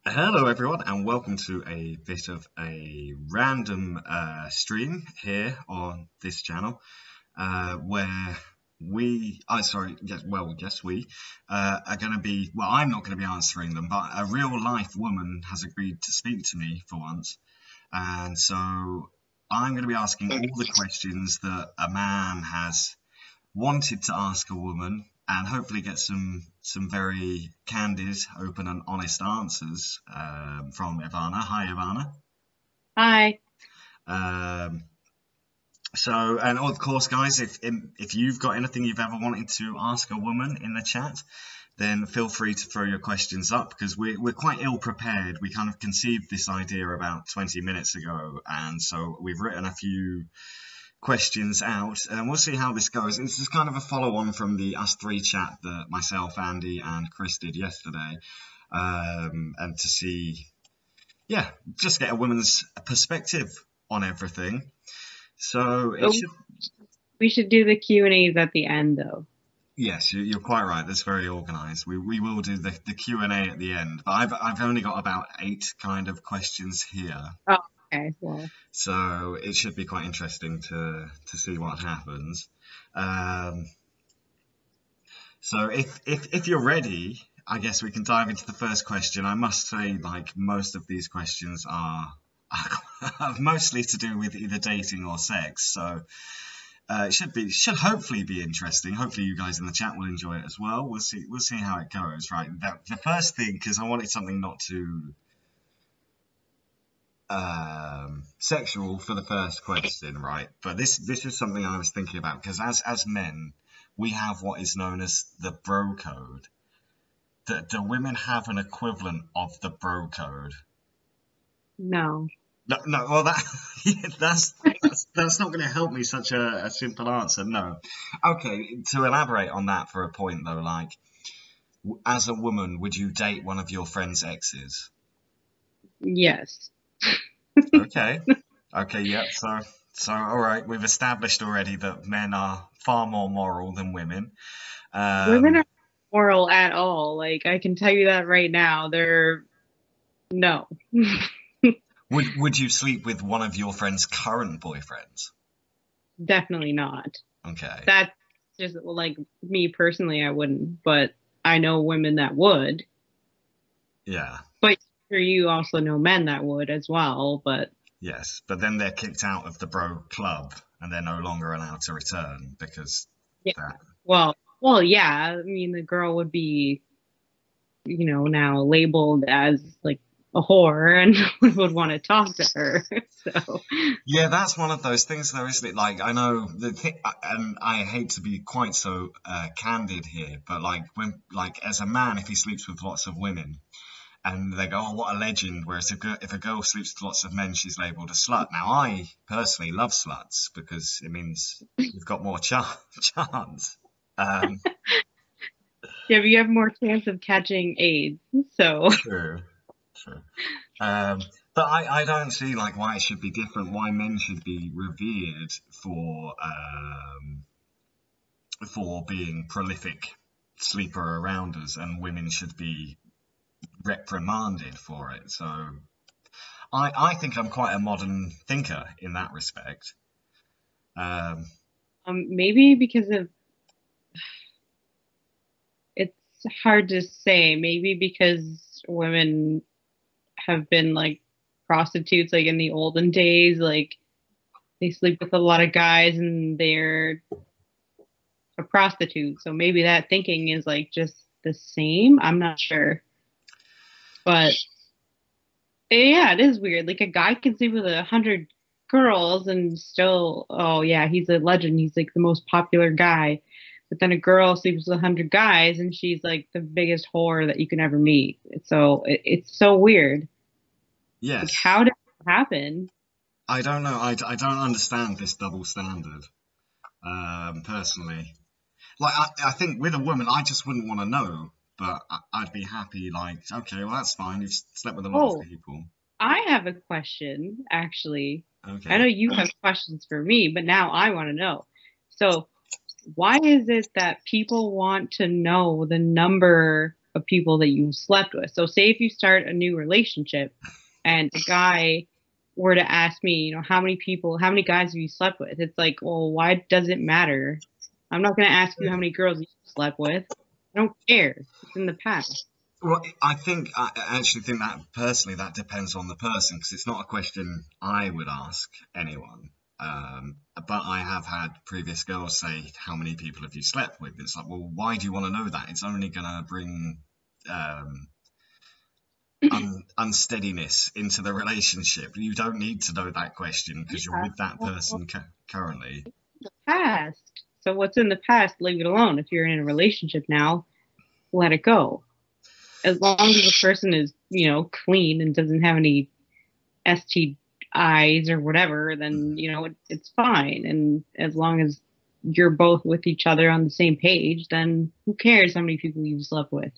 Hello, everyone, and welcome to a bit of a random stream here on this channel, where we are going to be, well, I'm not going to be answering them, but a real life woman has agreed to speak to me for once, and so I'm going to be asking all the questions that a man has wanted to ask a woman and hopefully get some very candid, open, and honest answers from Ivana. Hi, Ivana. Hi. Um, and of course, guys, if you've got anything you've ever wanted to ask a woman in the chat, then feel free to throw your questions up because we're quite ill prepared. We kind of conceived this idea about 20 minutes ago, and so we've written a few questions out, and we'll see how this goes. This is kind of a follow-on from the Us Three chat that myself, Andy, and Chris did yesterday, and to see, yeah, just get a woman's perspective on everything. So it Oh, should. we should do the Q&As at the end, though. Yes, you're quite right. That's very organised. We will do the Q&A at the end, but I've only got about 8 kind of questions here. Oh, okay. Well, So it should be quite interesting to see what happens. Um, so if you're ready, I guess we can dive into the first question. I must say, like most of these questions are mostly to do with either dating or sex. So should hopefully be interesting. Hopefully you guys in the chat will enjoy it as well. We'll see how it goes. Right. The first thing, because I wanted something not too sexual for the first question, right? But this is something I was thinking about because as men, we have what is known as the bro code. Do women have an equivalent of the bro code? no. No, no. Well, that's not going to help me. Such a simple answer. No. Okay. To elaborate on that for a point though, like as a woman, would you date one of your friend's exes? Yes. Okay. Okay, yep. So all right, we've established already that men are far more moral than women. Women Um, are moral at all. Like, I can tell you that right now. They're no. would you sleep with one of your friend's current boyfriends? Definitely not. Okay. That's just like me personally, I wouldn't, but I know women that would. Yeah. But sure, you also know men that would as well. But Yes. But then they're kicked out of the bro club and they're no longer allowed to return because yeah. that. Well, yeah. I mean, the girl would be, now labeled as like a whore and would want to talk to her. So, Yeah, that's one of those things, though, isn't it? Like, I know the thing, and I hate to be quite so candid here, but like like as a man, if he sleeps with lots of women, and they go, "Oh, what a legend!" Whereas if a girl sleeps with lots of men, she's labelled a slut. Now, I personally love sluts because it means you've got more chance. Um, yeah, but you have more chance of catching AIDS. So, true, true. Um, but I don't see like why it should be different. Why men should be revered for being prolific sleeper arounders, and women should be reprimanded for it. So I think I'm quite a modern thinker in that respect. Um, maybe because of it's hard to say. Maybe because women have been like prostitutes, like in the olden days, like they sleep with a lot of guys and they're a prostitute. So maybe that thinking is like just the same. I'm not sure. But yeah, it is weird. Like a guy can sleep with 100 girls and still, oh yeah, he's a legend. He's like the most popular guy. But then a girl sleeps with 100 guys and she's like the biggest whore that you can ever meet. It's so weird. Like yes, how did it happen? I don't know. I don't understand this double standard personally. Like I think with a woman, I just wouldn't want to know, but I'd be happy. Like, okay, well that's fine. You've slept with a lot of Oh, people. I have a question actually. I know Okay. you have questions for me, but now I want to know. So, why is it that people want to know the number of people that you slept with. So say if you start a new relationship and a guy were to ask me, how many people, how many guys have you slept with? It's like, well, why does it matter? I'm not going to ask you how many girls you slept with. I don't care. It's in the past. Well, I actually think that personally that depends on the person, because it's not a question I would ask anyone. But I have had previous girls say, "How many people have you slept with?" It's like, well, why do you want to know that? It's only going to bring unsteadiness into the relationship. You don't need to know that question because you're Yeah, with that well, person currently. the past. So what's in the past, leave it alone. If you're in a relationship now, let it go. As long as the person is, clean and doesn't have any STIs or whatever, then, it's fine. And as long as you're both with each other on the same page, then who cares how many people you've slept with?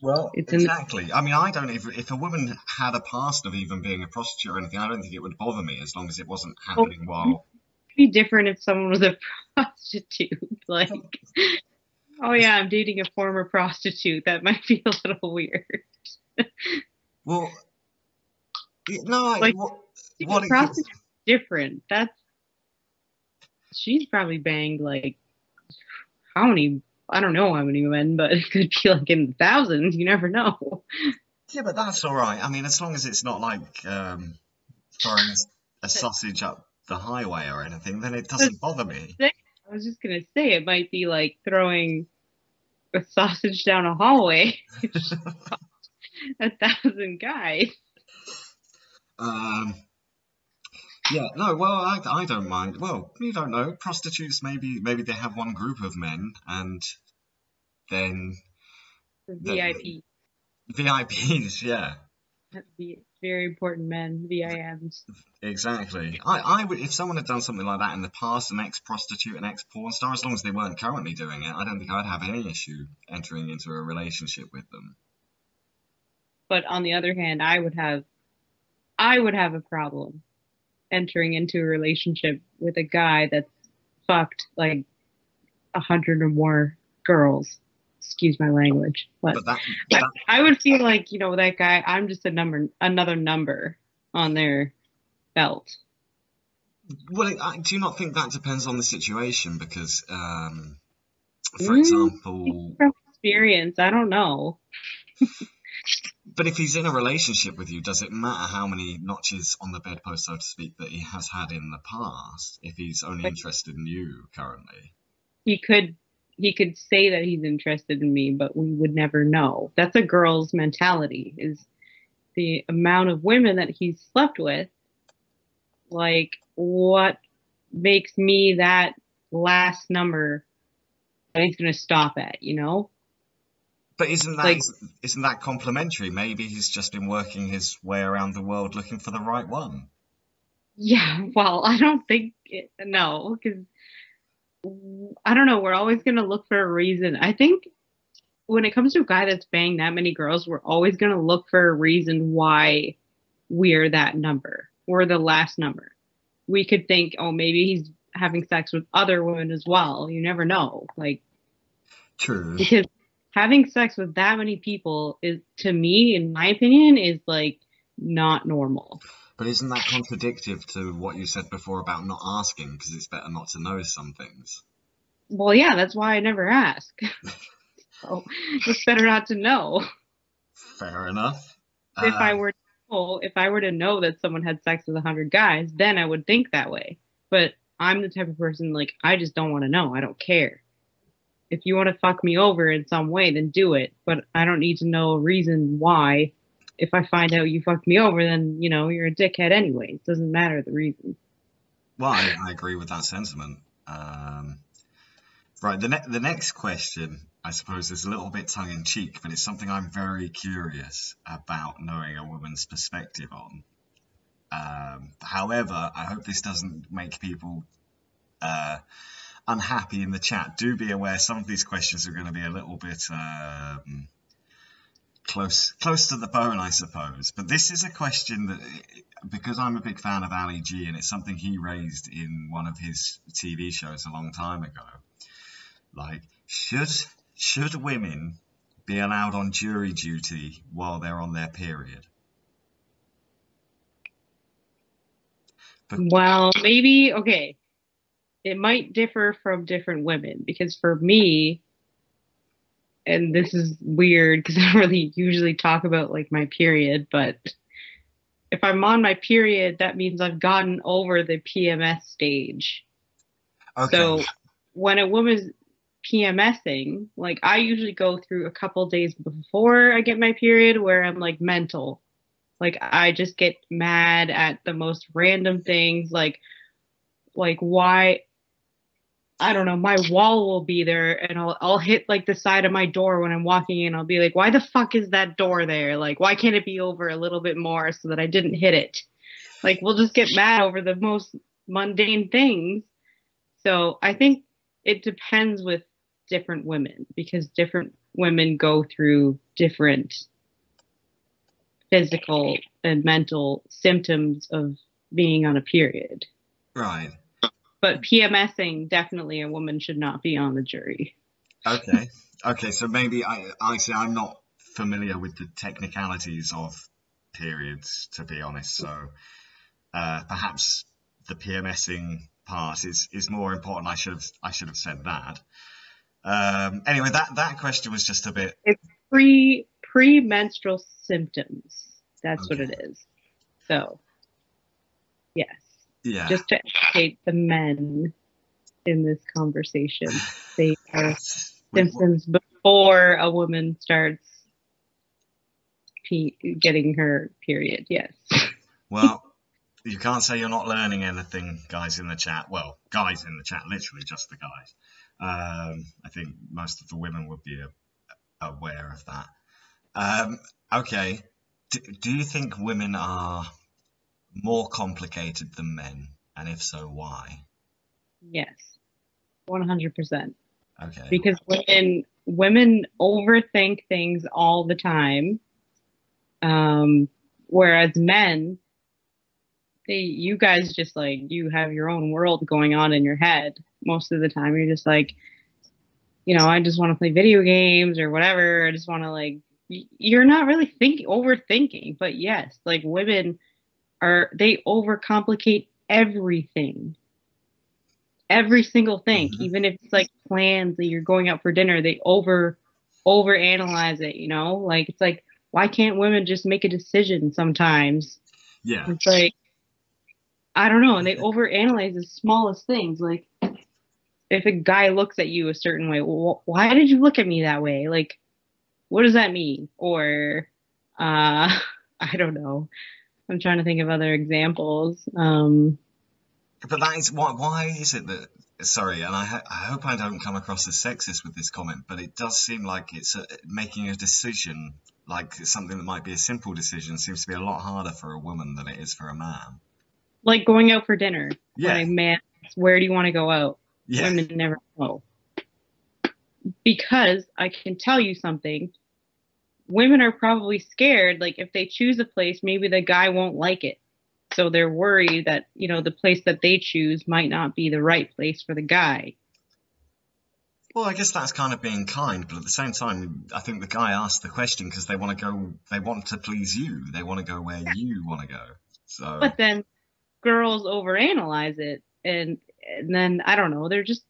Well, It's in the exactly. I mean, I don't. If a woman had a past of even being a prostitute or anything, I don't think it would bother me as long as it wasn't happening while. be different if someone was a prostitute. Like, oh yeah, I'm dating a former prostitute. That might be a little weird. Well, no, Like, what it could. prostitute different. She's probably banged like how many? I don't know how many men, but it could be like in the thousands. You never know. Yeah, but that's all right. I mean, as long as it's not like throwing a sausage up the highway or anything, then it doesn't bother me. I was just gonna say it might be like throwing a sausage down a hallway. 1,000 guys. Um, yeah, no, well, I don't mind. Well, you don't know. Prostitutes, maybe they have one group of men, and then the VIP. VIPs, yeah. Very important men, VIMs. Exactly. I would, if someone had done something like that in the past, an ex-prostitute, an ex-porn star, as long as they weren't currently doing it, I don't think I'd have any issue entering into a relationship with them. But on the other hand, I would have a problem entering into a relationship with a guy that's fucked like 100 or more girls. Excuse my language, but But that, I, that, I would feel like that guy. I'm just another number on their belt. well, do you not think that depends on the situation? Because, for Mm, example, from experience, I don't know. but if he's in a relationship with you, does it matter how many notches on the bedpost, so to speak, that he has had in the past, if he's only Like interested in you currently? he could he could say that he's interested in me, but we would never know. That's a girl's mentality. Is the amount of women that he's slept with, like what makes me that last number that he's going to stop at? But isn't that Like, isn't that complimentary? Maybe he's just been working his way around the world looking for the right one. yeah, well, I don't think no, because I don't know. We're always going to look for a reason. I think when it comes to a guy that's banged that many girls, we're always going to look for a reason why we're that number. We're the last number. We could think, oh, maybe he's having sex with other women as well. You never know. Like, True. because having sex with that many people is, to me, in my opinion, is like not normal. But isn't that contradictory to what you said before about not asking, because it's better not to know some things? Well, yeah, that's why I never ask. So it's better not to know. Fair enough. If I Um, were to know that someone had sex with 100 guys, then I would think that way. But I'm the type of person like I just don't want to know. I don't care. If you want to fuck me over in some way, then do it. But I don't need to know a reason why. If I find out you fucked me over, then you're a dickhead anyway. It doesn't matter the reason. well, I agree with that sentiment. Right, the next question, I suppose, is a little bit tongue in cheek, but it's something I'm very curious about knowing a woman's perspective on. However, I hope this doesn't make people unhappy in the chat. Do be aware some of these questions are going to be a little bit close to the bone, I suppose. But this is a question that, because I'm a big fan of Ali G, and it's something he raised in one of his TV shows a long time ago. Like, should women be allowed on jury duty while they're on their period? But, Well, maybe, okay. It might differ from different women because for me, and this is weird because I don't really usually talk about like my period, but if I'm on my period, that means I've gotten over the PMS stage. okay, So when a woman's PMSing, like I usually go through a couple days before I get my period where I'm like mental. Like I just get mad at the most random things like why I don't know, my wall will be there and I'll hit like the side of my door when I'm walking in. I'll be like, why the fuck is that door there? Like why can't it be over a little bit more so that I didn't hit it? Like we'll just get mad over the most mundane things. So I think it depends with different women because different women go through different physical and mental symptoms of being on a period. right. But PMSing, definitely a woman should not be on the jury. Okay. Okay, so maybe I say I'm not familiar with the technicalities of periods, to be honest. So perhaps the PMSing part is more important. I should have said that. Anyway, that question was just a bit It's premenstrual symptoms. That's what okay. it is. So, yes. Yeah. Just to educate the men in this conversation, they are What, symptoms before a woman starts getting her period. Yes. well, you can't say you're not learning anything, guys in the chat. Well, guys in the chat, literally just the guys. I think most of the women would be aware of that. Okay. Do you think women are more complicated than men? And if so, why? Yes. 100%. Okay. Because women overthink things all the time. Whereas men, you guys just like you have your own world going on in your head most of the time. You're just like, I just want to play video games or whatever. I just want to like you're not really overthinking, but yes, like women they overcomplicate everything. Every single thing, Hmm. even if it's like plans that you're going out for dinner, they overanalyze it, Like it's like why can't women just make a decision sometimes? Yeah. It's like I don't know, and they overanalyze the smallest things. Like if a guy looks at you a certain way, well, why did you look at me that way? Like, what does that mean? Or, I don't know. I'm trying to think of other examples. But that is why is it that sorry, and I hope I don't come across as sexist with this comment, but it does seem like it's making a decision, like something that might be a simple decision, seems to be a lot harder for a woman than it is for a man. Like going out for dinner. When Yeah, a man asks, where do you want to go out? yeah. Women never know. Because I can tell you something. Women are probably scared. Like if they choose a place, maybe the guy won't like it. So they're worried that, the place that they choose might not be the right place for the guy. Well, I guess that's kind of being kind, but at the same time, I think the guy asked the question because they want to go, they want to please you, they want to go where you want to go. So, But then girls overanalyze it and then I don't know, they're just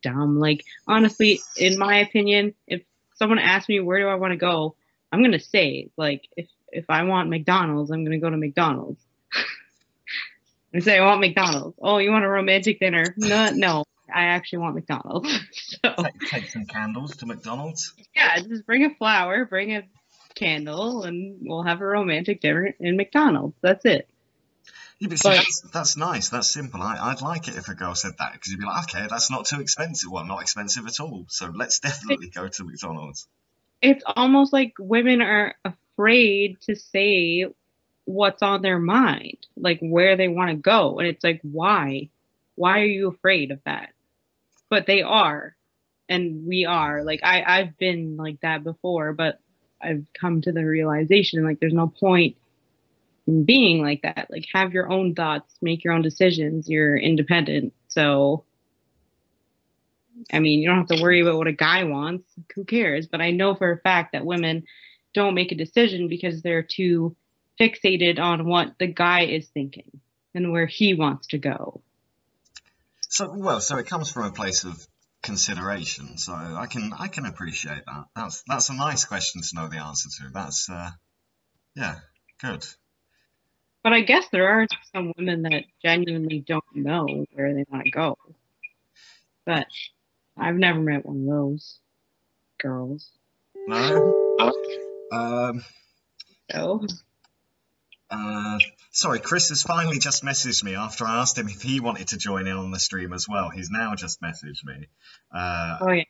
dumb. Like honestly, in my opinion, if someone asks me where do I want to go, I'm gonna say like if I want McDonald's, I'm gonna go to McDonald's. And say I want McDonald's. Oh, you want a romantic dinner? No, I actually want McDonald's. So take some candles to McDonald's. yeah, just bring a flower, bring a candle, and we'll have a romantic dinner in McDonald's. That's it. Yeah, but see, But that's nice. That's simple. I'd like it if a girl said that because you'd be like, okay, that's not too expensive. Well, not expensive at all. So let's definitely go to McDonald's. it's almost like women are afraid to say what's on their mind, like where they want to go. And it's like, why? Why are you afraid of that? But they are. And we are. Like I've been like that before, but I've come to the realization like there's no point in being like that. Like have your own thoughts, make your own decisions, you're independent. So I mean, you don't have to worry about what a guy wants. Who cares? But I know for a fact that women don't make a decision because they're too fixated on what the guy is thinking and where he wants to go. So it comes from a place of consideration. So I can appreciate that. That's a nice question to know the answer to. That's yeah, good. But I guess there are some women that genuinely don't know where they want to go. But I've never met one of those girls. No. Um. So, Sorry, Chris has finally just messaged me after I asked him if he wanted to join in on the stream as well. He's now just messaged me. oh yeah.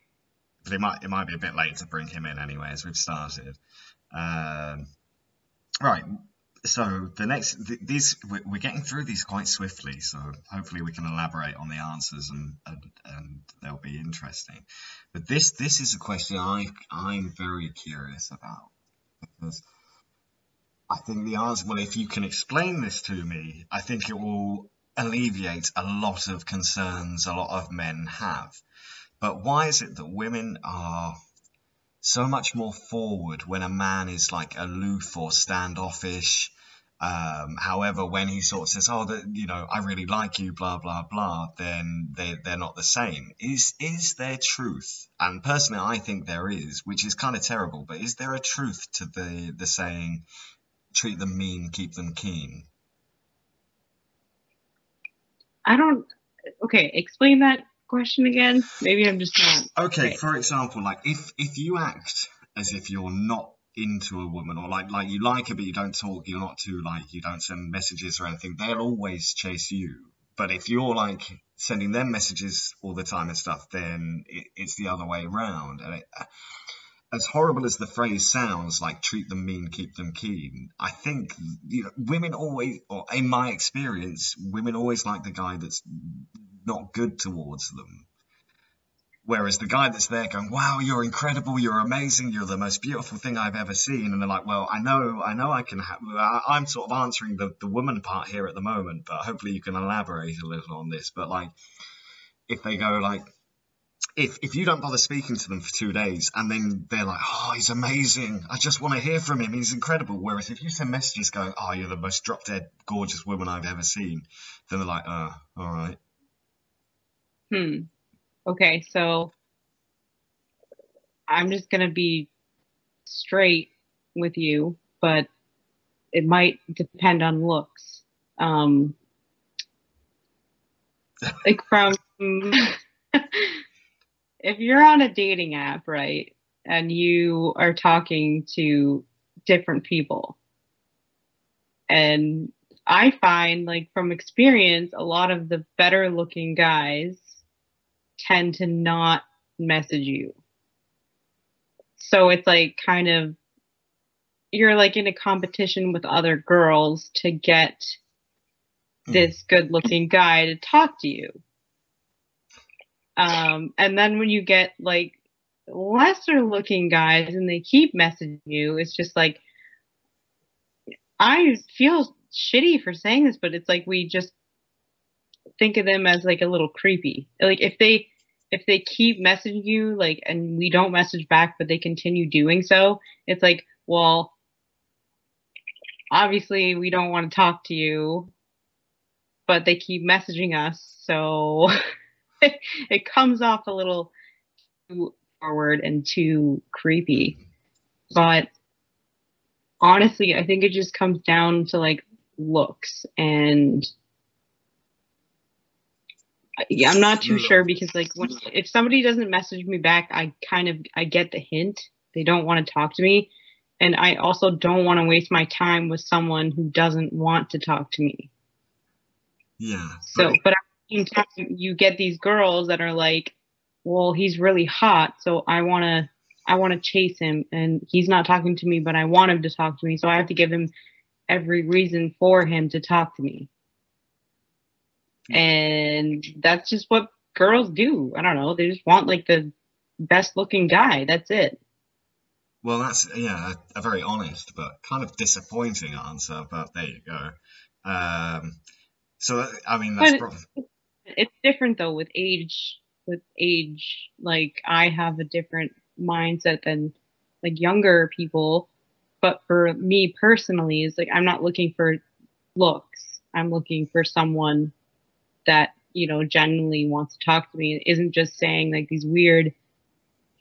But it might be a bit late to bring him in anyway as we've started. Um, right. So the next these we're getting through these quite swiftly. So hopefully we can elaborate on the answers and they'll be interesting. But this is a question I'm very curious about because I think the answer, well, if you can explain this to me, I think it will alleviate a lot of concerns a lot of men have. But why is it that women are so much more forward when a man is like aloof or standoffish? However, when he sort of says, "Oh, I really like you," blah blah blah, then they're not the same. Is there truth? And personally, I think there is, which is kind of terrible. But is there a truth to the saying? Treat them mean, keep them keen. I don't. Okay, explain that question again. Maybe I'm just not. Okay, Okay. for example, like if you act as if you're not into a woman, or like you like her but you don't talk, you're not too like you don't send messages or anything, they'll always chase you. But if you're like sending them messages all the time and stuff, then it's the other way around. And as horrible as the phrase sounds, like treat them mean, keep them keen, I think women always, or in my experience, women always like the guy that's not good towards them. Whereas the guy that's there going, "Wow, you're incredible, you're amazing, you're the most beautiful thing I've ever seen," and they're like, "Well, I know, I can have." I'm sort of answering the woman part here at the moment, but hopefully you can elaborate a little on this. But like, if they go like, if you don't bother speaking to them for 2 days and then they're like, "Oh, he's amazing, I just want to hear from him, he's incredible," whereas if you send messages going, "Oh, you're the most drop dead gorgeous woman I've ever seen," then they're like, all right." Hmm. Okay, so I'm just gonna be straight with you, but it might depend on looks. Um, like from if you're on a dating app, right, and you are talking to different people, and I find, like, from experience, a lot of the better looking guys tend to not message you. So it's like kind of you're like in a competition with other girls to get Hmm. this good looking guy to talk to you. And then when you get like lesser looking guys and they keep messaging you, it's just like I feel shitty for saying this, but it's like we just think of them as like a little creepy. Like if they keep messaging you like and we don't message back but they continue doing so, it's like, well, obviously we don't want to talk to you, but they keep messaging us, so it comes off a little too forward and too creepy. But honestly, I think it just comes down to like looks and yeah, I'm not too sure because like if somebody doesn't message me back, I get the hint they don't want to talk to me, and I also don't want to waste my time with someone who doesn't want to talk to me. Yeah, So, but at the same time, you get these girls that are like, well, he's really hot, so I want to chase him, and he's not talking to me, but I want him to talk to me, so I have to give him every reason for him to talk to me. And that's just what girls do. I don't know. They just want like the best looking guy. That's it. well, that's a very honest but kind of disappointing answer. But there you go. So I mean, that's But probably it's different though with age. with age. Like I have a different mindset than like younger people. But for me personally, it's like I'm not looking for looks. I'm looking for someone that, genuinely wants to talk to me. It isn't just saying like these weird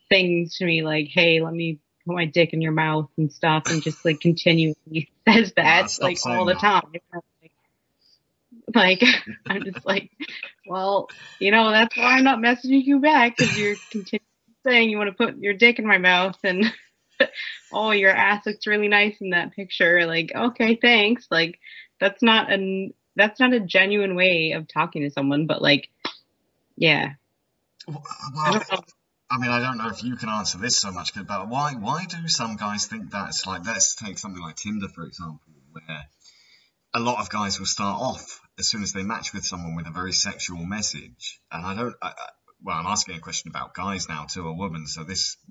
things to me like, hey, let me put my dick in your mouth and stuff, and just like continually says that Stop like all saying the that. time. Like, I'm just like, well, that's why I'm not messaging you back, because you're continuing saying you want to put your dick in my mouth and oh, your ass looks really nice in that picture. Like, okay, thanks. Like, that's not a genuine way of talking to someone. But like, yeah, I Well, don't know. I mean, I don't know if you can answer this so much, but why do some guys think that's like, let's take something like Tinder, for example, where a lot of guys will start off as soon as they match with someone with a very sexual message. And well, I'm asking a question about guys now to a woman, so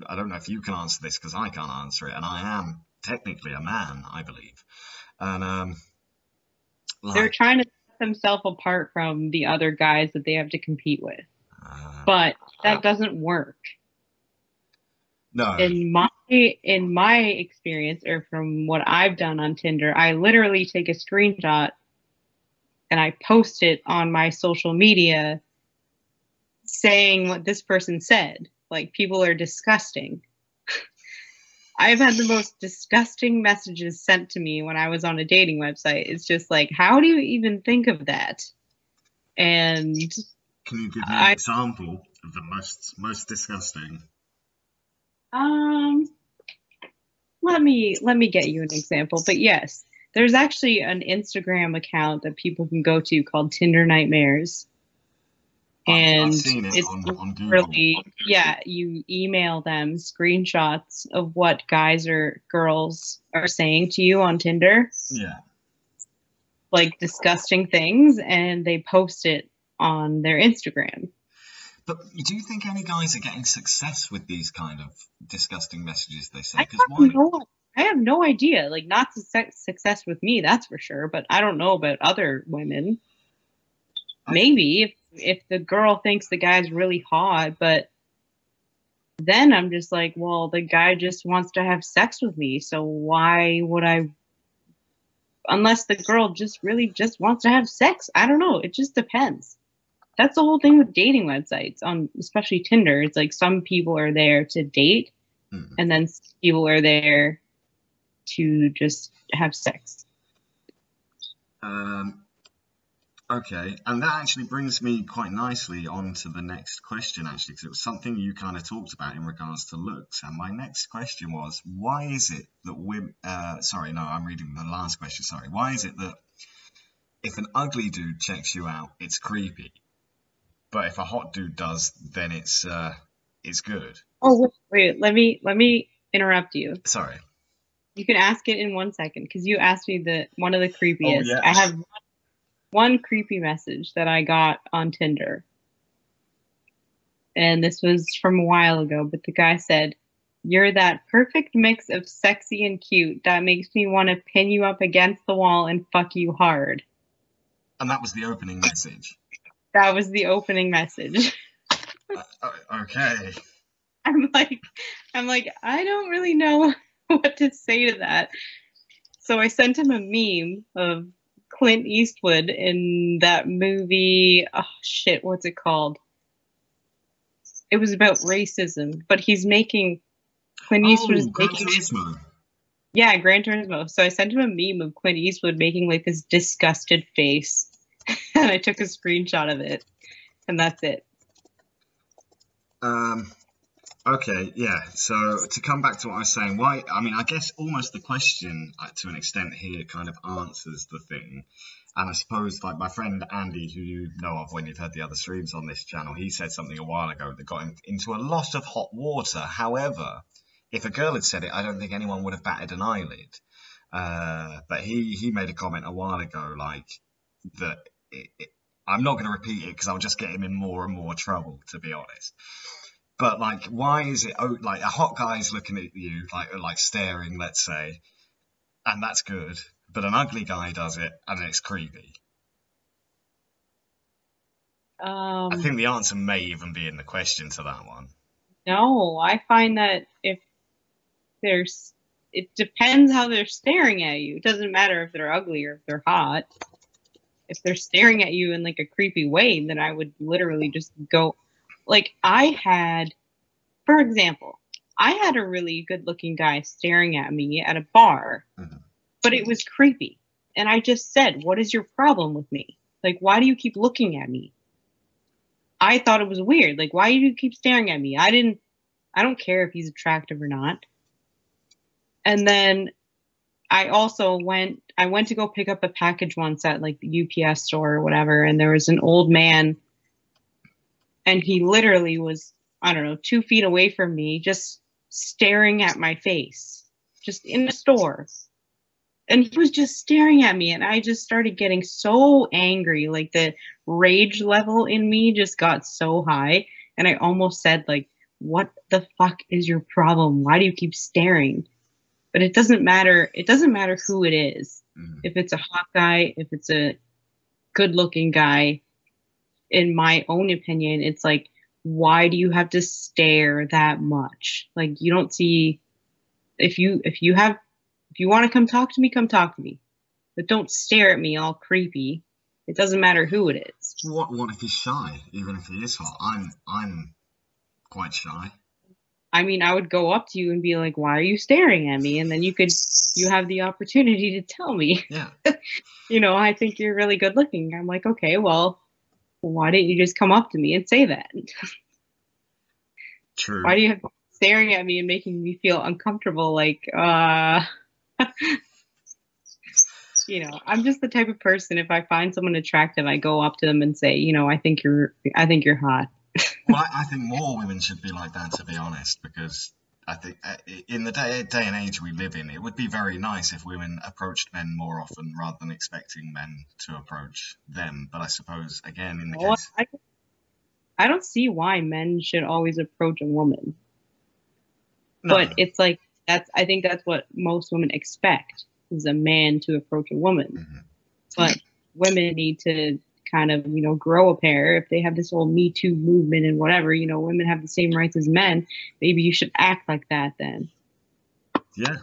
I don't know if you can answer this because I can't answer it, and I am technically a man, I believe. And They're like, trying to set themselves apart from the other guys that they have to compete with, uh, but that doesn't work. no, In my experience, or from what I've done on Tinder, I literally take a screenshot and I post it on my social media saying what this person said. Like, people are disgusting. I've had the most disgusting messages sent to me when I was on a dating website. It's just like, how do you even think of that? And can you give me an I example of the most disgusting? um let me get you an example. But yes, there's actually an Instagram account that people can go to called Tinder Nightmares. I've And seen it it's on Google. really, yeah, you email them screenshots of what guys or girls are saying to you on Tinder, Yeah. like disgusting things, and they post it on their Instagram. But do you think any guys are getting success with these kind of disgusting messages they say? I Because have why? no, I have no idea. Like, not success with me, that's for sure. But I don't know about other women. I, Maybe if the girl thinks the guy's really hot, but then I'm just like, well, the guy just wants to have sex with me. So why would I? Unless the girl just really just wants to have sex. I don't know. It just depends. That's the whole thing with dating websites, on especially Tinder. It's like some people are there to date, hmm. and then some people are there to just have sex. um, okay, and that actually brings me quite nicely on to the next question, actually, because it was something you kind of talked about in regards to looks. And my next question was, why is it that women? Sorry, no, I'm reading the last question. Sorry, why is it that if an ugly dude checks you out, it's creepy, but if a hot dude does, then it's good? Oh wait, let me interrupt you. Sorry. You can ask it in 1 second, because you asked me the one of the Oh creepiest. yeah. I have one creepy message that I got on Tinder, and this was from a while ago. But the guy said, "You're that perfect mix of sexy and cute that makes me want to pin you up against the wall and fuck you hard." And that was the opening message. That was the opening message. Okay. I'm like, I don't really know what to say to that. So I sent him a meme of Clint Eastwood in that movie. Oh shit, what's it called? It was about racism, but he's making Clint Eastwood is Oh, Gran making, Turismo. yeah, Gran Turismo. So I sent him a meme of Clint Eastwood making like this disgusted face, and I took a screenshot of it, and that's it. Um, okay, yeah. So to come back to what I was saying, why? I mean, I guess almost the question, to an extent here, kind of answers the thing. And I suppose, like my friend Andy, who you know of when you've heard the other streams on this channel, he said something a while ago that got him into a lot of hot water. However, if a girl had said it, I don't think anyone would have batted an eyelid. But he made a comment a while ago, like that. I'm not going to repeat it because I'll just get him in more and more trouble, to be honest. But like, why is it like a hot guy's looking at you, like staring, let's say, and that's good, but an ugly guy does it and it's creepy? I Um, think the answer may even be in the question to that one. no, I find that if there's, it depends how they're staring at you. It doesn't matter if they're ugly or if they're hot. If they're staring at you in like a creepy way, then I would literally just go. Like for example, I had a really good looking guy staring at me at a bar, Mhm. but it was creepy. And I just said, "What is your problem with me? Like, why do you keep looking at me?" I thought it was weird. Like, why do you keep staring at me? I don't care if he's attractive or not. And then I went to go pick up a package once at like the UPS store or whatever, and there was an old man, and he literally was, I don't know, 2 feet away from me, just staring at my face, just in the store. And he was just staring at me, and I just started getting so angry. Like the rage level in me just got so high, and I almost said, like, what the fuck is your problem? Why do you keep staring? But it doesn't matter. It doesn't matter who it is. Mhm. If it's a hot guy, if it's a good looking guy, in my own opinion, it's like, why do you have to stare that much? Like you don't see, if you want to come talk to me. But don't stare at me all creepy. It doesn't matter who it is. What if he's shy? Even if he is hot, I'm quite shy. I mean, I would go up to you and be like, "Why are you staring at me?" And then you have the opportunity to tell me. Yeah, I think you're really good looking. I'm like, okay, well, why didn't you just come up to me and say that? true. Why do you have staring at me and making me feel uncomfortable? Like, I'm just the type of person. If I find someone attractive, I go up to them and say, I think you're hot. Well, I think more women should be like that, to be honest, because I think in the day and age we live in, it would be very nice if women approached men more often rather than expecting men to approach them. But I suppose, again, in the Well, case, I don't see why men should always approach a woman, but no, it's like I think that's what most women expect is a man to approach a woman. mhm. But women need to kind of, grow a pair. If they have this whole Me Too movement and whatever, women have the same rights as men. Maybe you should act like that then. Yeah,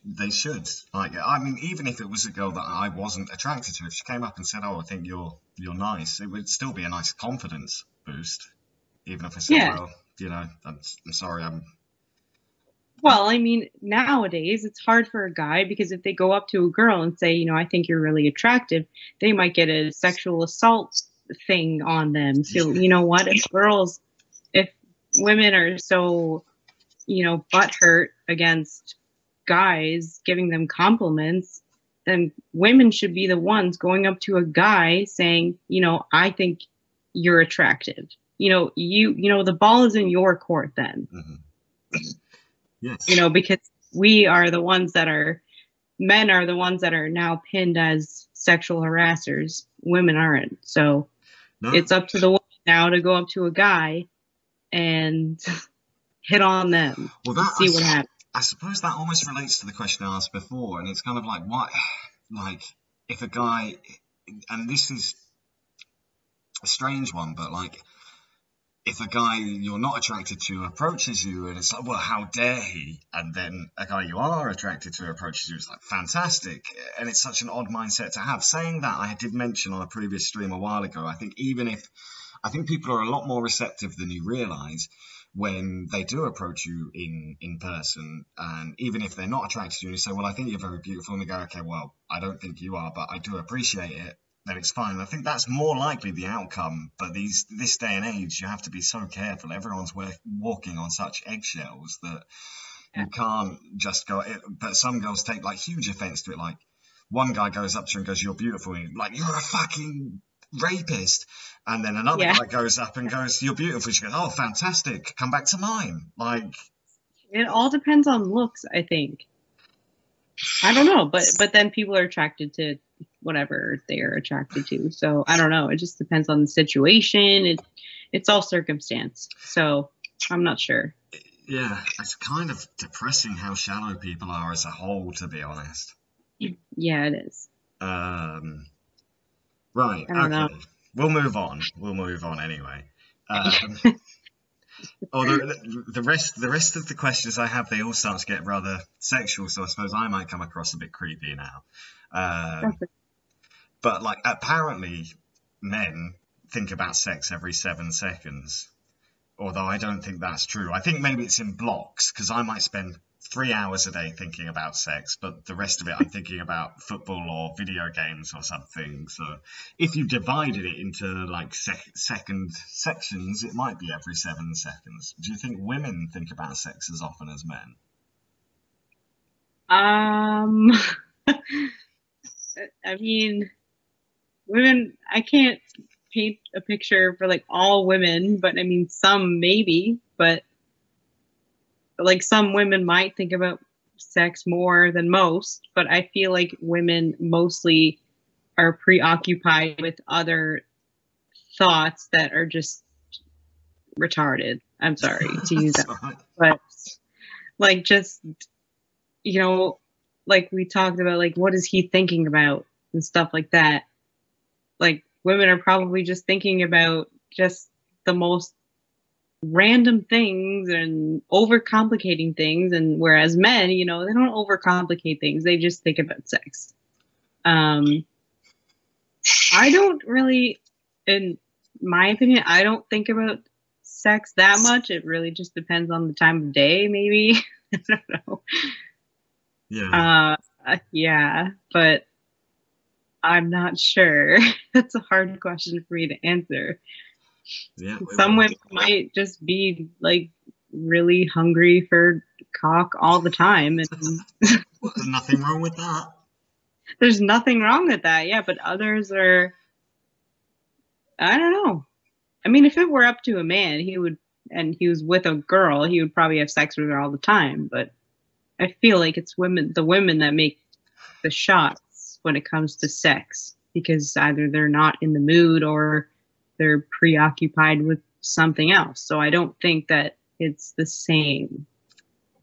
they should. Like, I mean, even if it was a girl that I wasn't attracted to, if she came up and said, "Oh, I think you're nice," it would still be a nice confidence boost. Even if I said, Yeah. "Well, I'm sorry, I'm." Well, I mean, nowadays it's hard for a guy because if they go up to a girl and say, I think you're really attractive, they might get a sexual assault thing on them. So, you know what? If women are so, butthurt against guys giving them compliments, then women should be the ones going up to a guy saying, I think you're attractive. The ball is in your court then. Mhm. Yes. Because we are the ones that are men are the ones that are now pinned as sexual harassers. Women aren't. So No. it's up to the woman now to go up to a guy and hit on them Well, and see what happens. I suppose that almost relates to the question I asked before, and it's kind of like what, like, if a guy, and this is a strange one, but like, if a guy you're not attracted to approaches you and it's like, well, how dare he? And then a guy you are attracted to approaches you, it's like, fantastic. And it's such an odd mindset to have. Saying that, I did mention on a previous stream a while ago, I think people are a lot more receptive than you realize when they do approach you in person. And even if they're not attracted to you, and you say, well, I think you're very beautiful. And they go, okay, well, I don't think you are, but I do appreciate it. Then it's fine. I think that's more likely the outcome. But this day and age, you have to be so careful. Everyone's walking on such eggshells that you can't just go. But some girls take like huge offense to it. Like one guy goes up to her and goes, "You're beautiful." And like, "You're a fucking rapist." And then another Yeah. guy goes up and goes, "You're beautiful." She goes, "Oh, fantastic. Come back to mine." Like, It all depends on looks, I think. I don't know, but then people are attracted to whatever they are attracted to. So I don't know. It just depends on the situation. It's all circumstance. So I'm not sure. yeah, it's kind of depressing how shallow people are as a whole, to be honest. Yeah, it is. Right. I don't know. Okay. We'll move on. We'll move on anyway. Um, or the rest of the questions I have, they all start to get rather sexual, so I suppose I might come across a bit creepy now. Um, but like apparently, men think about sex every 7 seconds. Although I don't think that's true. I think maybe it's in blocks because I might spend 3 hours a day thinking about sex, but the rest of it I'm thinking about football or video games or something. So if you divided it into like second sections, it might be every 7 seconds. Do you think women think about sex as often as men? Um, I mean, women, I can't paint a picture for like all women, but I mean, some maybe, but like some women might think about sex more than most, but I feel like women mostly are preoccupied with other thoughts that are just retarded. I'm sorry to use that, but like just, you know, like we talked about, like what is he thinking about and stuff like that. Like women are probably just thinking about just the most random things and overcomplicating things, and whereas men, you know, they don't overcomplicate things, they just think about sex. I don't really, in my opinion, I don't think about sex that much. It really just depends on the time of day, maybe. I don't know. Yeah. Yeah, but I'm not sure. That's a hard question for me to answer. Yeah. Some women might just be like really hungry for cock all the time, and Well, there's nothing wrong with that. there's nothing wrong with that. Yeah, but others are, I don't know. I mean, if it were up to a man, he would, and he was with a girl, he would probably have sex with her all the time. But I feel like it's the women that make the shots when it comes to sex, because either they're not in the mood or they're preoccupied with something else. So I don't think that it's the same.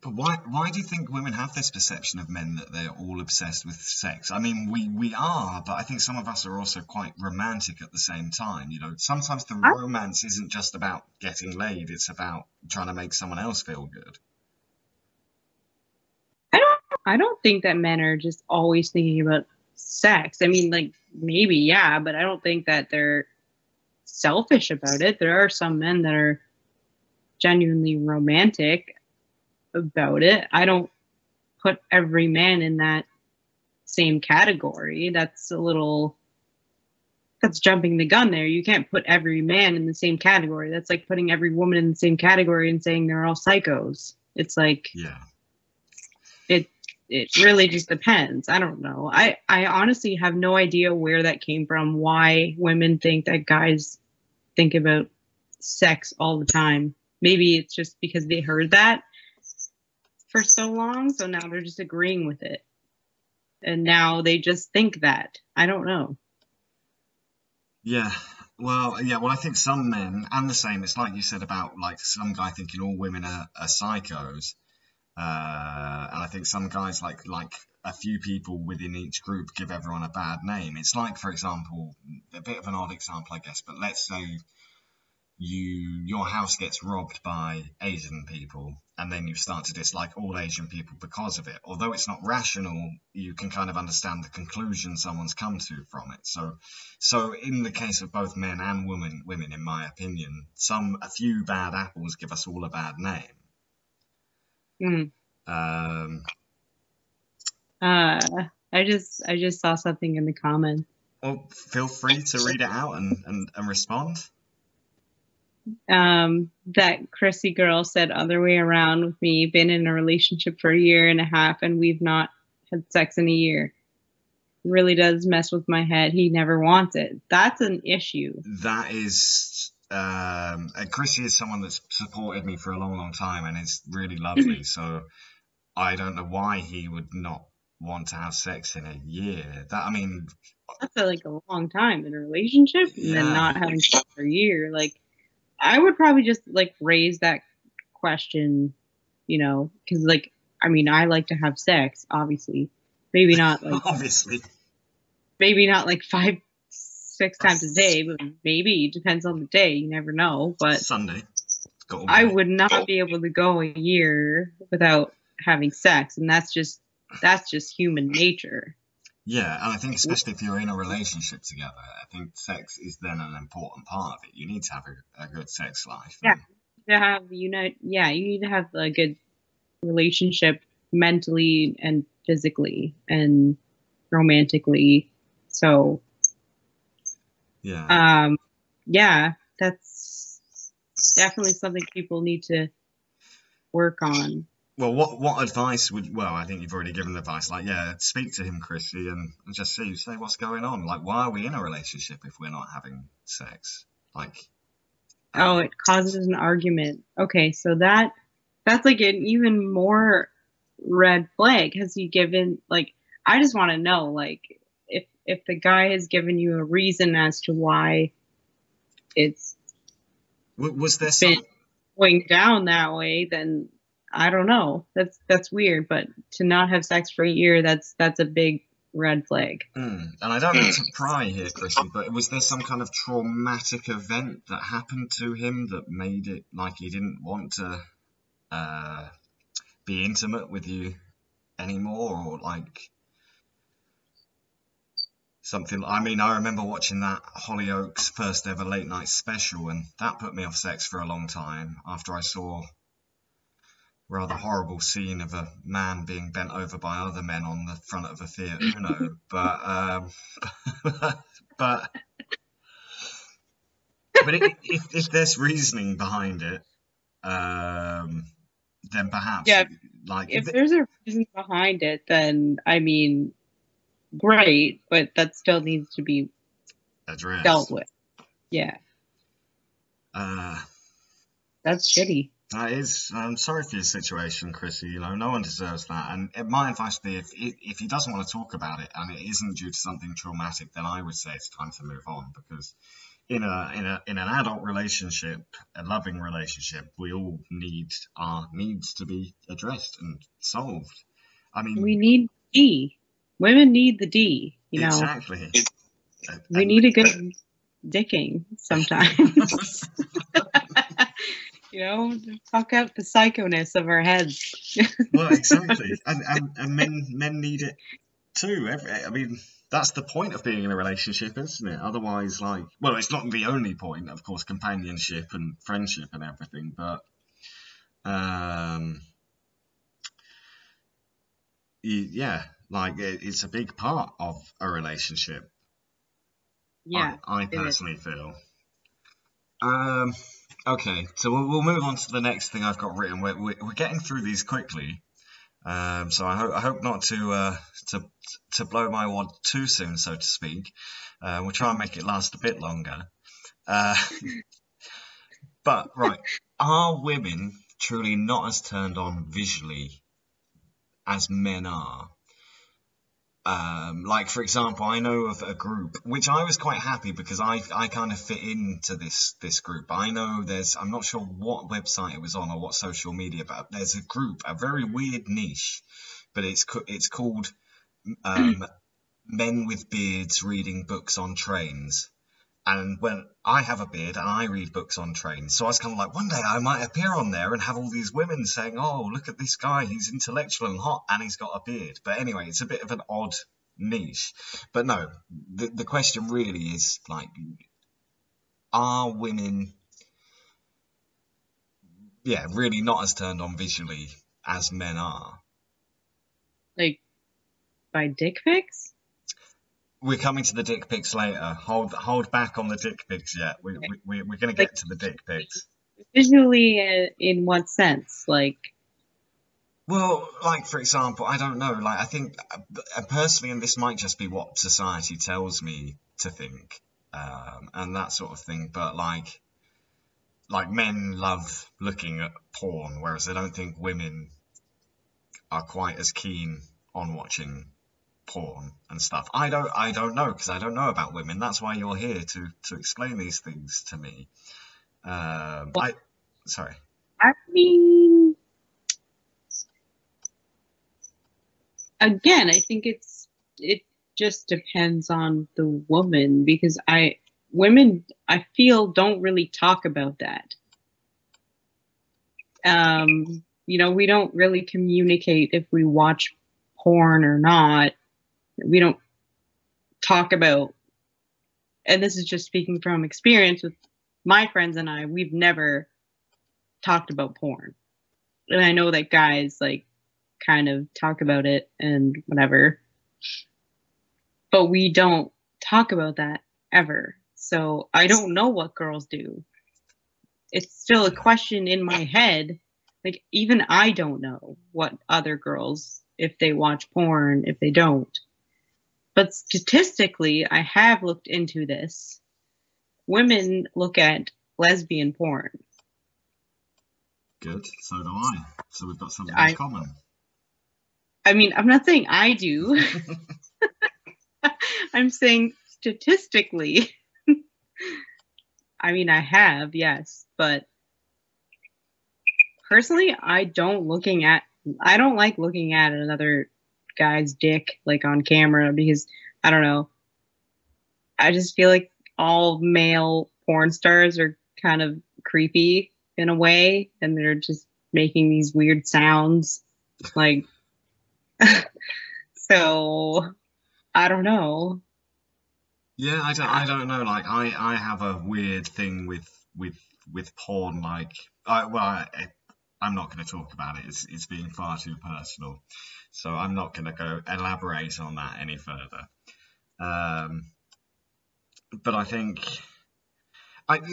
But why do you think women have this perception of men that they're all obsessed with sex? I mean, we are, but I think some of us are also quite romantic at the same time. You know, sometimes the I, romance isn't just about getting laid, it's about trying to make someone else feel good. I don't think that men are just always thinking about sex. I mean, like maybe yeah, but I don't think that they're selfish about it. There are some men that are genuinely romantic about it. I don't put every man in that same category. That's jumping the gun there. You can't put every man in the same category. That's like putting every woman in the same category and saying they're all psychos. It's like Yeah. it it really just depends. I don't know. I honestly have no idea where that came from, why women think that guys think about sex all the time. Maybe it's just because they heard that for so long, so now they're just agreeing with it. And now they just think that. I don't know. Yeah. Well, yeah, well, I think some men, and the same, it's like you said about like some guy thinking all women are psychos. And I think some guys like a few people within each group give everyone a bad name. It's like, for example, a bit of an odd example, I guess, but let's say your house gets robbed by Asian people, and then you start to dislike all Asian people because of it. Although it's not rational, you can kind of understand the conclusion someone's come to from it. So in the case of both men and women, in my opinion, a few bad apples give us all a bad name. Mm. Um, I just saw something in the comments. well, feel free to read it out and respond. That Chrissy girl said other way around with me, been in a relationship for a year and a half and we've not had sex in a year. Really does mess with my head. He never wants it. That's an issue. That is, Chrissy is someone that's supported me for a long, long time, and it's really lovely. So I don't know why he would not want to have sex in a year. That I mean, That's like a long time in a relationship and then yeah, not having sex for a year. Like I would probably just like raise that question, you know, because like I mean I like to have sex, obviously. Maybe not like obviously. maybe not like 5 6 times a day, but maybe it depends on the day. You never know. But Sunday. I would not be able to go a year without having sex, and that's just human nature. Yeah, and I think especially if you're in a relationship together, I think sex is then an important part of it. You need to have a good sex life. Yeah, you need to have a good relationship mentally and physically and romantically. So yeah, that's definitely something people need to work on. Well, what advice would? Well, I think you've already given advice. Like, yeah, speak to him, Chrissy, and just say what's going on. Like, why are we in a relationship if we're not having sex? Like, oh, it causes an argument. Okay, so that's like an even more red flag. Has he given, like, I just want to know, like, if the guy has given you a reason as to why it's was there been going down that way, then I don't know. That's weird. But to not have sex for a year, that's a big red flag. And I don't mean to pry here, Chrissy, but was there some kind of traumatic event that happened to him that made it like he didn't want to be intimate with you anymore, or like something? I mean, I remember watching that Hollyoaks first ever late night special, and that put me off sex for a long time after I saw rather horrible scene of a man being bent over by other men on the front of a Fiat Uno. But if there's reasoning behind it, then perhaps like if there's a reason behind it, then I mean, great, but that still needs to be addressed, dealt with. Yeah. That's shitty. That is. I'm sorry for your situation, Chrissy. You know, no one deserves that. And my advice would be, if he doesn't want to talk about it and it isn't due to something traumatic, then I would say it's time to move on, because in an adult relationship, a loving relationship, we all need our needs to be addressed and solved. I mean, we need D. Women need the D. You know, exactly. We need a good dicking sometimes. You know, fuck out the psychoness of our heads. Well, exactly, and men need it too. I mean, that's the point of being in a relationship, isn't it? Otherwise, like, well, it's not the only point, of course, companionship and friendship and everything, but yeah, like it's a big part of a relationship. Yeah, I personally feel. Okay, so we'll move on to the next thing I've got written. We're getting through these quickly, so I hope not to blow my wad too soon, so to speak. We'll try and make it last a bit longer. But right, are women truly not as turned on visually as men are? Like, for example, I know of a group, which I was quite happy because I kind of fit into this group. I know I'm not sure what website it was on or what social media, but there's a group, a very weird niche, but it's called Men with Beards Reading Books on Trains. And when I have a beard and I read books on trains, so I was kind of like, one day I might appear on there and have all these women saying, oh, look at this guy, he's intellectual and hot and he's got a beard. But anyway, it's a bit of an odd niche. But no, the question really is, like, are women, really not as turned on visually as men are? Like, by dick pics? We're coming to the dick pics later. Hold back on the dick pics yet. We're going to get to the dick pics. Visually, in what sense? Like, well, like, for example, I don't know. Like, I think personally, and this might just be what society tells me to think, and that sort of thing. But like men love looking at porn, whereas I don't think women are quite as keen on watching porn and stuff. I don't know, because I don't know about women. That's why you're here to explain these things to me. Sorry. I mean, again, I think just depends on the woman because women I feel don't really talk about that. We don't really communicate if we watch porn or not. We don't talk about, and this is just speaking from experience with my friends and I, we've never talked about porn. And I know that guys like kind of talk about it and whatever, but we don't talk about that ever. So I don't know what girls do. It's still a question in my head. Like, even I don't know what other girls, if they watch porn, if they don't. But statistically, I have looked into this. Women look at lesbian porn. Good. So do I. So we've got something in common. I mean, I'm not saying I do. I'm saying statistically. I mean, I have, yes, but personally, I don't like looking at another guy's dick like on camera because I don't know. I just feel like all male porn stars are kind of creepy in a way, and they're just making these weird sounds. Like, so I don't know. Yeah, I don't know. Like, I have a weird thing with porn. Like, I'm not going to talk about it. It's being far too personal, so I'm not going to go elaborate on that any further. But I think,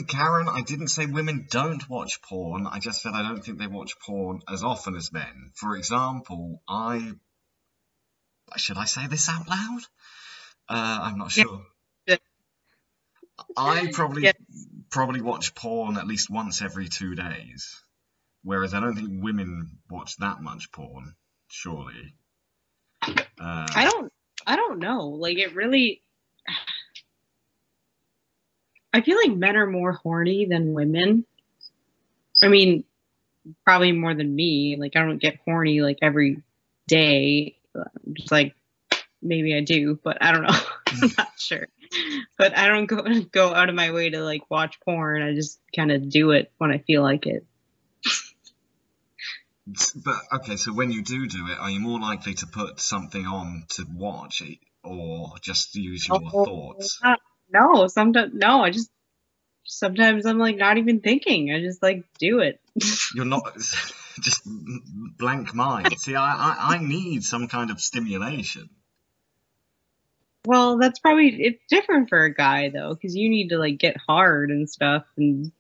Karen, I didn't say women don't watch porn. I just said I don't think they watch porn as often as men. For example, should I say this out loud? I'm not sure. Yeah. I probably watch porn at least once every 2 days, whereas I don't think women watch that much porn. Surely. I don't know. Like, it really. I feel like men are more horny than women. I mean, probably more than me. Like, I don't get horny like every day. Just like maybe I do, but I don't know. I'm not sure. But I don't go out of my way to like watch porn. I just kind of do it when I feel like it. But okay, so when you do it, are you more likely to put something on to watch it, or just use your thoughts? No, sometimes no. Sometimes I'm like not even thinking. I just like do it. You're not just blank mind. See, I need some kind of stimulation. Well, it's different for a guy though, because you need to like get hard and stuff, and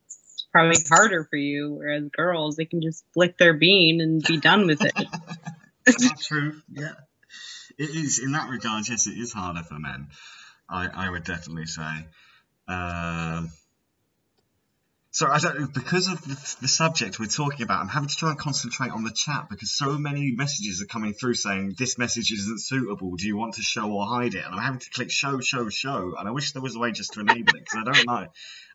it's probably harder for you. Whereas girls, they can just flick their bean and be done with it. That's true. Yeah, it is in that regard. Yes, it is harder for men. I would definitely say. So I don't, because of the subject we're talking about, I'm having to try and concentrate on the chat because so many messages are coming through saying this message isn't suitable. Do you want to show or hide it? And I'm having to click show, and I wish there was a way just to enable it because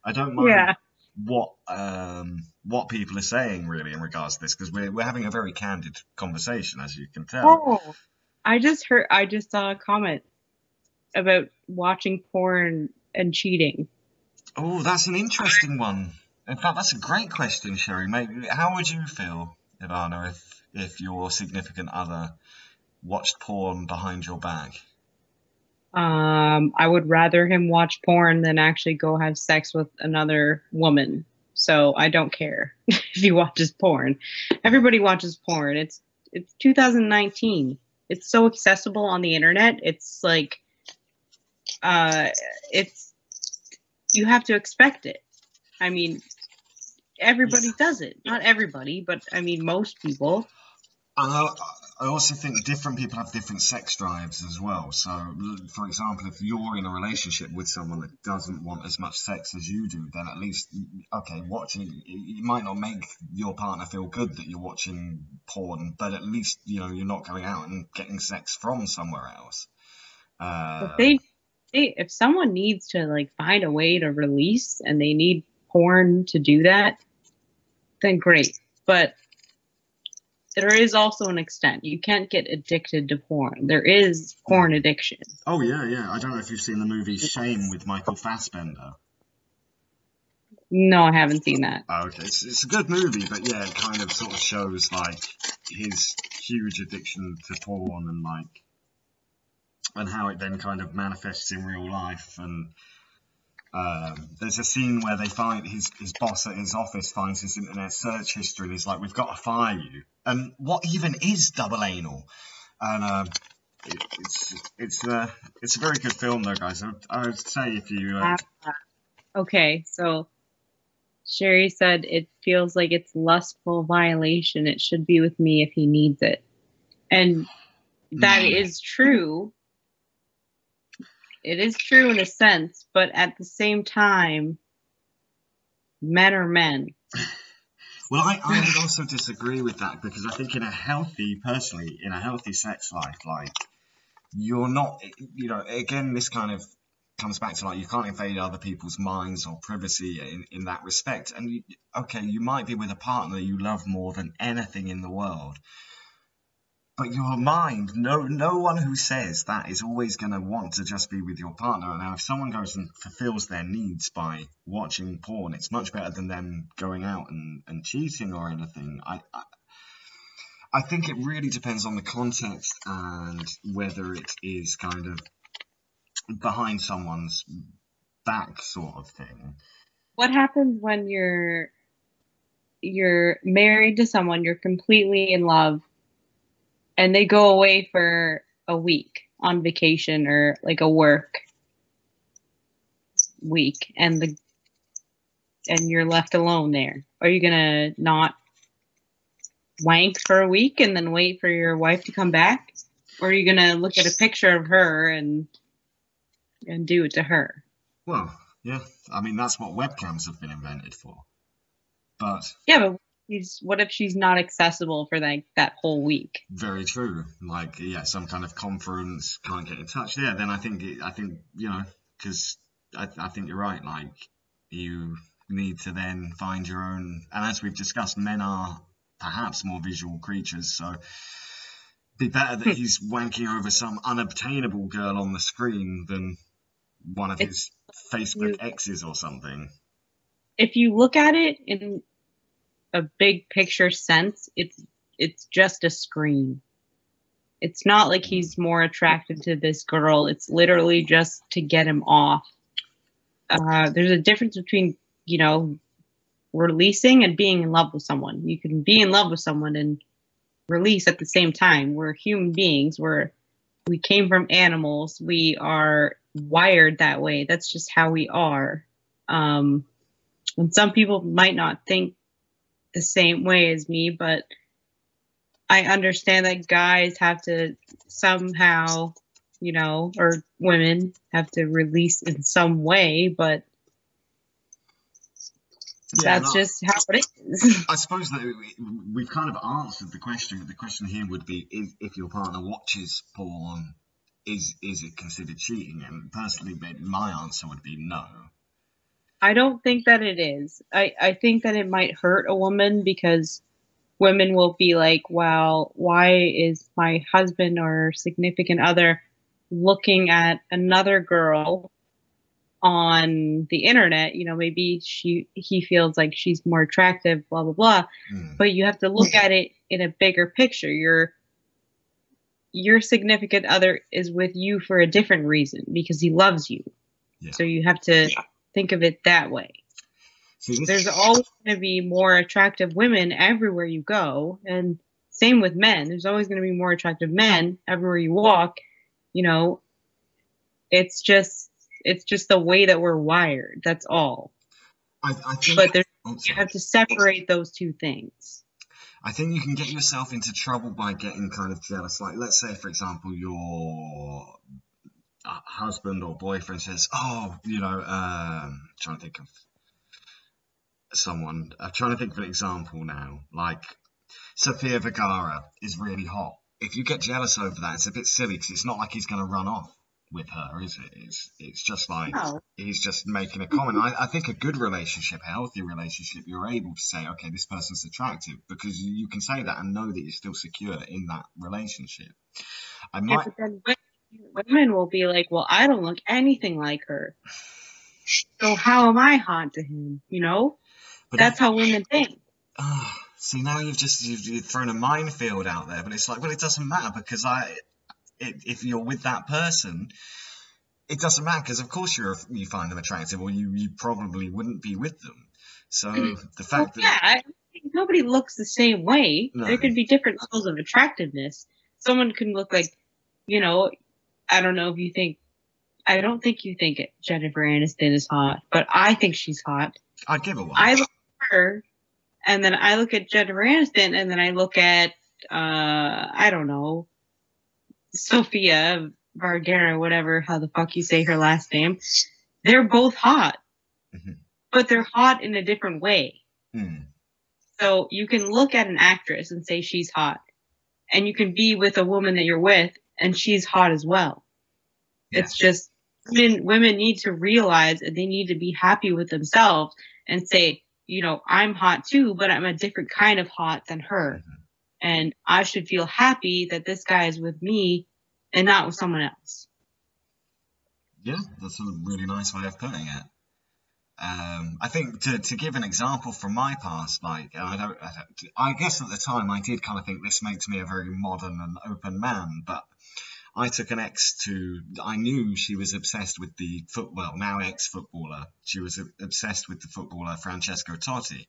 I don't know Yeah. what people are saying really in regards to this because we're having a very candid conversation, as you can tell. Oh, I just saw a comment about watching porn and cheating. Oh, that's an interesting one. In fact, that's a great question, Sherry. Maybe how would you feel, Ivana, if your significant other watched porn behind your back? I would rather him watch porn than actually go have sex with another woman. So I don't care if he watches porn. Everybody watches porn. It's 2019. It's so accessible on the internet. It's like it's you have to expect it. I mean, everybody does it. Not everybody, but I mean most people. I also think different people have different sex drives as well. So, for example, if you're in a relationship with someone that doesn't want as much sex as you do, then at least, okay, watching it might not make your partner feel good that you're watching porn, but at least, you're not going out and getting sex from somewhere else. If someone needs to like find a way to release and they need porn to do that, then great. But there is also an extent. You can't get addicted to porn. There is porn addiction. Oh yeah, yeah. I don't know if you've seen the movie Shame with Michael Fassbender. No, I haven't seen that. Oh, okay, it's a good movie, but yeah, it kind of sort of shows like his huge addiction to porn and how it then kind of manifests in real life. And there's a scene where they find his boss at his office finds his internet search history, and he's like, "We've got to fire you." And what even is double anal? And it's a very good film though, guys. I would say if you Okay, so Sherry said it feels like it's lustful violation. It should be with me if he needs it. And that is true. It is true in a sense, but at the same time, men are men. Well, I would also disagree with that, because I think personally, in a healthy sex life, like, you're not, again, this kind of comes back to, like, you can't invade other people's minds or privacy in that respect. And you might be with a partner you love more than anything in the world, but your mind, no one who says that is always going to want to just be with your partner. Now, if someone goes and fulfills their needs by watching porn, it's much better than them going out and cheating or anything. I think it really depends on the context and whether it is kind of behind someone's back sort of thing. What happens when you're married to someone, you're completely in love, and they go away for a week on vacation or like a work week, and you're left alone there? Are you gonna not wank for a week and then wait for your wife to come back? Or are you gonna look at a picture of her and do it to her? Well, yeah, I mean, that's what webcams have been invented for. But yeah, but what if she's not accessible for like that whole week? Very true. Like, yeah, some kind of conference, can't get in touch. Yeah, then I think because I think you're right. Like, you need to then find your own. And as we've discussed, men are perhaps more visual creatures, so be better that he's wanking over some unobtainable girl on the screen than one of his Facebook exes or something. If you look at it in a big picture sense, it's just a screen. It's not like he's more attracted to this girl. It's literally just to get him off. There's a difference between, releasing and being in love with someone. You can be in love with someone and release at the same time. We're human beings. We came from animals. We are wired that way. That's just how we are. And some people might not think the same way as me, but I understand that guys have to somehow, or women have to release in some way, but that's just how it is. I suppose that we've kind of answered the question, but the question here would be, if your partner watches porn, is it considered cheating? And personally, my answer would be no. I don't think that it is. I think that it might hurt a woman, because women will be like, well, why is my husband or significant other looking at another girl on the internet? Maybe he feels like she's more attractive, blah, blah, blah. But you have to look at it in a bigger picture. Your significant other is with you for a different reason, because he loves you. Yeah. So you have to think of it that way. There's always going to be more attractive women everywhere you go, and same with men. There's always going to be more attractive men everywhere you walk. It's just the way that we're wired. That's all. I think, but you have to separate those two things. I think you can get yourself into trouble by getting kind of jealous. Like, let's say, for example, your husband or boyfriend says, "Oh, trying to think of someone. I'm trying to think of an example now. Like, Sofia Vergara is really hot. If you get jealous over that, it's a bit silly, because it's not like he's going to run off. with her, is it? It's just like No. he's just making a comment. I think a good relationship, a healthy relationship, you're able to say, okay, this person's attractive, because you can say that and know that you're still secure in that relationship. I Yeah, might, but then women will be like, well, I don't look anything like her, so how am I hot to him? You know, but that's how women think. see, now you've thrown a minefield out there, but it's like, well, it doesn't matter because if you're with that person, it doesn't matter because of course you find them attractive, or you probably wouldn't be with them. So the Well, fact that yeah, I think nobody looks the same way. no, There could be different levels of attractiveness. Someone can look like, you know, I don't know if you think, I don't think you think Jennifer Aniston is hot, but I think she's hot. I'd give her one. I look at her, and then I look at Jennifer Aniston, and then I look at, I don't know, Sofia Vergara, whatever, how the fuck you say her last name. They're both hot, Mhm. but they're hot in a different way. Hmm. So you can look at an actress and say she's hot, and you can be with a woman that you're with and she's hot as well. Yeah. It's just women need to realize that they need to be happy with themselves and say, you know, I'm hot too, but I'm a different kind of hot than her. Mhm. And I should feel happy that this guy is with me and not with someone else. Yeah, that's a really nice way of putting it. I think to give an example from my past, like I guess at the time I did kind of think this makes me a very modern and open man, but I took an ex I knew she was obsessed with the now ex-footballer. She was obsessed with the footballer Francesco Totti.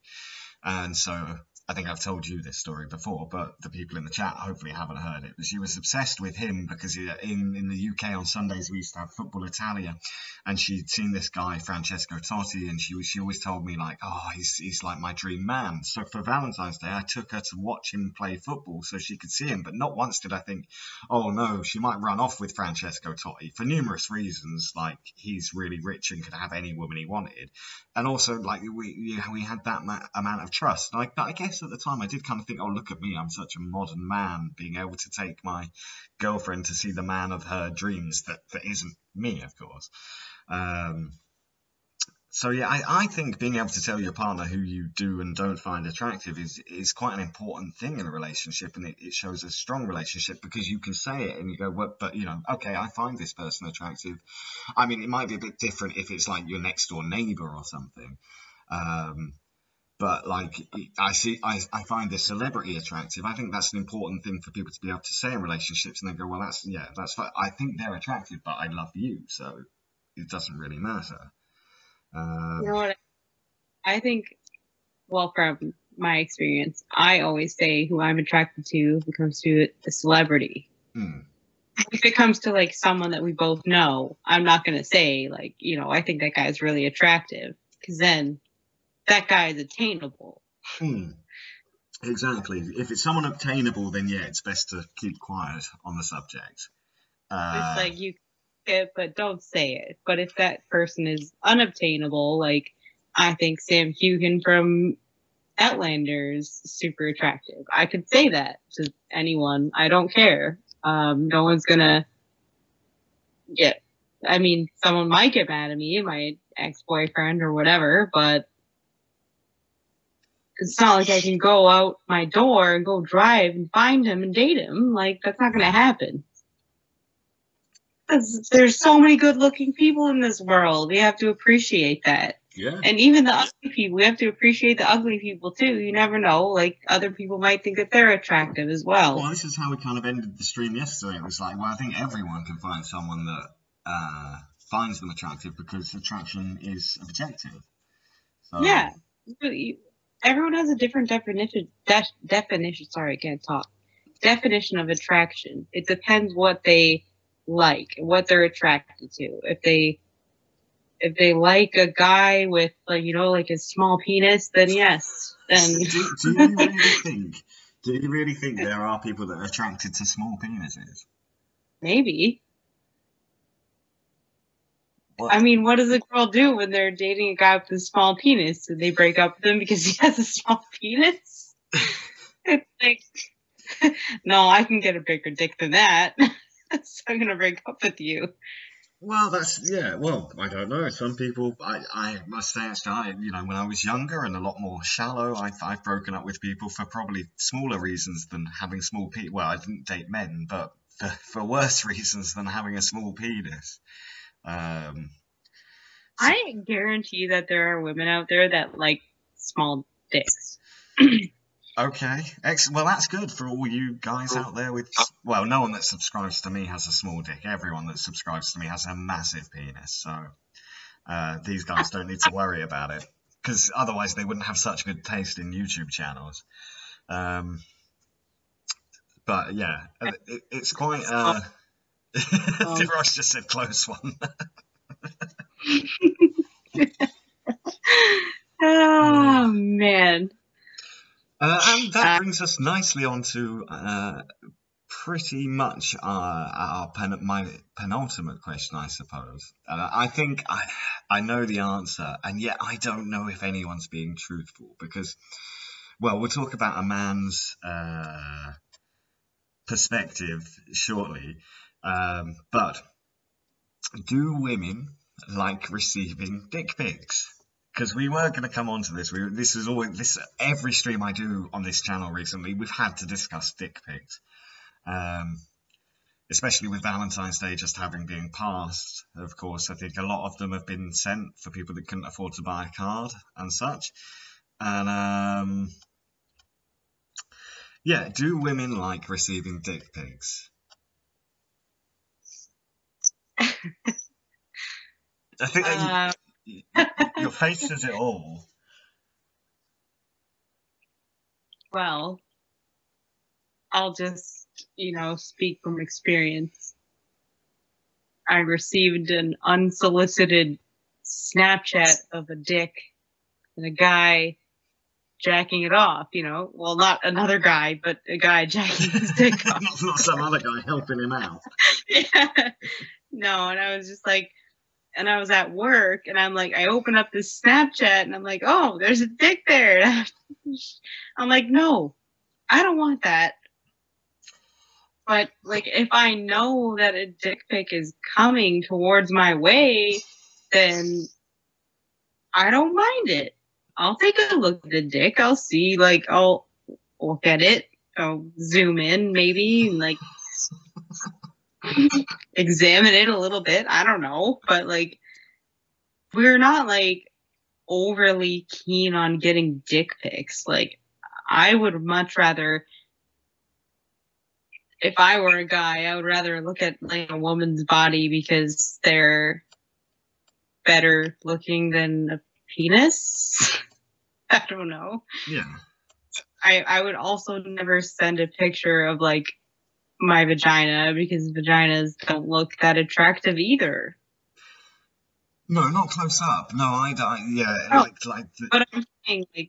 And so I think I've told you this story before, but the people in the chat hopefully haven't heard it. But she was obsessed with him because in the UK on Sundays we used to have Football Italia, and she'd seen this guy Francesco Totti, and she always told me like, oh, he's like my dream man. So for Valentine's Day, I took her to watch him play football so she could see him. But not once did I think, oh no, she might run off with Francesco Totti for numerous reasons. Like he's really rich and could have any woman he wanted, and also like we had that amount of trust. Like, but I guess at the time I did kind of think, oh, look at me, I'm such a modern man, being able to take my girlfriend to see the man of her dreams that isn't me, of course. So yeah, I think being able to tell your partner who you do and don't find attractive is quite an important thing in a relationship, and it shows a strong relationship because you can say it and you go, well, but you know, okay, I find this person attractive. I mean, it might be a bit different if it's like your next door neighbor or something. But like I find this celebrity attractive. I think that's an important thing for people to be able to say in relationships, and then go, well, that's fine. I think they're attractive, but I love you, so it doesn't really matter. You know what? I think, well, from my experience, I always say who I'm attracted to when it comes to a celebrity. If it comes to like someone that we both know, I'm not going to say like, you know, I think that guy's really attractive, because then that guy is attainable. Exactly. If it's someone obtainable, then yeah, it's best to keep quiet on the subject. It's like you say it, but don't say it. But if that person is unobtainable, like I think Sam Heughan from Outlander is super attractive. I could say that to anyone. I don't care. No one's gonna get. I mean, someone might get mad at me, my ex-boyfriend or whatever, but it's not like I can go out my door and go drive and find him and date him. Like, that's not gonna happen. There's so many good-looking people in this world. We have to appreciate that. Yeah. And even the ugly people, we have to appreciate the ugly people too. You never know. Like, other people might think that they're attractive as well. Well, this is how we kind of ended the stream yesterday. It was like, well, I think everyone can find someone that finds them attractive because attraction is objective. So, yeah. Everyone has a different definition. Sorry, I can't talk. Definition of attraction. It depends what they like, what they're attracted to. If they like a guy with, like, you know, like a small penis, then yes. Then do you really think there are people that are attracted to small penises? Maybe. What? I mean, what does a girl do when they're dating a guy with a small penis? Do they break up with him because he has a small penis? It's like, no, I can get a bigger dick than that. So I'm gonna break up with you. Well, that's yeah. Well, I don't know. Some people, I must say, when I was younger and a lot more shallow, I've broken up with people for probably smaller reasons than having small pe. Well, I didn't date men, but for worse reasons than having a small penis. Um, so, I guarantee that there are women out there that like small dicks. okay, well, that's good for all you guys out there with. Well, no one that subscribes to me has a small dick. Everyone that subscribes to me has a massive penis. So. These guys don't need to worry about it because otherwise they wouldn't have such good taste in YouTube channels. Um, but yeah, it's quite. Ross just said close one. Oh man. And that brings us nicely on to pretty much my penultimate question, I suppose. I think I know the answer, and yet I don't know if anyone's being truthful because, well, we'll talk about a man's perspective shortly. But do women like receiving dick pics? Because we were going to come on to this. This is always this every stream I do on this channel recently. We've had to discuss dick pics. Especially with Valentine's Day just having been passed, of course, I think a lot of them have been sent for people that couldn't afford to buy a card and such. And yeah, do women like receiving dick pics? I think that your face says it all. Well, I'll just, speak from experience. I received an unsolicited Snapchat of a dick and a guy jacking it off, Well, not another guy, but a guy jacking his dick off. Not some other guy helping him out. Yeah. No, and I was just like, and I was at work, and I'm like, I open up this Snapchat, and I'm like, oh, there's a dick there. I'm like, no, I don't want that. But, like, if I know that a dick pic is coming towards my way, then I don't mind it. I'll take a look at the dick. I'll see, like, I'll look at it. I'll zoom in, maybe, and, like, examine it a little bit. I don't know. But, like, we're not, like, overly keen on getting dick pics. Like, I would much rather, if I were a guy, I would rather look at like a woman's body because they're better looking than a penis. I don't know. Yeah. I would also never send a picture of like my vagina because vaginas don't look that attractive either. No, not close up. No, I don't. Yeah, no, but I'm saying like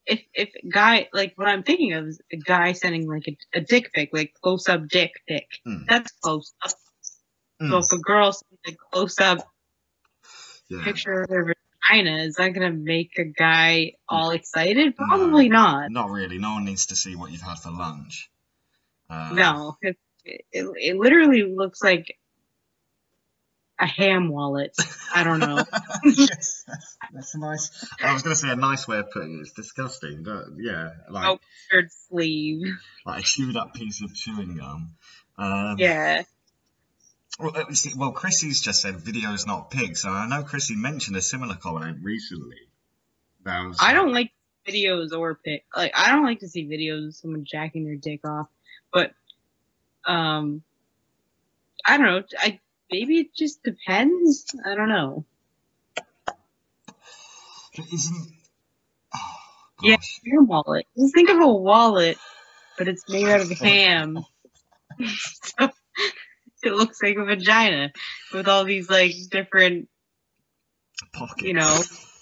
if guy, like what I'm thinking of is a guy sending like a dick pic, like close up dick pic. That's close up. So if a girl sends a close up picture of her vagina, is that gonna make a guy all excited? Probably not. Not really. No one needs to see what you've had for lunch. No, it literally looks like a ham wallet. I don't know. Yes, that's nice. I was going to say a nice way of putting it. It's disgusting, but yeah, like shirt sleeve, like a chewed up piece of chewing gum. Yeah. Well, Chrissy's just said videos, not pigs, and I know Chrissy mentioned a similar comment recently. I don't like videos or pics. Like, I don't like to see videos of someone jacking their dick off, but I don't know. Maybe it just depends. I don't know. Isn't yeah, ham wallet. Just think of a wallet, but it's made out of ham. So it looks like a vagina with all these like different pockets,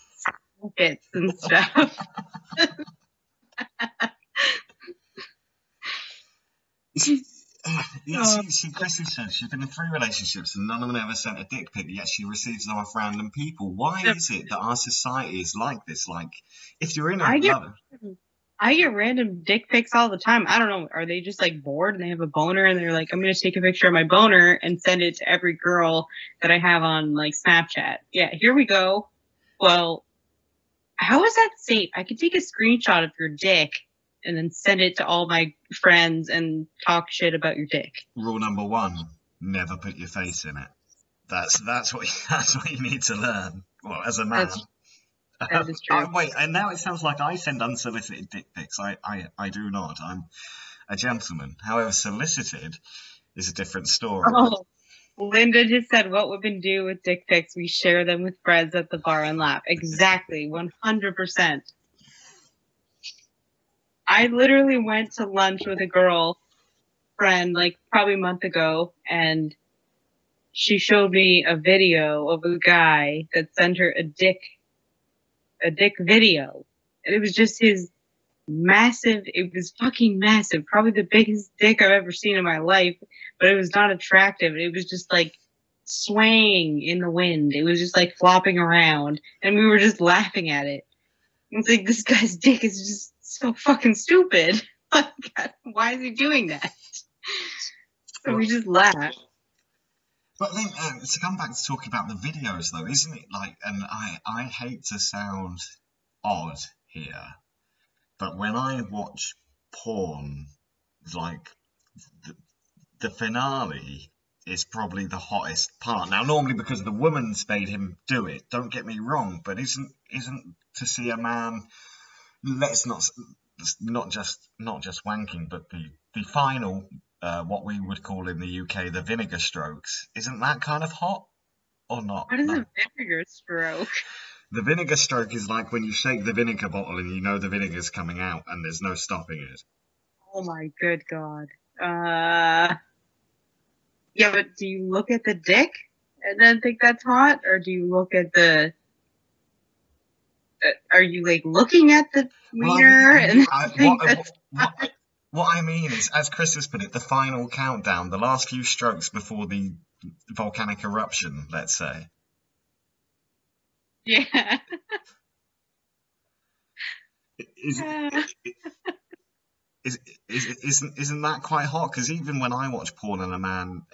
pockets and stuff. Chrissy said she's been in 3 relationships and none of them ever sent a dick pic, yet she receives them off random people. Why is it that our society is like this? Like, if you're in a I get random dick pics all the time. I don't know. Are they just like bored and they have a boner and they're like, I'm going to take a picture of my boner and send it to every girl that I have on like Snapchat. Yeah, here we go. Well, how is that safe? I could take a screenshot of your dick and then send it to all my friends and talk shit about your dick. Rule number 1, never put your face in it. That's what you need to learn. Well, as a man. That is true. Wait, and now it sounds like I send unsolicited dick pics. I do not. I'm a gentleman. However, solicited is a different story. Oh, Linda just said, what women do with dick pics, we share them with friends at the bar and laugh. Exactly, 100%. I literally went to lunch with a girl friend, like, probably a month ago, and she showed me a video of a guy that sent her a dick video. And it was just his massive, it was fucking massive, probably the biggest dick I've ever seen in my life, but it was not attractive. It was just like swaying in the wind. It was just like flopping around, and we were just laughing at it. It's like, this guy's dick is just so fucking stupid. Like, why is he doing that? So we just laughed. But then, to come back to talking about the videos, though, isn't it like, and I hate to sound odd here, but when I watch porn, like, the finale is probably the hottest part. Now, normally because the woman's made him do it, don't get me wrong, but isn't to see a man, let's not just wanking, but the final, what we would call in the UK the vinegar strokes, isn't that kind of hot or not? What is a vinegar stroke? The vinegar stroke is like when you shake the vinegar bottle and you know the vinegar's coming out and there's no stopping it. Oh my good God. Yeah, but do you look at the dick and then think that's hot, or do you look at the? Are you like looking at the wiener and think that's hot? What I mean is, as Chris has put it, the final countdown, the last few strokes before the volcanic eruption, let's say. Yeah. Isn't that quite hot? Because even when I watch porn and a man,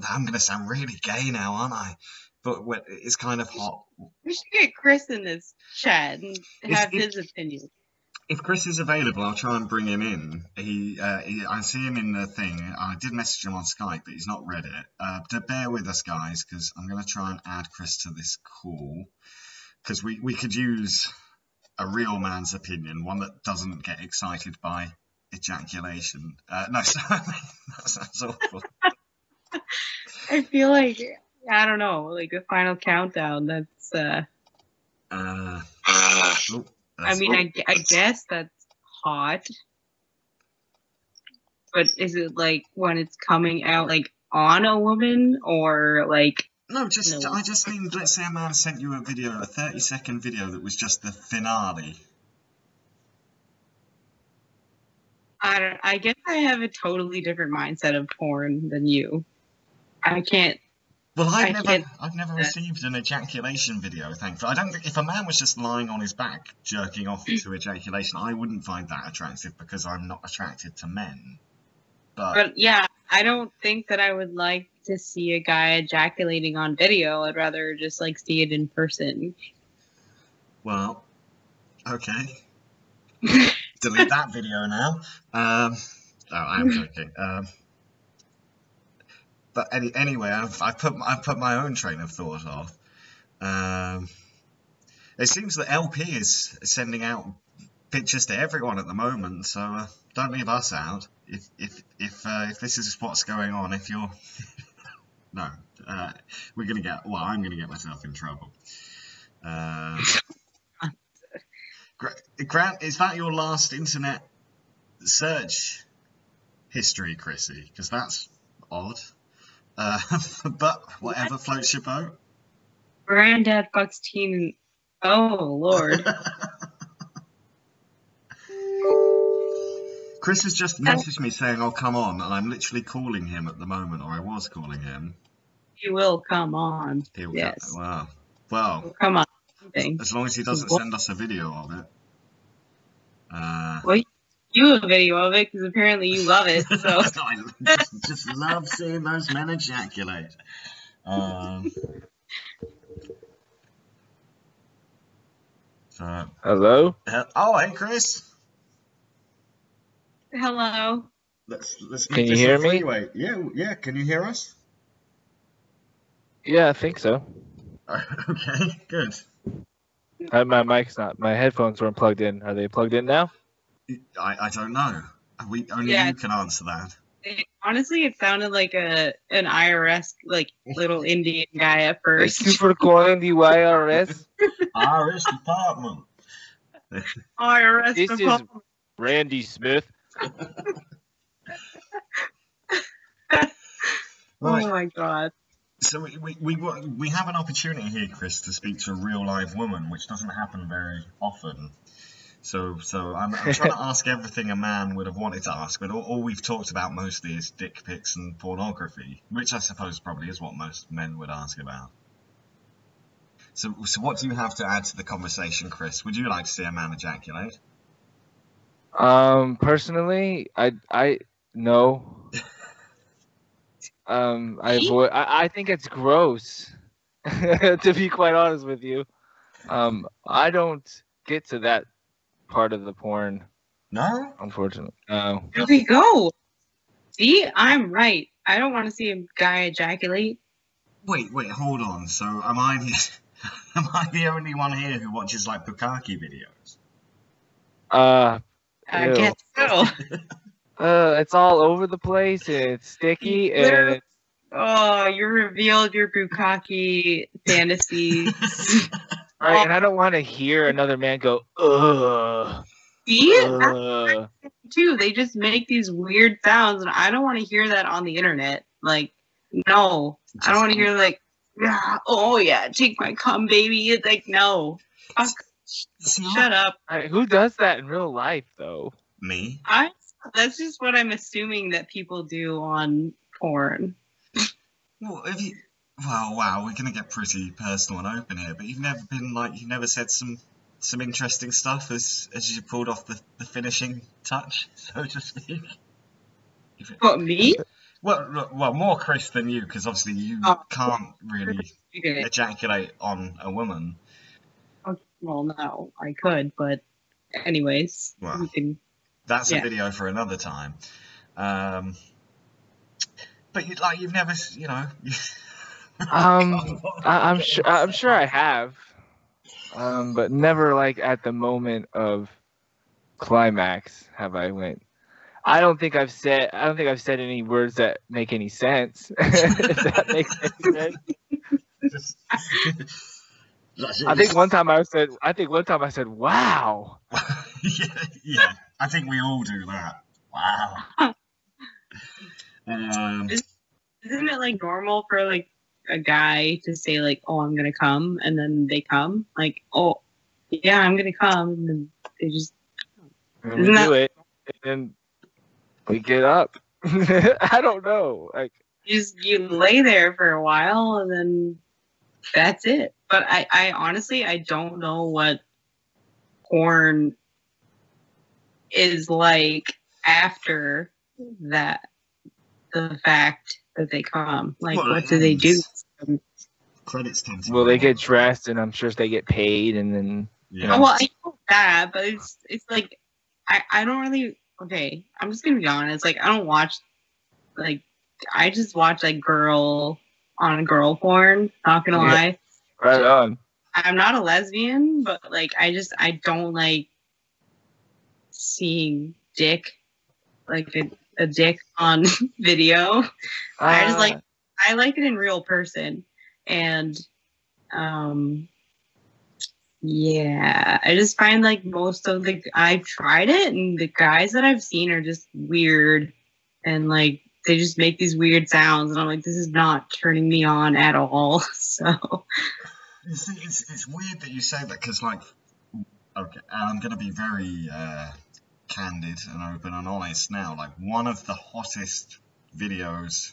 I'm going to sound really gay now, aren't I? But it's kind of hot. We should get Chris in this chat and have his opinion. If Chris is available, I'll try and bring him in. I see him in the thing. I did message him on Skype, but he's not read it. Bear with us, guys, because I'm going to try and add Chris to this call. Because we could use a real man's opinion, one that doesn't get excited by ejaculation. No, sorry, that sounds awful. I feel like, I don't know, like a final countdown. That's I mean, I guess that's hot, but is it like when it's coming out like on a woman, or like? No, I just mean, let's say a man sent you a video, a 30-second video that was just the finale. I guess I have a totally different mindset of porn than you. I can't. Well, I've never received an ejaculation video, thankfully. I don't think, if a man was just lying on his back jerking off to ejaculation, I wouldn't find that attractive because I'm not attracted to men. But yeah, I don't think that I would like to see a guy ejaculating on video. I'd rather just like see it in person. Well, okay. Delete that video now. No, I am joking. But anyway, I've put my own train of thought off. It seems that LP is sending out pictures to everyone at the moment, so don't leave us out. If this is what's going on, if you're no, we're gonna get. Well, I'm gonna get myself in trouble. Grant, is that your last internet search history, Chrissy? Because that's odd. But whatever floats your boat. Granddad fucks teen. Oh Lord. Chris has just messaged me saying I'll come on, and I'm literally calling him at the moment, or I was calling him. He will come on. Yes. Wow. Well, come on. As long as he doesn't send us a video of it. Well, you a video of it because apparently you love it. So I just love seeing those men ejaculate. Hello? Oh, hey, Chris. hello. Let's Can make you this hear a me? three-way. Yeah. Can you hear us? Yeah, I think so. Okay, good. My headphones weren't plugged in. Are they plugged in now? I don't know. Only Yeah. you can answer that. Honestly, it sounded like an IRS like little Indian guy at first. Thank you for calling the YRS. Irish department. IRS This is department. Randy Smith. Oh my god. So we have an opportunity here, Chris, to speak to a real live woman, which doesn't happen very often. So I'm trying to ask everything a man would have wanted to ask, but all we've talked about mostly is dick pics and pornography, which I suppose probably is what most men would ask about. So what do you have to add to the conversation, Chris? Would you like to see a man ejaculate? Personally, I no. I think it's gross. To be quite honest with you, I don't get to that part of the porn. No? Unfortunately, no. Here we go. See, I'm right. I don't want to see a guy ejaculate. Wait, hold on. So am I the only one here who watches like bukkake videos? I Ew. guess so. It's all over the place. It's sticky, and it's Oh, you revealed your bukkake fantasies. right. And I don't want to hear another man go, ugh. See? That's too. They just make these weird sounds, and I don't want to hear that on the internet. Like, no. I don't want to hear, like, yeah, oh yeah, take my cum, baby. It's like, no. Fuck. Shut up. Who does that in real life, though? Me? That's just what I'm assuming that people do on porn. Well, wow, we're gonna get pretty personal and open here, but you've never said some interesting stuff as you pulled off the finishing touch, so to speak. What, me? Well, more Chris than you, because obviously you can't really ejaculate on a woman. Well, no, I could, but anyways, well, we can. That's a video for another time. But you've never, I'm sure I have, but never like at the moment of climax have I went. I don't think I've said any words that make any sense. If that makes any sense. I think one time I said, "Wow." yeah. I think we all do that. Wow. Isn't it like normal for like a guy to say like, "Oh, I'm gonna come," and then they come? Like, "Oh, yeah, I'm gonna come," and then they just and we do it, and then we get up. I don't know. Like you lay there for a while, and then that's it. But I honestly I don't know what porn is like after that. The fact that they come, like, what do they do? Credits tend to. Well, they get dressed, and I'm sure they get paid, and then Well, I know that, but it's like I don't really. Okay, I'm just gonna be honest. Like, I don't watch like I just watch like girl on girl porn. Not gonna lie. Right on. I'm not a lesbian, but like I don't like seeing dick, like a dick on video. I like it in real person, and yeah, I just find like most of I've tried it, and the guys that I've seen are just weird, and like they just make these weird sounds, and I'm like, this is not turning me on at all. So you see, it's weird that you say that, because like, okay, I'm gonna be very candid and open and honest now. Like, one of the hottest videos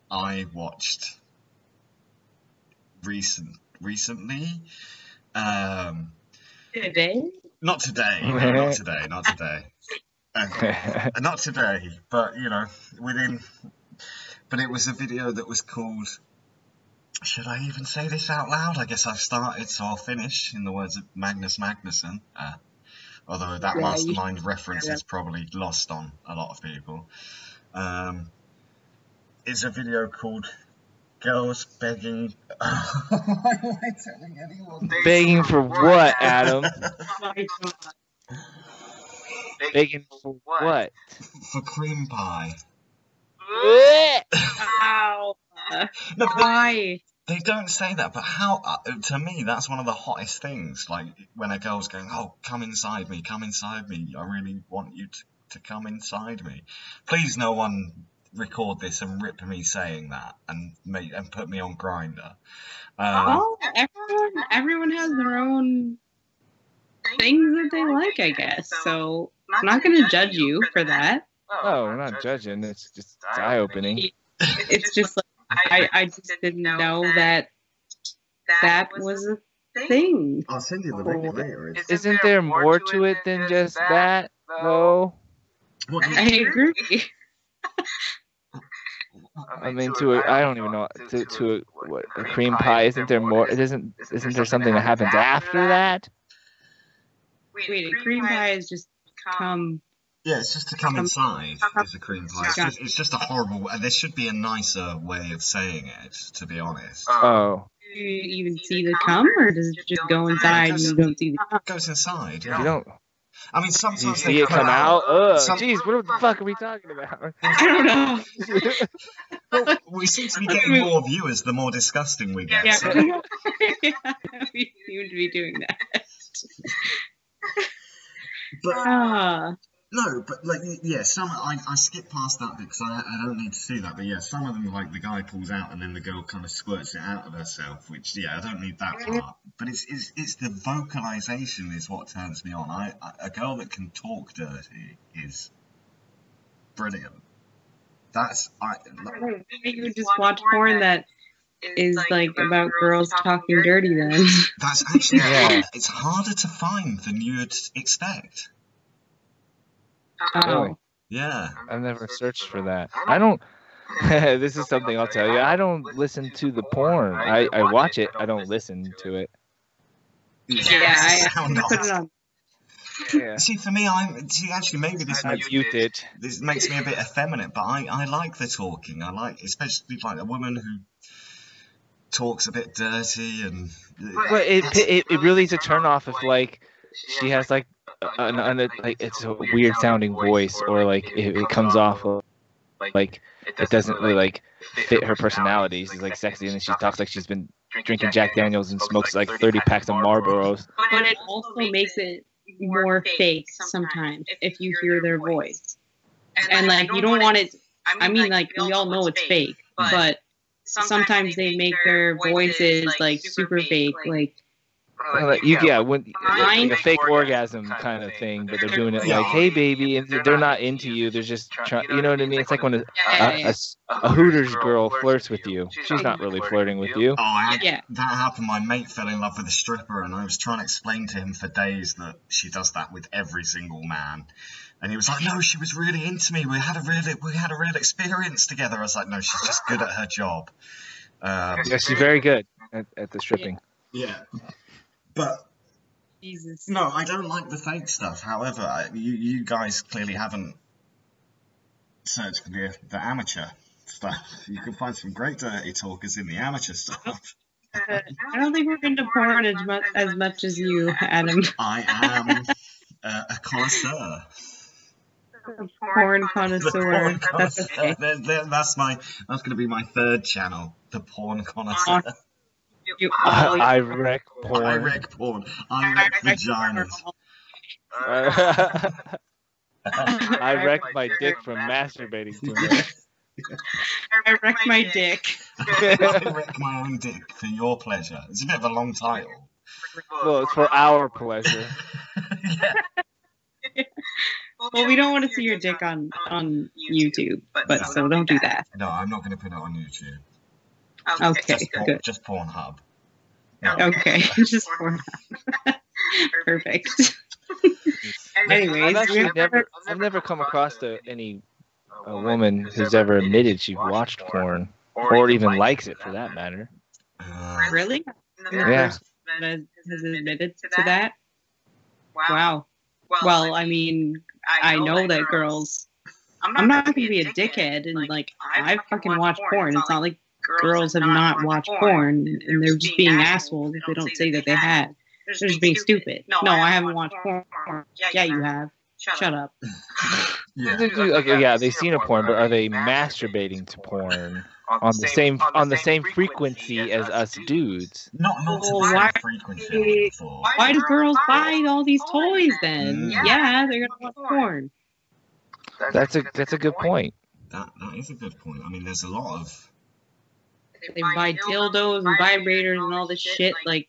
I watched recently. Today? Not today. No, not today. Not today, but you know, within. But it was a video that was called. Should I even say this out loud? I guess I've started, so I'll finish. In the words of Magnus Magnuson, although that mastermind reference is probably lost on a lot of people. It's a video called "Girls Begging." Why am I telling anyone? Begging for what, Adam? Begging for what? For cream pie. Ow. No, Why? they don't say that, but how? To me, that's one of the hottest things. Like when a girl's going, "Oh, come inside me, come inside me. I really want you to come inside me." Please, no one record this and rip me saying that and put me on Grindr. Well, everyone has their own things that they like, I guess. So I'm not going to judge you for that. Oh, we're not judging. It's just eye-opening. It's just like I just didn't know that was a thing. I'll send you the link later. Isn't there more to it than just that, though? I agree. I mean, I don't even know, what, a cream pie, isn't there more, isn't there something that happens after that? Wait, a cream pie is just come. Yeah, it's just to come inside. It's a cream pie. It's just a horrible. There should be a nicer way of saying it, to be honest. Oh. Do you even see the cum, or does it just go inside and you don't see the cum? It goes inside. Yeah. You don't. I mean, sometimes You see it come out? Jeez, what the fuck are we talking about? I don't know. We seem to be getting more viewers the more disgusting we get. Yeah, So. yeah, we seem to be doing that. But no, but like yeah, some I skip past that bit because I don't need to see that. But yeah, some of them like the guy pulls out and then the girl kind of squirts it out of herself, which yeah, I don't need that part. But it's the vocalization is what turns me on. A girl that can talk dirty is brilliant. You would just watch porn that is like about girls talking dirty then. That's actually it's harder to find than you would expect. Really? Yeah. I've never searched for that. I don't. This is something I'll tell you. I don't listen to the porn. I watch it. I don't listen to it. Yeah, I put it on. Yeah. See, for me, actually maybe this I mute it. This makes me a bit effeminate, but I like the talking. I like, especially like a woman who talks a bit dirty and. But it really is a turn off if like she has like like it's a weird sounding voice, or like it comes off like it doesn't really like fit her personality. She's like sexy and then she talks like she's been drinking Jack Daniels and smokes like 30 packs of Marlboros. But it also makes it more fake sometimes if you hear their voice. And like you don't want it. I mean, like we all know it's fake, but sometimes they make their voices like super fake, like when like a fake orgasm kind of thing, but they're doing it like, "Hey, baby," and they're not into you. They're just trying. You know what I mean? It's like when a Hooters girl flirts with you. She's not really flirting with you. Oh, that happened. My mate fell in love with a stripper, and I was trying to explain to him for days that she does that with every single man. And he was like, "No, she was really into me. We had a real experience together." I was like, "No, she's just good at her job." Yeah, she's very good at the stripping. Yeah. But Jesus. No, I don't like the fake stuff. However, you guys clearly haven't searched for the amateur stuff. You can find some great dirty talkers in the amateur stuff. I don't think we're into porn as much as you, Adam. I am a connoisseur. Porn connoisseur. That's okay. That's going to be my third channel, the porn connoisseur. I wreck porn. I wreck porn. I wreck vaginas. I wreck my dick from masturbating to it. I wreck my dick. I wreck my own dick for your pleasure. It's a bit of a long title. Well, it's for our pleasure. Yeah. Well, we don't want to see your dick on YouTube, but so don't do that. No, I'm not going to put it on YouTube. Okay, good. Just Pornhub. Okay, just Pornhub. Perfect. Anyways, I've never come across any a woman who's ever admitted she's watched porn or even likes it for that matter. Really? The Yeah. person that has admitted to that? Wow. Well, I mean, I know that girls. I'm not gonna be a dickhead and like I fucking watch porn. It's not like girls have not watched porn and they're just being assholes if they don't say that they have. They're just being stupid. No, I haven't watched porn. Yeah, you have. Shut up. Okay, yeah, they've seen a porn, but are they masturbating to porn on the same frequency as us dudes? Not to Well, the why- same frequency before. Why do girls buy all these toys then? Yeah, they're gonna watch porn. That's a good point. That is a good point. I mean, there's a lot of. They buy dildos and vibrators and all this shit. Like,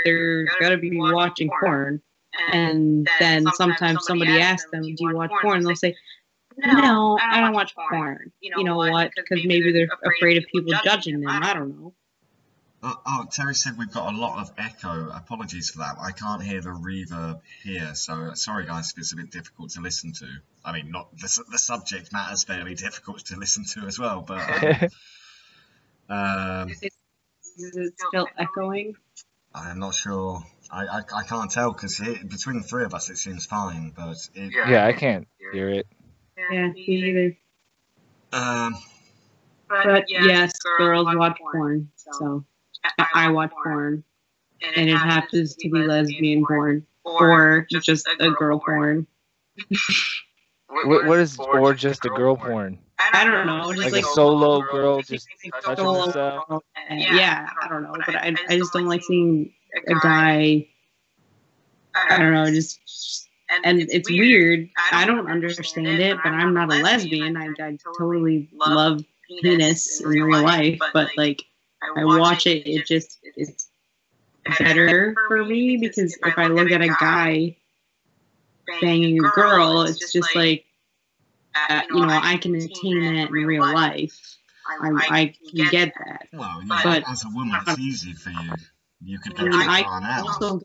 they're gonna be watching porn. And then sometimes somebody asks them, "Do you watch porn?" And they'll say, "No, I don't watch porn." You know what? Because maybe they're afraid of people judging them. I don't know. Oh, Terry said we've got a lot of echo. Apologies for that. I can't hear the reverb here, so sorry guys if it's a bit difficult to listen to. I mean, not the subject matter is fairly difficult to listen to as well, but Is it still echoing? I'm not sure. I can't tell because between the three of us it seems fine, but Yeah, I can't hear it. Yeah, me either. um, But yes, girls watch porn. So I watch porn, and it happens to be lesbian porn or just a girl porn. What is or just a girl porn? I don't know, just Like like a solo girl just touching solo herself? girl. Yeah, I don't know, but I just don't like seeing a guy. I don't know, just and it's weird. I don't understand it, but I'm not a lesbian. I totally love penis in real life, but like I watch it, it's better for me because if I look at a guy banging a girl, it's just like I can attain that in real life. I can get that. well, yeah, But as a woman, it's easy for you. You could I get mean, it I on out. also,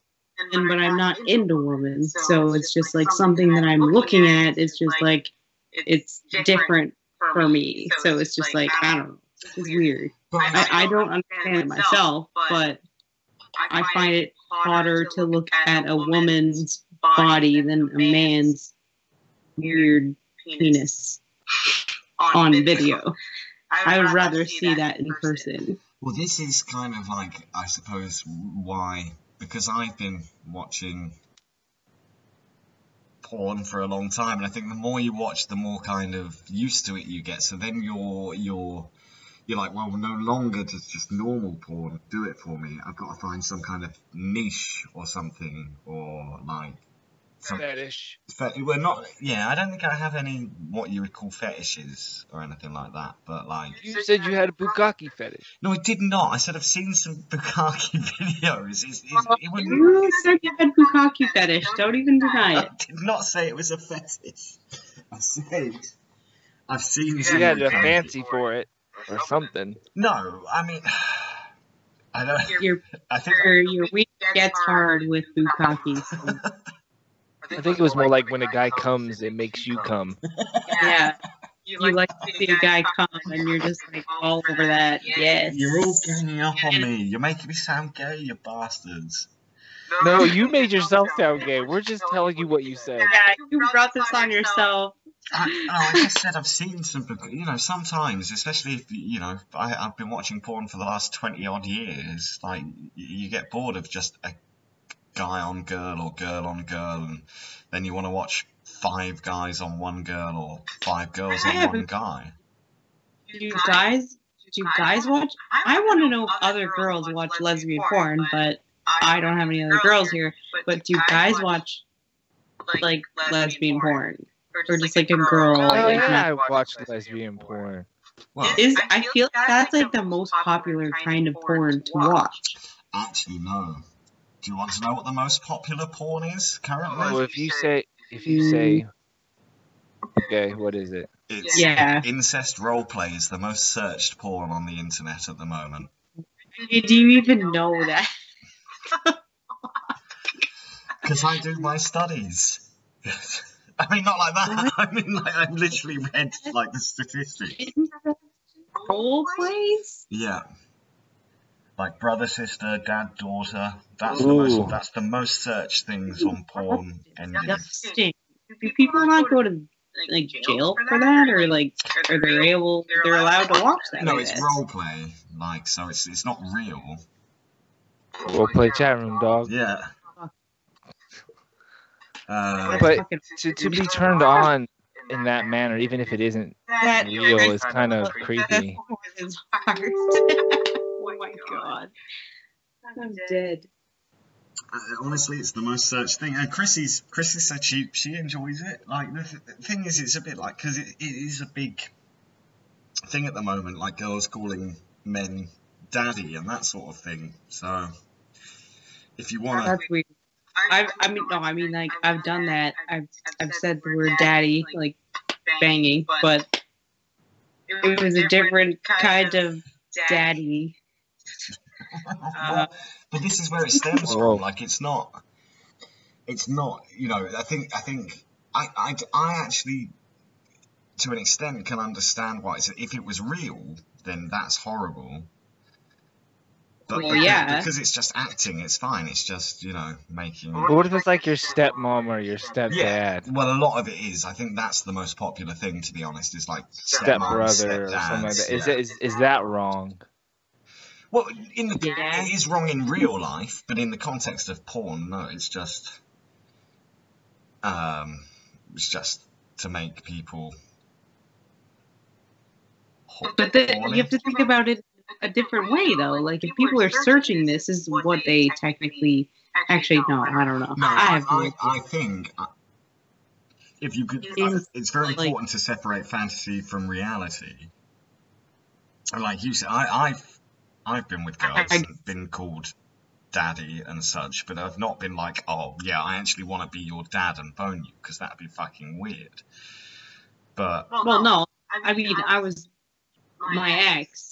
but I'm not into women, so it's just like something that I'm looking at. It's just like it's different for me, so it's just like I don't know. It's weird. I don't understand it myself, but I find it harder to look at a woman's body than a man's weird penis on video. I would rather see that in person. Well, this is kind of like, I suppose, why, because I've been watching porn for a long time, and I think the more you watch, the more kind of used to it you get. So then you're like, well, no longer does just normal porn do it for me. I've got to find some kind of niche or something, or like Fetish. We're not. Yeah, I don't think I have any what you would call fetishes or anything like that. But like, You said you had a bukkake fetish. no, I did not. I said I've seen some bukkake videos. It wouldn't. You said you had bukkake fetish. Don't even deny I it. did not say it was a fetish. I said I've seen. You some had a bukkake. fancy for it or something. No, I mean, I don't. I think. Your week gets hard with bukkake. So. I think it was more like when a guy comes, it makes you come. Yeah. You like to see a guy come and you're just like all over that. Yes. You're all ganging up on me. You're making me sound gay, you bastards. No, you made yourself sound gay. We're just telling you what you said. Yeah, you brought this on yourself. I just said I've seen some, sometimes, especially if, I've been watching porn for the last 20 odd years, like, you get bored of just a guy on girl or girl on girl, and then you want to watch 5 guys on one girl or 5 girls on one guy. Do you guys watch? I want to know if other girls watch lesbian porn, but I don't have any other girls here. But do you guys watch like lesbian porn, or just like a girl? Oh yeah, I watched lesbian porn. Well, I feel like that's like the most popular kind of porn to watch. Actually, no. Do you want to know what the most popular porn is currently? Well, if you say, okay, what is it? It's incest roleplay is the most searched porn on the internet at the moment. Do you even know that? Because I do my studies. I mean, not like that. What? I mean, like, I've literally read, like, the statistics. Role plays? Yeah. Like, brother, sister, dad, daughter. That's Ooh. the most searched things on porn. And Disgusting. Do people not go to like jail for that, or like are they they're allowed to watch that? no, I it's guess? role play. Like, so it's not real. We'll play chat room, dog. Yeah. That's But fucking to be turned on in that manner, even if it isn't that real, is kind of creepy. It's hard. Oh my god, I'm dead. Honestly, it's the most searched thing. And Chrissy said she enjoys it. Like, the thing is, it's a bit like, because it is a big thing at the moment, like girls calling men daddy and that sort of thing. So if you want to, That's weird. I mean, like I've done that. I've said the word daddy, like banging, but it was a different kind of daddy. but this is where it stems Whoa. from. Like, it's not. You know, I think I actually, to an extent, can understand why. If it was real, then that's horrible. But Well, yeah. because it's just acting, it's fine. It's just, you know, making. But what if it's like your stepmom or your stepdad? Yeah, well, a lot of it is. I think that's the most popular thing, to be honest, is like Stepbrother or something like that. Is that wrong? Well, it is wrong in real life, but in the context of porn, no, it's just to make people. But you have to think about it a different way, though. Like, if people are searching this is what they technically. Actually, no, I don't know. No, I think if you could, it's very like, important to separate fantasy from reality. And like you said, I've been with girls and been called daddy and such, but I've not been like, oh yeah, I actually want to be your dad and bone you, because that'd be fucking weird. But well, no, I mean, I was my ex.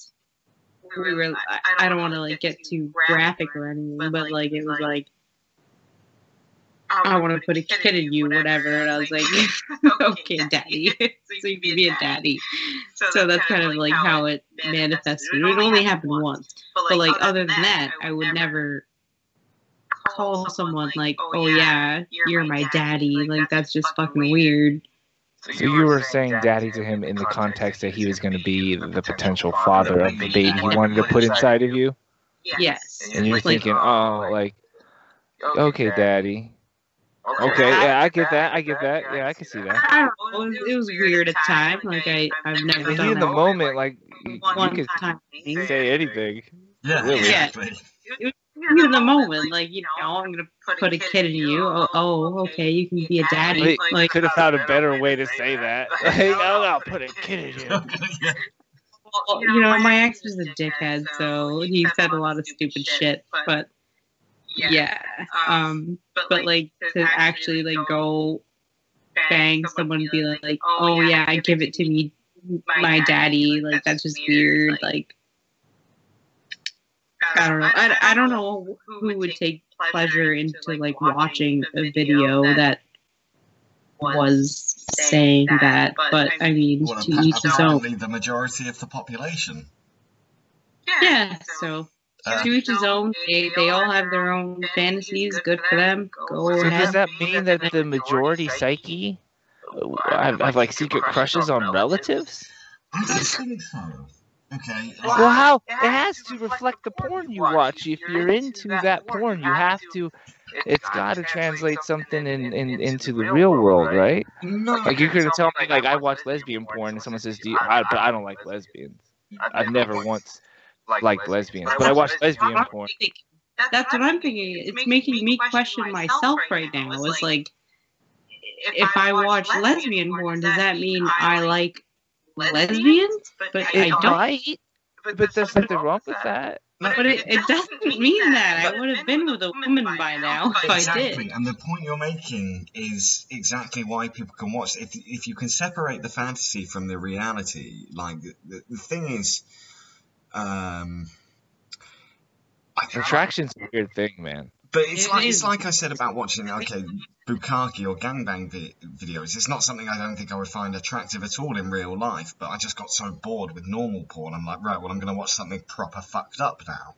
We were. I don't want to like get too graphic or anything, but like it was like, I want to put a kid in you, whatever. And I was like, okay, daddy. So you can be a daddy. So that's kind of like how it manifested. It only happened once. But like, other than that, I would never call someone like, oh yeah, you're my daddy. Like, that's just fucking weird. So you were saying daddy to him in the context that he was going to be the potential father of the baby he wanted to put inside of you? Yes. And you're thinking, oh, like, okay, daddy. Okay, yeah, I get that. Yeah, I can see that. I don't know. It was weird at times. Like, I've never done in that. the moment, like, you could time. say anything. yeah, Really? exactly. In the moment, like, you know, I'm gonna put a kid in you. Oh, okay, you can be a daddy. Like, could have found a better way to say that. Like, I'll put a kid in you. Yeah. Well, you know, my ex was a dickhead, so he said a lot of stupid shit. But yeah, but like to actually like go bang someone and be like, oh yeah, I give it to me, my daddy. Like, that's just weird. Like, I don't know. I don't know who would take pleasure into like watching a video that was saying that, but I mean, Well, to each his own. apparently the majority of the population. Yeah, so to each his own. They all have their own fantasies. Good for them. Go So ahead. does that mean that the majority psyche have like secret crushes on relatives? I don't think so. Okay. Well, how? It has to reflect the porn you watch. If you're into that porn, you have to. It's got to translate something into the real world, right? No. Like, you could tell me, like, I watch lesbian porn, and someone says, but I don't like lesbians. I've never once liked lesbians, but I watch lesbian porn. That's what I'm thinking. It's making me question myself right now. It's like, if I watch lesbian porn, does that mean I like lesbians? But I don't. Might, but there's something wrong with that. But it doesn't mean that. I would have been with a woman by now if I Exactly, did. and the point you're making is exactly why people can watch. If you can separate the fantasy from the reality, like the thing is, Attraction's a weird thing, man. But it's is. like I said about watching, okay, bukkake or gangbang videos. It's not something I don't think I would find attractive at all in real life, but I just got so bored with normal porn. I'm like, right, well, I'm going to watch something proper fucked up now.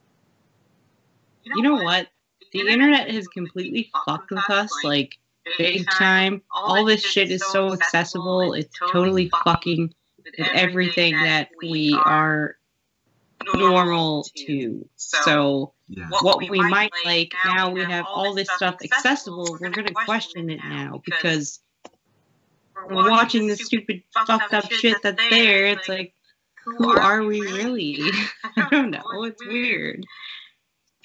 You know what? The internet has completely fucked with us, like, big time. All this shit is so accessible. It's totally fucking with everything that we are normal to. So Yeah. what we might like, now we have all this stuff accessible, we're going to question it now because we're watching this stupid fucked up shit that's there. It's like, who are we really? I don't know. It's weird.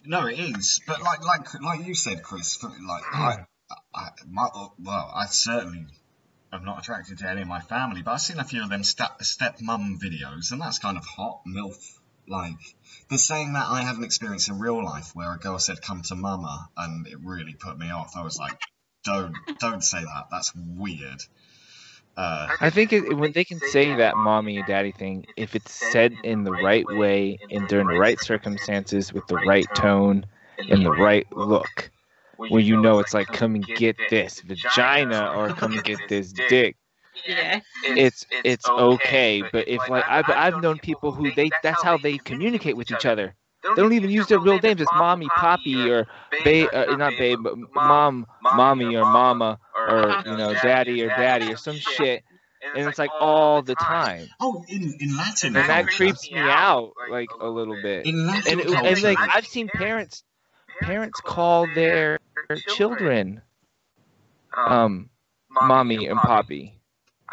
No, it is. But like you said, Chris, I certainly am not attracted to any of my family, but I've seen a few of them step mum videos, and that's kind of hot milf. Like, they're saying that I had an experience in real life where a girl said, "Come to mama," and it really put me off. I was like, don't say that. That's weird. I think when they can say that mommy and daddy thing, if it's said in the right way and during the right circumstances with the right tone and the right look, where you know it's like, come and get this vagina or come and get this dick. Yeah. It's okay, but if like I've known people who that's how they communicate with each other. They don't even use their real names. It's mommy, poppy, or not babe, but mom, mommy, or mama, or daddy or some shit. And it's like all the time. Oh, in Latin and that culture. creeps me out like a little bit. In Latin And culture, like I've seen parents call their children mommy and poppy.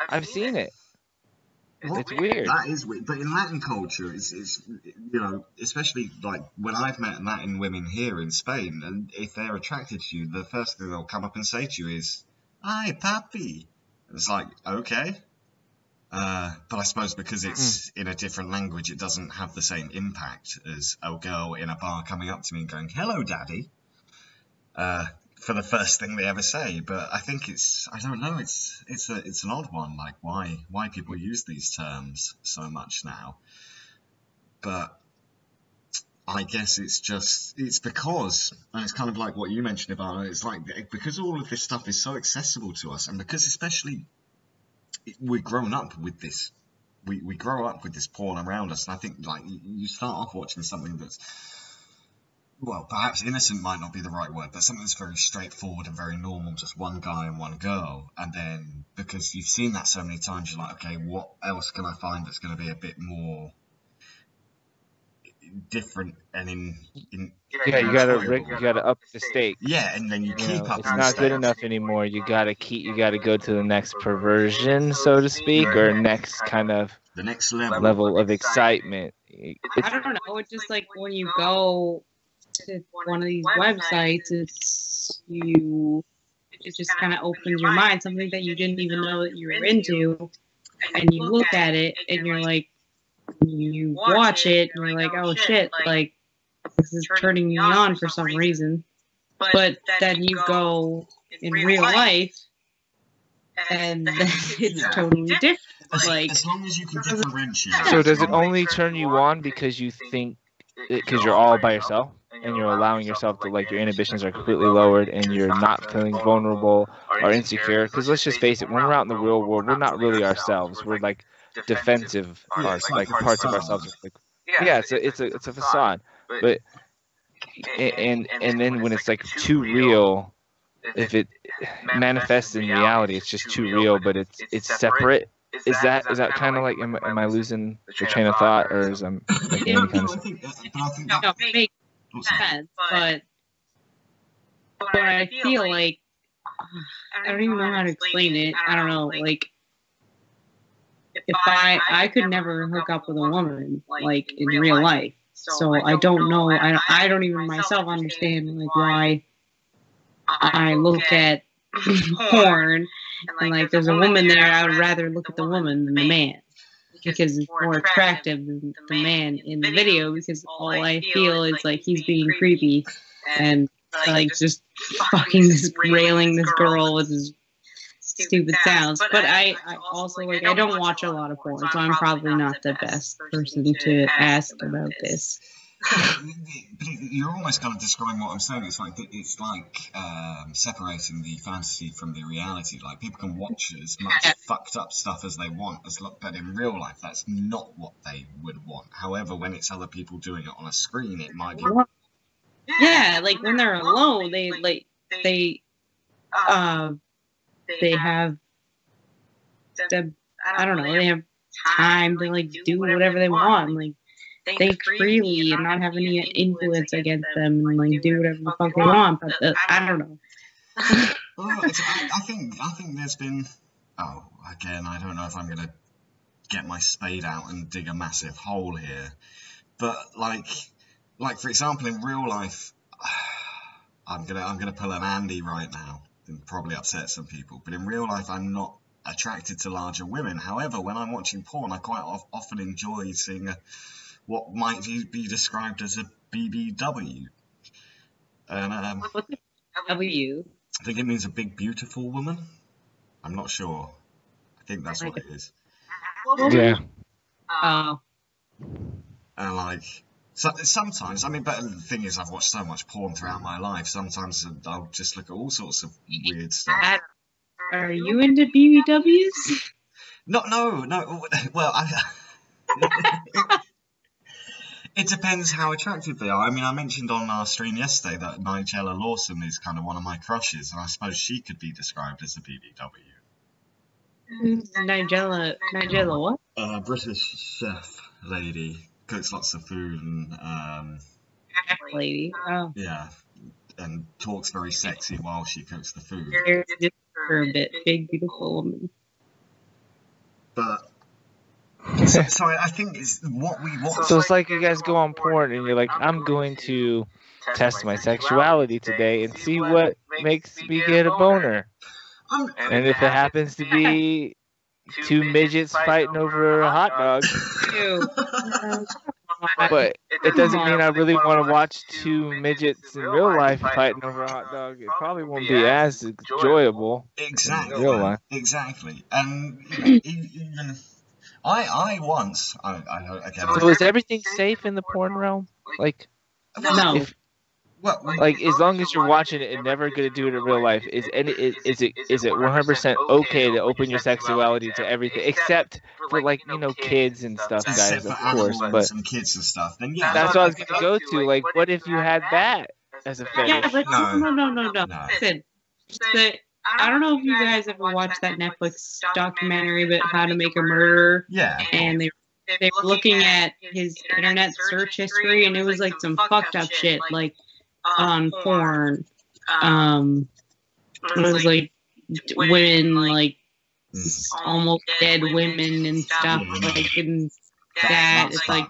I've seen it. It's weird. That is weird. But in Latin culture, it's especially like when I've met Latin women here in Spain, and if they're attracted to you, the first thing they'll come up and say to you is, "Ay, papi." It's like, okay. But I suppose because it's in a different language, it doesn't have the same impact as a girl in a bar coming up to me and going, "Hello, daddy," for the first thing they ever say. But I think I don't know, it's an odd one, like why people use these terms so much now. But I guess it's because, and it's kind of like what you mentioned about it, it's like, because all of this stuff is so accessible to us, and because especially we're grown up with this, we grow up with this porn around us, and I think like you start off watching something that's, well, perhaps innocent might not be the right word, but something that's very straightforward and very normal, just one guy and one girl, and then because you've seen that so many times, you're like, okay, what else can I find that's going to be a bit more different and in you gotta up the stake. Yeah, and then you keep up. It's not good enough anymore. You gotta go to the next perversion, so to speak, or next kind of the next level of excitement. I don't know. It's just like when you go to one of these websites, it just kind of opens your mind, something that you didn't even know that you were into, and you look at it and you're like, you watch it and you're like, oh shit, like this is turning me on for some reason. But then you go in real life and then it's totally different. Like, as long as you can differentiate. So does it only turn you on because you think, because you're all by yourself and you're allowing yourself to, like, your inhibitions are completely lowered and you're not feeling vulnerable or insecure? Because let's just face it, when we're out in the real world, we're not really ourselves. We're like defensive parts, like parts of ourselves are like, yeah, it's a facade. But and then when it's like too real, if it manifests in reality, it's just too real, but it's separate. Is that kind of like, am I losing the train of thought, or is I'm making any kind of sense? No, it makes sense, but I feel like, I don't even know how to explain it. I don't know, like, if I could never hook up with a woman, like, in real life, so I don't know, I don't even myself understand, like, why I look at porn, and, like, there's a woman there, I would rather look at the woman than the man, because it's more attractive than the man in the video, because all I feel is, like, he's being creepy, and, like, just fucking railing this girl with his stupid sounds. But I also, like, I don't watch a lot of porn, so I'm probably not the best person to ask about this. But you're almost kind of describing what I'm saying. It's like separating the fantasy from the reality. Like people can watch as much fucked up stuff as they want, but in real life, that's not what they would want. However, when it's other people doing it on a screen, it might be. Yeah, like when they're alone, they have the, I don't know, they have time to like do whatever they want, like think freely and not have any influence against them, and like do whatever the fuck they want. But I don't know. Well, I think there's been. Oh, again, I don't know if I'm gonna get my spade out and dig a massive hole here, but like for example, in real life, I'm gonna pull an Andy right now and probably upset some people, but in real life, I'm not attracted to larger women. However, when I'm watching porn, I quite often enjoy seeing what might be described as a BBW. And What's a W? I think it means a big, beautiful woman. I'm not sure. I think that's what it is. Yeah. Oh. And like, sometimes, I mean, but the thing is, I've watched so much porn throughout my life. Sometimes I'll just look at all sorts of weird stuff. Are you into BBWs? No. Well, it depends how attractive they are. I mean, I mentioned on our stream yesterday that Nigella Lawson is kind of one of my crushes, and I suppose she could be described as a BBW. Who's Nigella? Nigella what? British chef lady, cooks lots of food and Lady. Oh. yeah, and talks very sexy while she cooks the food. You're just for a bit, big beautiful woman. But so I think it's what we watch. So it's like you guys go on porn and you're like, I'm going to test my sexuality today and see what makes me get a boner. And if it happens to be two midgets fighting over a hot dog, but it doesn't mean I really want to watch two midgets in real life fighting over a hot dog. It probably won't be as enjoyable. Exactly. In real life. Exactly. And even I once again. So is everything safe in the porn realm? Like, No. Like as long as you're watching it and never gonna do it in real life, is it 100% okay to open your sexuality to everything except for like kids and stuff, guys, of course. But some kids and stuff. Then yeah, that's what I was gonna go to. Like, what if you had that as a fetish? Yeah, but no. Listen, I don't know if you guys ever watched that Netflix documentary about how to make a murderer. Yeah. And they were looking at his internet search history, and it was like some fucked up shit, like on porn. It was like women, like almost dead women and stuff, like, and that it's like,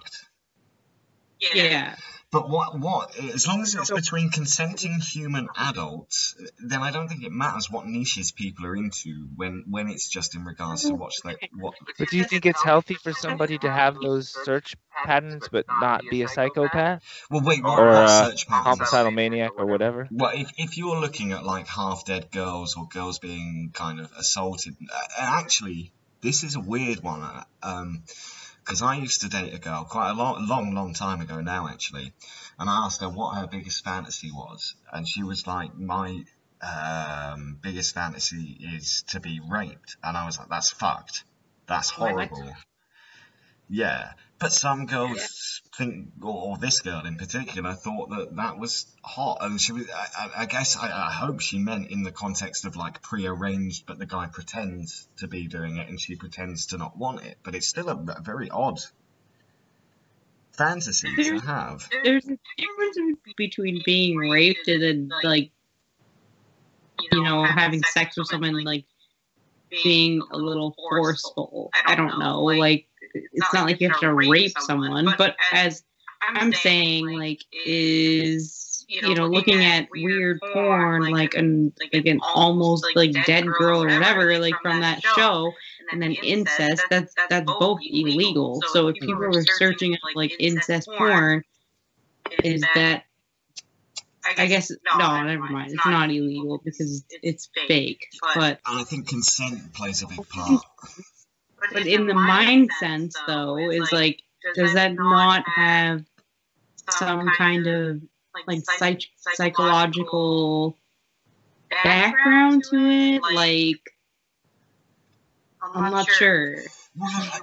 yeah. But what? As long as it's between consenting human adults, then I don't think it matters what niches people are into when it's just in regards to what. But do you think it's healthy for somebody to have those search patterns but not be a psychopath? Well, wait, or what search patterns? Homicidal maniac or whatever? Well, if you're looking at like half-dead girls or girls being kind of assaulted, actually, this is a weird one. Because I used to date a girl quite a long time ago now, actually, and I asked her what her biggest fantasy was, and she was like, my biggest fantasy is to be raped, and I was like, that's fucked, that's horrible. Yeah, but some girls think, or this girl in particular, thought that was hot, and she was. I guess I hope she meant in the context of like prearranged, but the guy pretends to be doing it, and she pretends to not want it. But it's still a very odd fantasy to have. There's a difference between being raped and then like, having sex with someone, like being a little forceful. I don't know, like. It's not like you have to rape someone, but as I'm saying, like, is, looking at weird porn, like an almost like dead girl or whatever, like from that show, and then incest, that's both illegal. So if people are searching like incest porn, is that, I guess, no, never mind. It's not illegal because it's fake, but I think consent plays a big part. But in the mind sense, though, is like, does that not have some kind of like psychological background to it. Like, I'm not sure.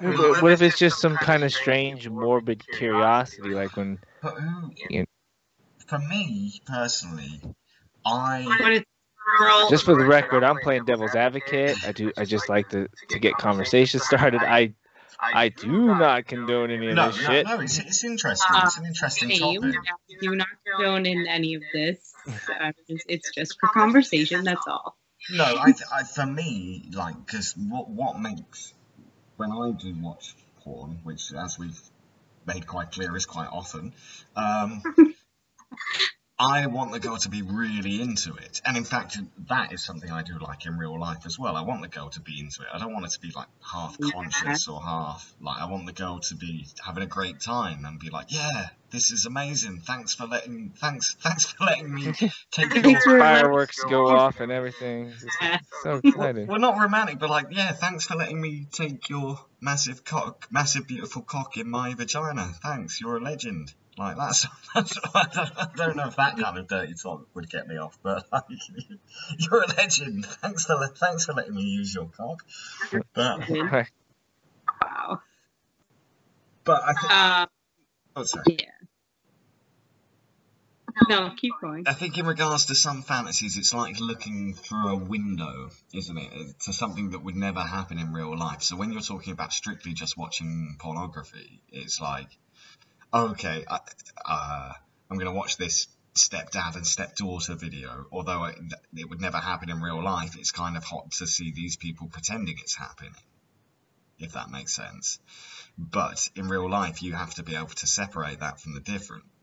What if it's just some kind of strange, morbid curiosity, like when? For me personally, But it's just for the record, I'm playing devil's advocate. I just like to get conversation started. I do not condone any of this shit. No, it's interesting. It's an interesting topic. I do not condone in any of this. It's just for conversation. That's all. No, I for me, like, because what makes when I do watch porn, which as we've made quite clear is quite often, I want the girl to be really into it. And in fact, that is something I do like in real life as well. I want the girl to be into it. I don't want it to be like half conscious or half like, I want the girl to be having a great time and be like, yeah, this is amazing. Thanks for letting me take your fireworks go off and everything. It's so exciting. Well, not romantic, but like, yeah, thanks for letting me take your massive beautiful cock in my vagina. Thanks, you're a legend. Like, that's I don't know if that kind of dirty talk would get me off, but like, you're a legend. Thanks for letting me use your cock. But Wow. But I think. Oh, sorry. Yeah. No, keep going. I think in regards to some fantasies, it's like looking through a window, isn't it? To something that would never happen in real life. So when you're talking about strictly just watching pornography, it's like, okay, I'm going to watch this stepdad and stepdaughter video, although it would never happen in real life. It's kind of hot to see these people pretending it's happening, if that makes sense. But in real life, you have to be able to separate that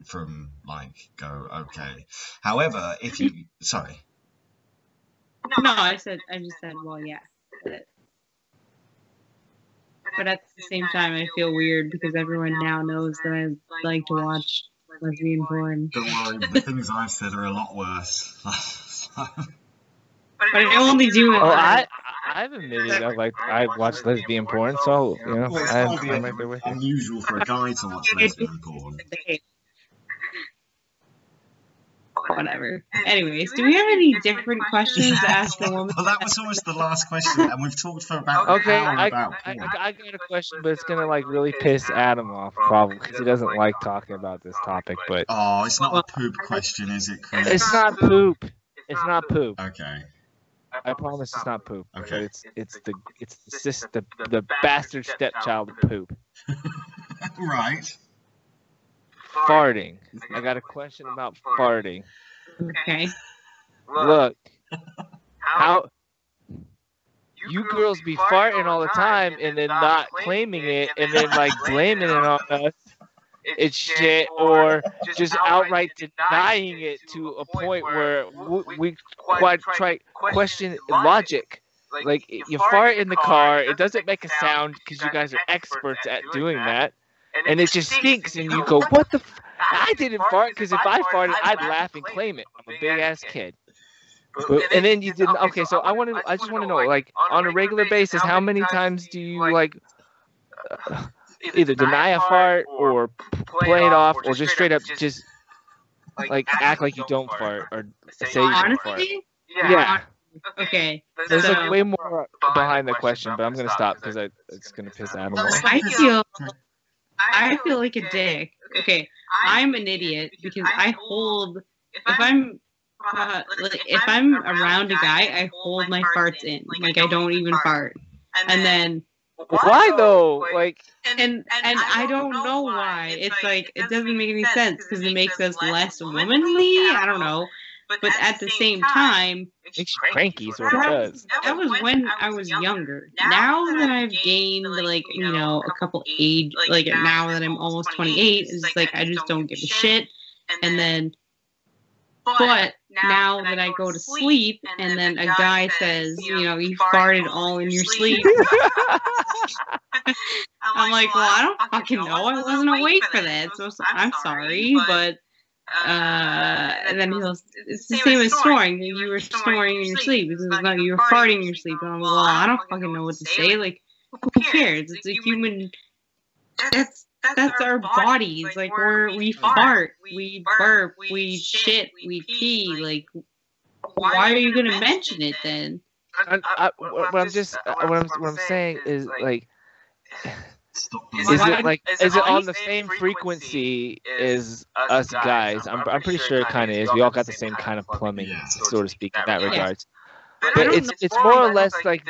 from like, go, okay. However, if you, sorry. No, I just said, well, yeah. But at the same time, I feel weird because everyone now knows that I like to watch lesbian porn. Don't worry, the things I've said are a lot worse. But I only do it. Oh, I've admitted I watch lesbian porn, so you know, I'm right there with you. Unusual for a guy to watch lesbian porn. Whatever. Anyways, do we have any different questions to ask a woman? Well, that was almost the last question, and we've talked for about an hour about porn. I got a question, but it's gonna like really piss Adam off, probably, because he doesn't like talking about this topic. But it's not a poop question, is it, Chris? It's not poop. It's not poop. Okay. I promise it's not poop. Okay. But it's the bastard stepchild of poop. Right. Farting. I got a question about farting. Okay. Look, how you girls be farting all the time and then not claiming it and then like blaming it on us. It's shit, or just outright denying it to a point where we quite try question logic. Like, you fart in the car, it doesn't make a sound because you guys are experts at doing that, and it just stinks, and you go, what the I didn't fart, because if I farted, I'd laugh and claim it. I'm a big-ass kid. And then you didn't. Okay, so I just want to know, like, on a regular basis, how many times do you, like, either deny a fart or play it off or just straight up just like act like you don't fart or say you don't fart? Yeah. Okay. There's like way more behind the question, but I'm gonna stop because it's gonna piss Adam off. I feel like a dick. Okay, I'm an idiot because I hold if I'm around a guy, I hold my farts in. Like, I don't even fart, and then. Why though? Like, and I don't know why. It's like, it doesn't make any sense because it makes us less womanly. I don't know. But at the same time, makes you cranky is what it does. That was when I was younger. Now that I've gained, like, you know, a couple age, like, now that I'm almost 28, it's just like, I just don't give a shit. And then, but now that I go to sleep and then a guy says, you know, you farted all in your sleep, I'm like, well, I don't fucking know. I wasn't awake for that, so I'm sorry, but and then he goes, it's the same as snoring. You were snoring in your sleep. It's like, you were farting in your sleep. And I'm like, well, I don't fucking know what to say. Like, who cares? It's a human. that's our bodies. Like we fart, we burp, we shit, we pee. Like, why are you gonna mention it then? What I'm saying is like, Stop is being- it on the same frequency as us guys? I'm pretty sure it kind of is. We all got the same kind of plumbing, Yeah. so to speak, in that Yeah. regards. I But don't it's more or less like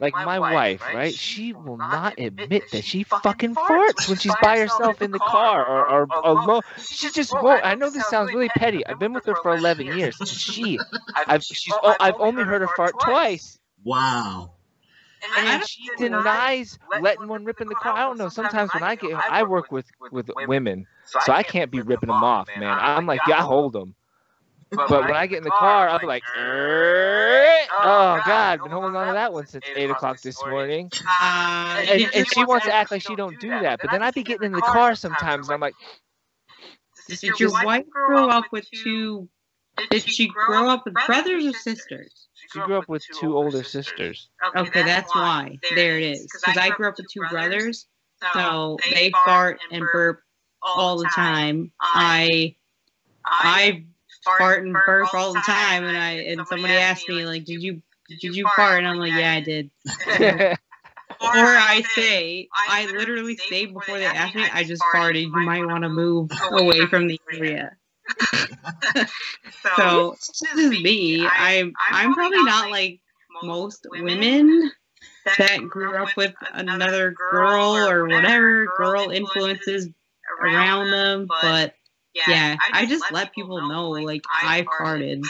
like my wife, right? She will not admit that she fucking farts when she's by herself in the car or alone. She just won't. I know this sounds really petty. I've been with her for 11 years. I've only heard her fart twice. Wow. And she denies letting one rip in the car. I don't know. Sometimes when I work with women, so I can't be ripping them off, man. I'm like, yeah, I hold them. But when I get in the car, I'll be like, oh God, been holding on to that one since 8 o'clock this morning. And she wants to act like she don't do that. But then I be getting in the car sometimes, and I'm like, Did your wife grow up with two? Did she grow up with brothers or sisters? she grew up with 2 older sisters. Okay, that's why. There it is. Because I grew up with 2 brothers, so they fart and burp all the time. I fart and burp all the time, and somebody asked me like, did you fart? And I'm like, yeah, I did. Or I literally say before they ask me, I just farted. You might want to move away from the area. So this is me. I'm probably not like most women that grew up with another girl or whatever girl influences around them, but yeah, I just let people know like I farted.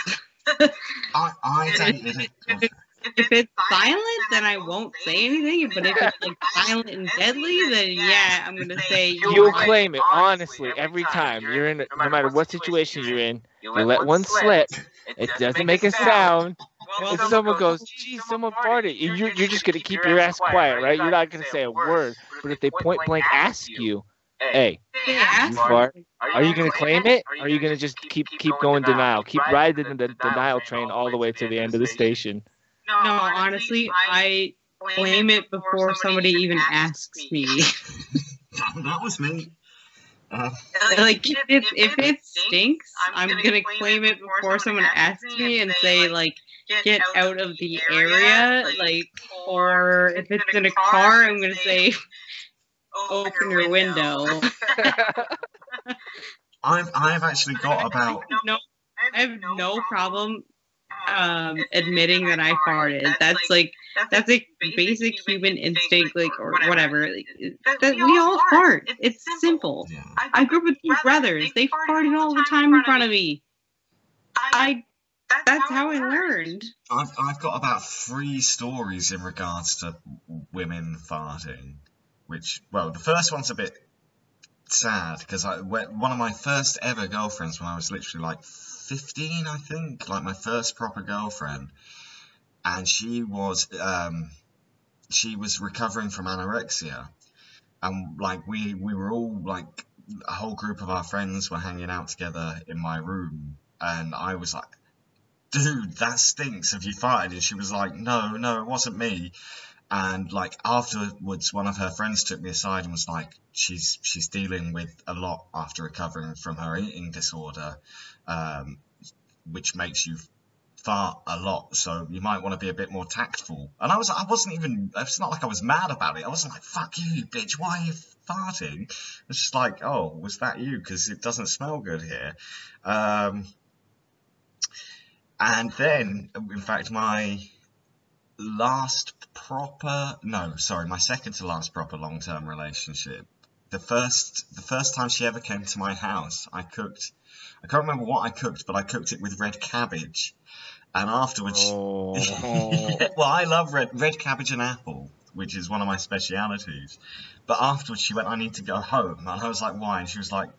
I don't. If it's silent, then I won't say anything. But if it's like silent and deadly, then yeah, I'm gonna say You'll claim it honestly every time you're in. No matter what situation you're in, you let one slip. It doesn't make a sound. If someone goes, "Geez, someone farted," you're just gonna keep your ass quiet, right? You're not gonna say a word. But if they point blank ask you, "Hey, you fart," are you gonna claim it? Or are you gonna just keep going denial? Keep riding the denial train all the way to the end of the station. No, honestly, I claim it before somebody even asks me. That was me. Like if it stinks, I'm gonna claim it before someone asks me and say like, get out of the area. Like, or if it's in a car, I'm gonna say, open your window. I've actually got about. I have no problem admitting that I farted. That's a basic human instinct, like, or whatever. Like, that we all fart. It's simple. Yeah. I grew up with 2 brothers. They farted all the time in front of me. That's how I learned. I've got about 3 stories in regards to women farting, which, well, the first one's a bit sad because one of my first ever girlfriends when I was literally like 15, I think, like my first proper girlfriend, and she was recovering from anorexia, and like we were all like a whole group of our friends were hanging out together in my room, and I was like, dude, that stinks, have you farted? And she was like, no, it wasn't me. And like afterwards, one of her friends took me aside and was like, she's dealing with a lot after recovering from her eating disorder, which makes you fart a lot, so you might want to be a bit more tactful. And it's not like I was mad about it. I wasn't like, fuck you bitch, why are you farting? It's just like, oh, was that you? Because it doesn't smell good here. And then, in fact, my second to last proper long-term relationship, the first time she ever came to my house, I can't remember what I cooked, but I cooked it with red cabbage. And afterwards, well, I love red cabbage and apple, which is one of my specialities. But afterwards she went, I need to go home. And I was like, why? And she was like,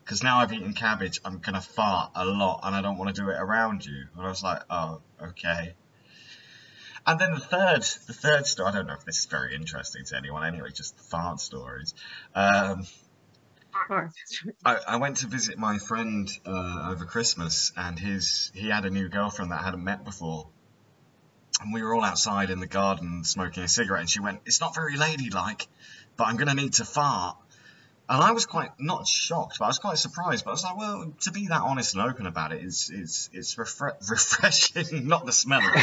because now I've eaten cabbage, I'm going to fart a lot and I don't want to do it around you. And I was like, oh, okay. And then the third story, I don't know if this is very interesting to anyone anyway, just the fart stories. I went to visit my friend over Christmas, and he had a new girlfriend that I hadn't met before. And we were all outside in the garden smoking a cigarette, and she went, it's not very ladylike but I'm going to need to fart. And I was quite, not shocked, but I was quite surprised. But I was like, well, to be that honest and open about it it's refreshing, not the smell of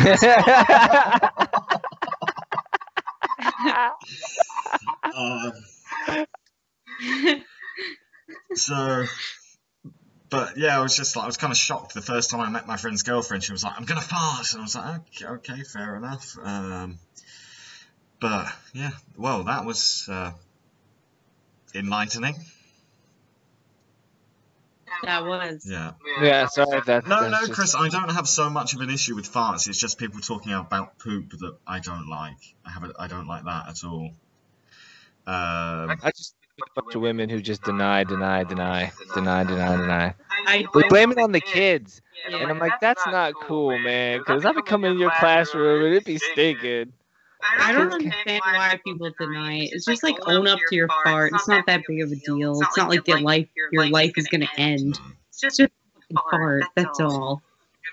it. So, but yeah, I was kind of shocked the first time I met my friend's girlfriend. She was like, I'm going to fart. And I was like, okay, fair enough. But yeah, well, that was enlightening. That was. Yeah. Yeah, sorry. That's just... Chris, I don't have so much of an issue with farts. It's just people talking about poop that I don't like. I don't like that at all. I just think a bunch of women who just deny. They blame it on the kids. And I'm like, that's not cool, man. Because I've been coming in your classroom and it'd be stinking. I don't understand why people deny it. It's just like own up to your fart. It's not that big of a deal. It's not like your life is gonna end. It's just a fart. That's all.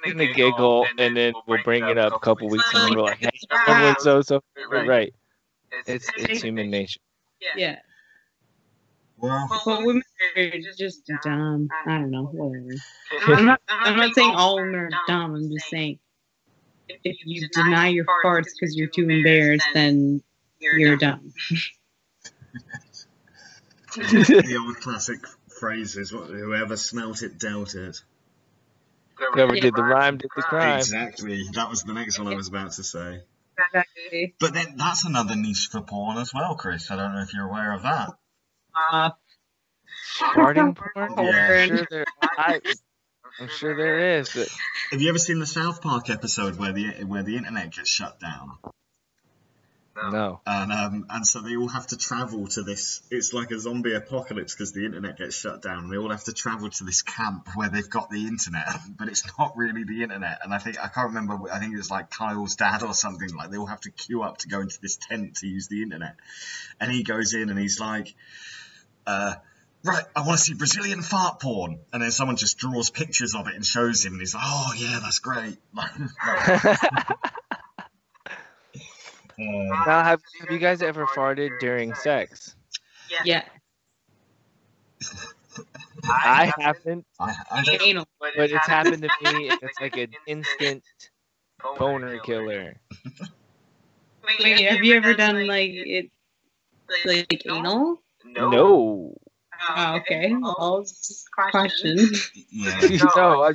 We're gonna giggle and then we'll bring it up a couple weeks and we're like, hey, everyone's so right. It's human nature. Yeah. Well, But women are just dumb. I don't know. Whatever. I'm not saying all women are dumb. I'm just saying, if you deny your farts because you're too embarrassed, then you're dumb. the old classic phrases, whoever smelt it, dealt it. Whoever did the rhyme did the crime. Exactly. That was the next one I was about to say. Exactly. But then that's another niche for porn as well, Chris. I don't know if you're aware of that. Farting porn? Yeah. I'm sure there is. But... Have you ever seen the South Park episode where the internet gets shut down? No. And so they all have to travel to this. It's like a zombie apocalypse because the internet gets shut down. They all have to travel to this camp where they've got the internet, but it's not really the internet. And I can't remember. I think it was like Kyle's dad or something. Like they all have to queue up to go into this tent to use the internet. And he goes in and he's like, right, I want to see Brazilian fart porn. And then someone just draws pictures of it and shows him, and he's like, oh yeah, that's great. Now, have you guys ever farted during sex? Yeah. I haven't, Anal. but it's happened to me, and it's like an instant boner killer. Wait, have you ever done like anal? No. Oh, okay. Well, just question. Yeah. No,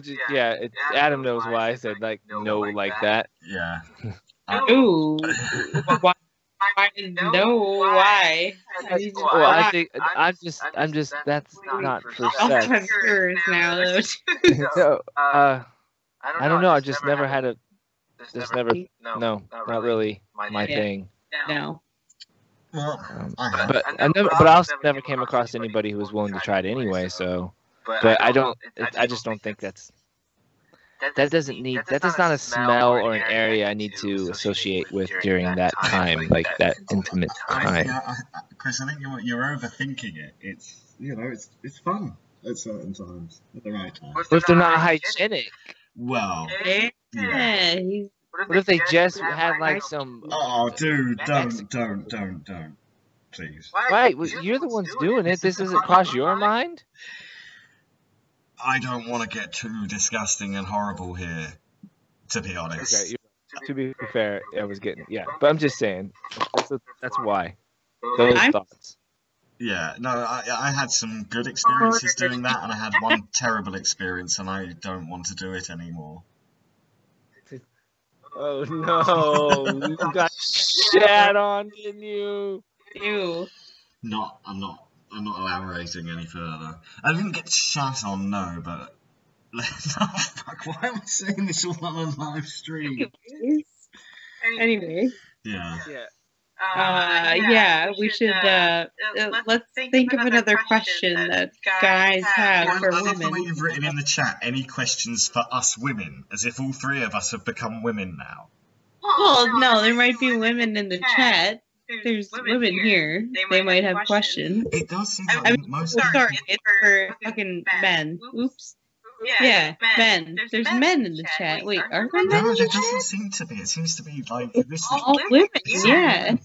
Adam knows why I said like no like that. Yeah. Ooh. Why? Why? Well, I think I'm just that's not for sex. I'm curious now, though. No, I don't know. I just never had a. Just never. No, not really my thing. No. Well, but I also never came across anybody who was willing to try it anyway. So, but I just don't think that's. That does not a smell or an area I need to associate with during that time, like that intimate time. Chris, I think you're overthinking it. It's fun at certain times, at the right time. What if they're not hygienic? Well, yeah. What if they just had like some? Oh, dude, don't, please. Right, well, you're the ones doing it. This doesn't cross your mind. I don't want to get too disgusting and horrible here, to be honest. Okay, to be fair, I was getting but I'm just saying that's why those thoughts. Yeah, no, I had some good experiences doing that, and I had one terrible experience, and I don't want to do it anymore. Oh no, you got shat on, didn't you? Ew. I'm not elaborating any further. I didn't get shat on, no, but no, fuck, why am I saying this all on a live stream? Anyway. Yeah. We should let's think of another question that guys have for I love the way women. you've written in the chat, any questions for us women, as if all three of us have become women now. Well, no, there might be women in the chat. There's women here. They might have questions. It does seem like most Sorry, it's for fucking men. Oops. Yeah, men. There's men in the chat. Wait, are there men No, in there the chat? doesn't seem to be. It seems to be like this. All women, yeah.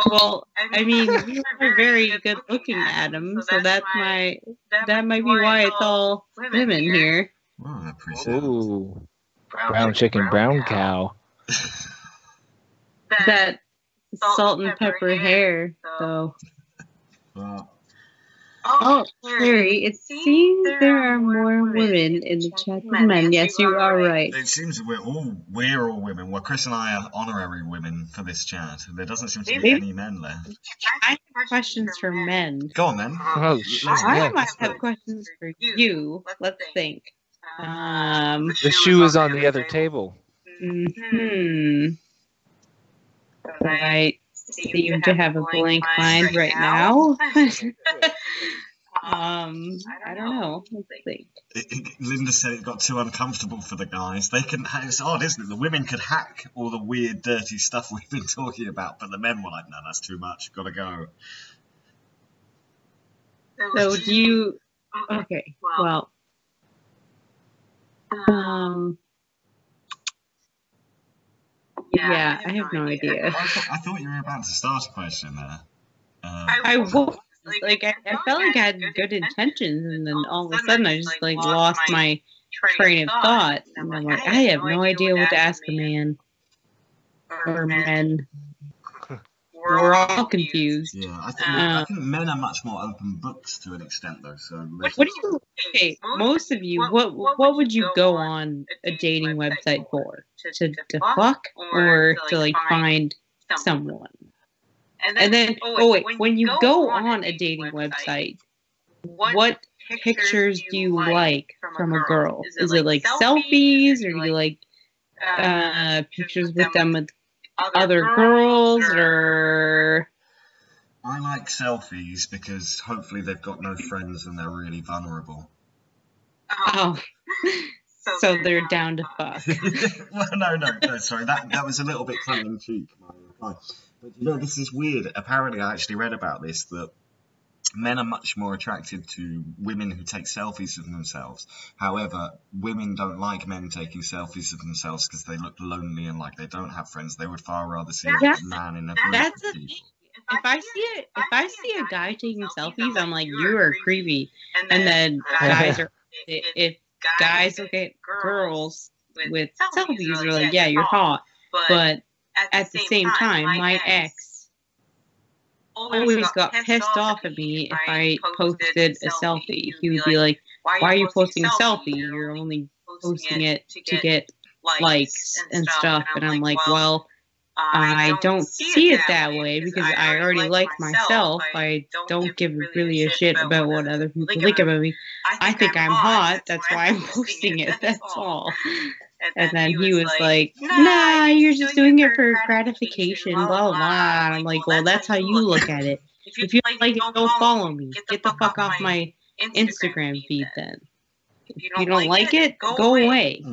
Well, I mean, you are very good looking, Adam. So that might be why it's all women here. Well, I appreciate it. Ooh, brown chicken, brown cow. That salt and pepper hair, though. Well, Oh, Harry, it seems there are more women in the chat than men. Yes, you are right. it seems that we're all women. Well, Chris and I are honorary women for this chat. There doesn't seem to be any men left. I have questions for men. Go on then. Oh, shit. I might have questions for you. Let's think. The shoe is on the other table. I seem to have a blank mind right now. I don't know. Let's think. Linda said it got too uncomfortable for the guys. They can. It's odd, isn't it? The women could hack all the weird, dirty stuff we've been talking about, but the men were like, "No, that's too much. Gotta go." So do you? Okay. Well. Yeah, I have no idea. I thought you were about to start a question there. I was like, I felt like I had good intentions, and then all of a sudden I just like lost my train of thought, and I'm like, I have no idea what to ask a man or men. We're all confused. Yeah, I think men are much more open books to an extent, though. So what do you? Okay, most of you, what would you go on a dating website for? To fuck or to like find someone? And then, oh wait, when you go on a dating website, what pictures do you like from a girl? Is it like selfies, or do you like pictures with them with other girls, or? I like selfies because hopefully they've got no friends and they're really vulnerable. Oh. So they're down to fuck. Well, no, sorry, that was a little bit tongue in cheek. But you know, this is weird. Apparently, I actually read about this, that men are much more attracted to women who take selfies of themselves. However, women don't like men taking selfies of themselves because they look lonely and like they don't have friends. They would far rather see a man in a group. That's the thing. If I see a guy taking selfies, I'm like, you are creepy. And then if guys look at girls with selfies, they're like, yeah, you're hot. But at the same time, my ex always got pissed off at me if I posted a selfie. He would be like, why are you posting a selfie? You're only posting it to get likes and stuff. And I'm like, well, I don't see it that way because I already like myself. I don't give really a shit about what other people think about me. I think I'm hot. That's why I'm posting it. That's all. And then he was like, nah, you're just doing it for gratification, blah, blah, blah. And I'm like, well, that's how you look at it. If you like it, don't follow me. Get the fuck off my Instagram feed then. If you don't like it, go away.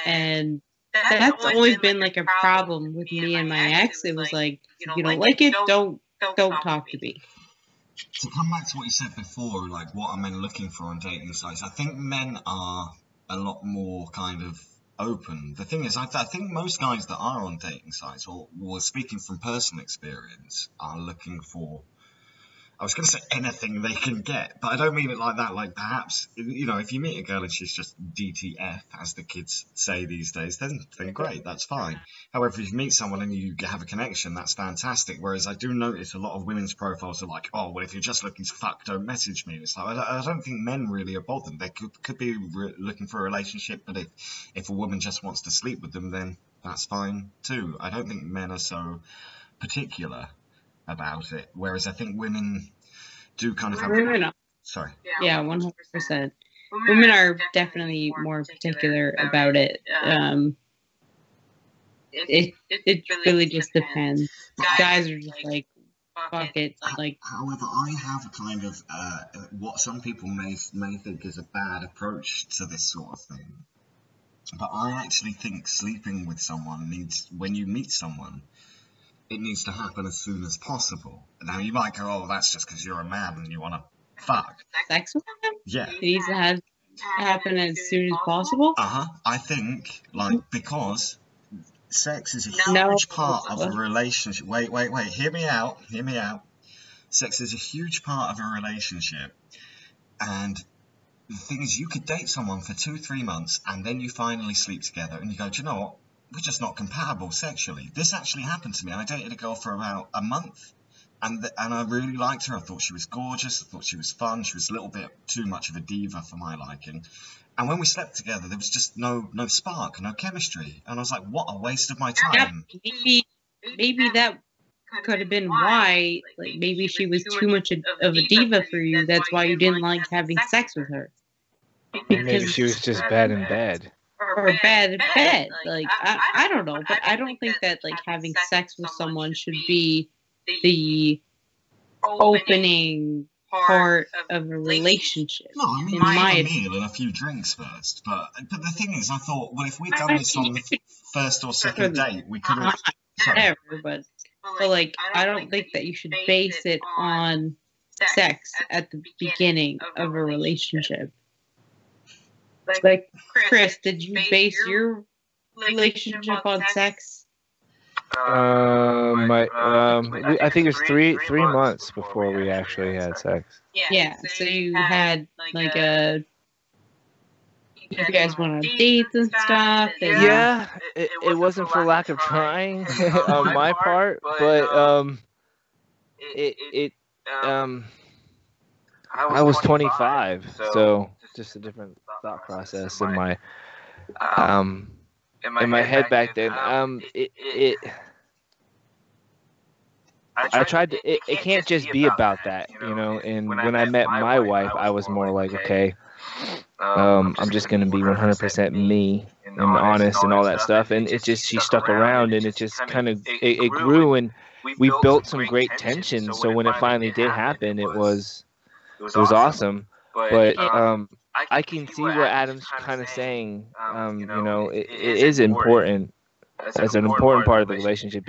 And that's always been like a problem with me and my ex. It was like, if you don't like it, don't talk to me. To come back to what you said before, like what are men looking for on dating sites? I think men are a lot more kind of open. The thing is, I think most guys that are on dating sites, or speaking from personal experience, are looking for, I was going to say anything they can get, but I don't mean it like that. Like perhaps, you know, if you meet a girl and she's just DTF, as the kids say these days, then great, that's fine. However, if you meet someone and you have a connection, that's fantastic. Whereas I do notice a lot of women's profiles are like, oh, well, if you're just looking to fuck, don't message me. It's like, I don't think men really are bothered. They could be looking for a relationship, but if a woman just wants to sleep with them, then that's fine too. I don't think men are so particular about it, whereas I think women do kind of have. Women are. Sorry. Yeah, 100%. Women are definitely more particular about it. It really just depends. Guys are just like, fuck it. Like. However, I have a kind of what some people may think is a bad approach to this sort of thing, but I actually think sleeping with someone needs, when you meet someone, it needs to happen as soon as possible. Now, you might go, oh, that's just because you're a man and you want to fuck. Sex with them? Yeah. It needs to happen as soon as possible? I think, like, because sex is a No. huge part of a relationship. Wait. Hear me out. Sex is a huge part of a relationship. And the thing is, you could date someone for 2-3 months and then you finally sleep together and you go, do you know what? We're just not compatible sexually. This actually happened to me. I dated a girl for about a month and I really liked her. I thought she was gorgeous. I thought she was fun. She was a little bit too much of a diva for my liking. And when we slept together, there was just no spark, no chemistry. And I was like, what a waste of my time. Maybe that could have been why, like, maybe she was too much of a diva for you. That's why you didn't like having sex with her. Maybe she was just bad in bed. Or bad in bed. Like, I don't know, but I don't think that, like, having sex with someone should be the opening part of a relationship. No, I mean, I had a meal and a few drinks first. But the thing is, I thought, well, if we'd done this on the first or second date, we could have... Whatever, but like, I don't think that you should base it on sex at the beginning of a relationship. Like, Chris, did you base your relationship on sex? I think it was three months before we actually had sex. Yeah, so you had like you guys went on dates and stuff. And yeah, it wasn't for lack of trying on my part, but I was 25, so just a different thought process in my head back then. I tried to. It can't just be about that, you know. And when I met my wife, I was more like, okay, I'm just gonna be 100% me and honest and all that stuff. And it just, she stuck around, and it just kind of it grew, and we built some great tension. So when it finally did happen, it was awesome. But I can see what Adam's kind of saying. You know, it is important. As an important part of the relationship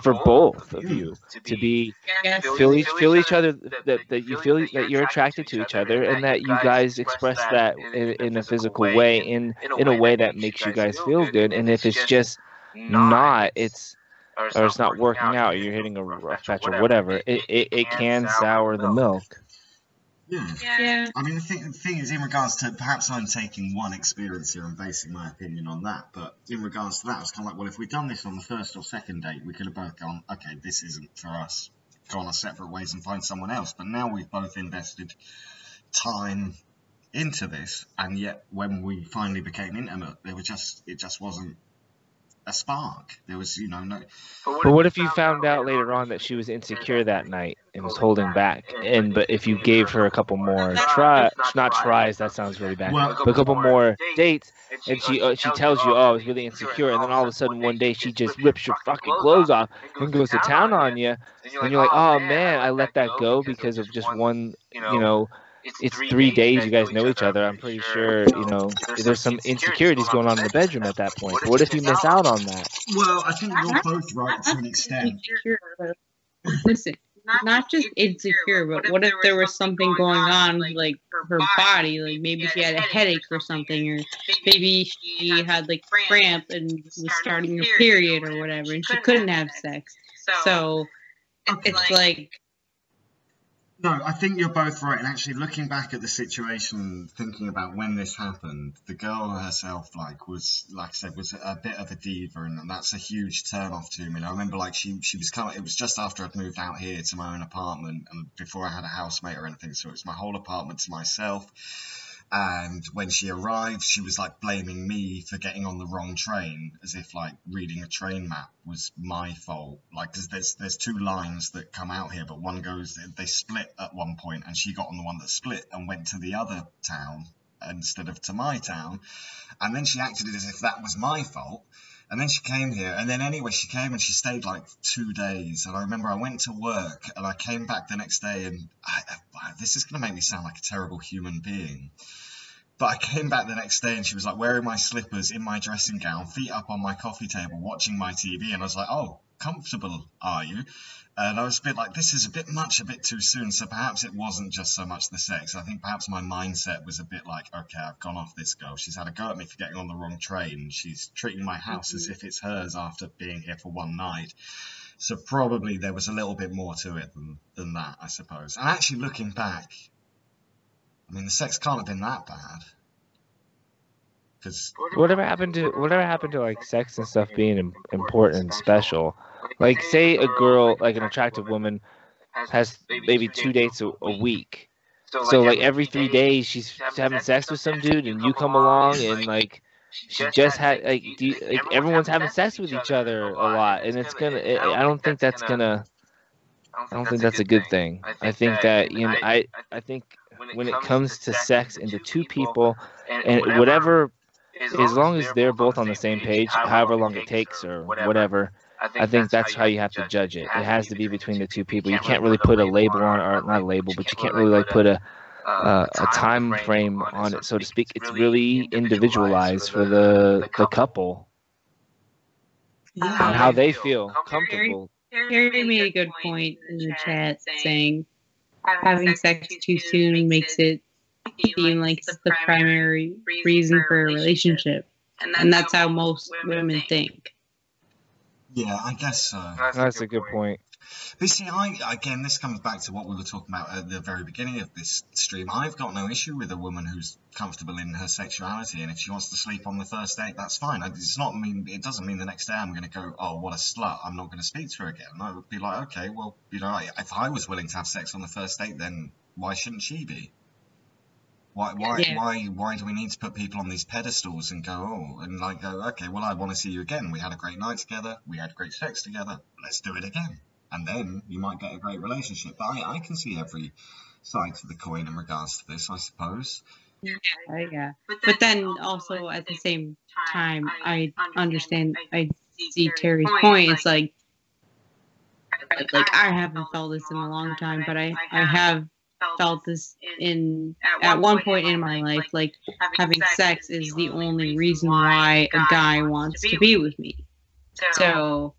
for both of you to be feel each other, that you feel that you're attracted to each other, and that you guys express that in a physical way, in a way that makes you guys feel good. And if it's just not, it's not working out, you're hitting a rough patch or whatever, it can sour the milk. Yeah. I mean, the thing is, in regards to, perhaps I'm taking one experience here and basing my opinion on that, but in regards to that, I was kind of like, well, if we'd done this on the first or second date, we could have both gone, okay, this isn't for us, go on our separate ways and find someone else. But now we've both invested time into this, and yet when we finally became intimate, it just wasn't a spark. There was, you know, no. But what if you found out later on that she was insecure that night and was holding back? But if you gave her a couple more tries, that sounds really bad. But a couple more dates, and she tells you, oh, I was really insecure, and then all of a sudden one day she just rips your fucking clothes off and goes to town on you, and you're like, oh man, I let that go because of just one, you know. It's 3 days you guys know each other. I'm pretty sure, you know, there's some insecurities going on in the bedroom at that point. But what if you miss out on that? Well, I think you're both right to an extent. Listen, not just insecure, but what if there was something going on, like her body, like maybe she had a headache or something, or maybe she had like cramp and was starting her period or whatever, and she couldn't have sex. So it's like. No, I think you're both right. And actually, looking back at the situation, thinking about when this happened, the girl herself, was a bit of a diva, and that's a huge turn off to me. And I remember, she was it was just after I'd moved out here to my own apartment, and before I had a housemate or anything, so it was my whole apartment to myself. And when she arrived, she was blaming me for getting on the wrong train, as if reading a train map was my fault. Because there's two lines that come out here, but one goes, they split at one point, and she got on the one that split and went to the other town instead of to my town. And then she acted as if that was my fault. And then she came here, and then anyway, she came and she stayed 2 days. And I remember I went to work, and I came back the next day, and this is going to make me sound like a terrible human being. But I came back the next day, and she was wearing my slippers in my dressing gown, feet up on my coffee table, watching my TV. And I was like, oh, comfortable are you? And I was a bit like, this is a bit much, a bit too soon. So perhaps it wasn't just so much the sex. I think perhaps my mindset was a bit like, okay, I've gone off this girl. She's had a go at me for getting on the wrong train. She's treating my house as if it's hers after being here for one night. So probably there was a little bit more to it than that, I suppose. And actually looking back, I mean, the sex can't have been that bad. Because whatever happened to like sex and stuff being important and special? Like, say a girl, like an attractive woman, has maybe 2 dates a week. So like every 3 days she's having sex with some dude, and you come along and like she just had like, everyone's having sex with each other a lot, and it's gonna. I don't think that's a good thing. I think that I think when it comes to sex and the two people and whatever, as long as they're both on the same page, however long it takes or whatever, I think that's how you have to judge it. It has to be between the two people. You can't really put a label on it, or not a label, but you can't really like put a time frame on it, so to speak. It's really individualized for the couple and how they feel comfortable. Harry made a good point in the chat saying having sex too soon makes it seem like it's the primary reason for a relationship. And that's how most women think. Yeah, I guess so. That's a good point. But see, again, this comes back to what we were talking about at the very beginning of this stream. I've got no issue with a woman who's comfortable in her sexuality, and if she wants to sleep on the first date, that's fine. It doesn't mean the next day I'm going to go, oh, what a slut, I'm not going to speak to her again. I would be like, okay, well, if I was willing to have sex on the first date, then why shouldn't she be? Why do we need to put people on these pedestals and go, okay, well, I want to see you again. We had a great night together. We had great sex together. Let's do it again. And then you might get a great relationship. But I can see every side to the coin in regards to this, I suppose. Yeah. But then also at the same time, I understand, I see Terry's point. It's like I haven't felt this in a long time, but I have felt this at one point in my life, like having sex is the only reason why a guy wants to be with me. So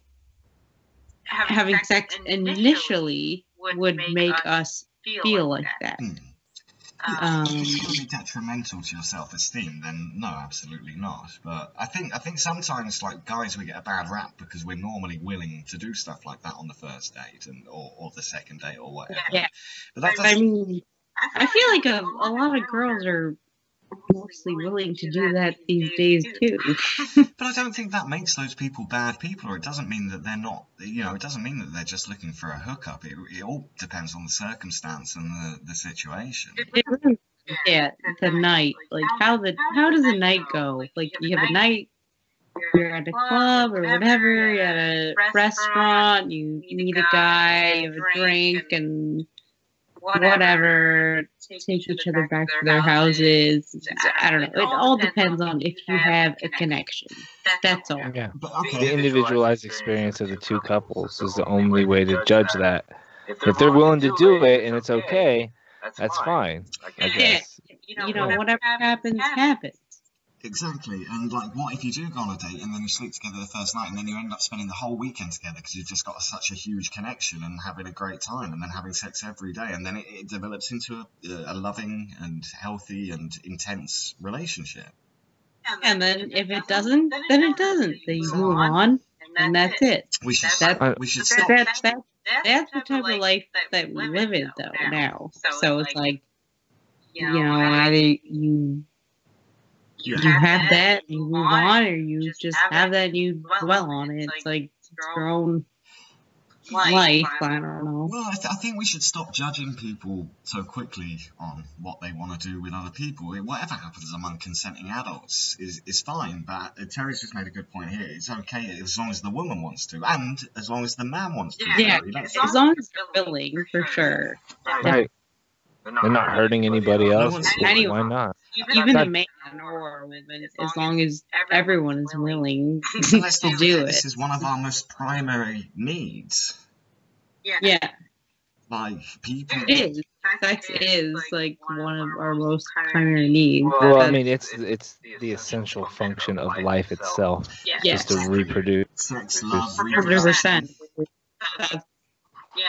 having sex initially would make us feel like that. If it's going to be detrimental to your self-esteem, then no, absolutely not. But I think sometimes, like, guys, we get a bad rap because we're normally willing to do stuff like that on the first date or the second date or whatever. Yeah. But that I mean, I feel like a lot of girls are mostly willing to do that these days too. But I don't think that makes those people bad people, or it doesn't mean that they're not, it doesn't mean that they're just looking for a hookup. It all depends on the circumstance and the situation. Yeah, the night. Like, how does a night go? Like, you have a night, you're at a club or whatever, you're at a restaurant, you meet a guy, you have a drink, and whatever, take each other back to their houses. I don't know. It all depends on if you have a connection. That's all. Yeah. But, okay. The individualized experience of the two couples is the only way to judge that. If they're willing to do it and it's okay, that's fine, I guess. Whatever happens, happens. Exactly. And, like, what if you do go on a date and then you sleep together the first night and then you end up spending the whole weekend together because you've just got such a huge connection and having a great time and then having sex every day, and then it develops into a loving and healthy and intense relationship. And then if it doesn't, then it doesn't. Then you move on, and that's it. We should stop. That's the type of life that we live in, though, now. So it's like, either you have that and you move on, or you just have that and you dwell on it. It's like it's your own life. I don't know. Well, I think we should stop judging people so quickly on what they want to do with other people. Whatever happens among consenting adults is fine, but Terry's just made a good point here. It's okay as long as the woman wants to, and as long as the man wants to. Yeah, as long as they're willing, for sure. Right. They're not hurting anybody else. Why not? Even a man or a woman, as long as everyone is willing to do it. This is one of our most primary needs. Yeah. Like, people... It is. sex is like one of our most primary needs. Well, I mean, it's the essential function of life itself, yes, just to reproduce. Sex, love, 100%.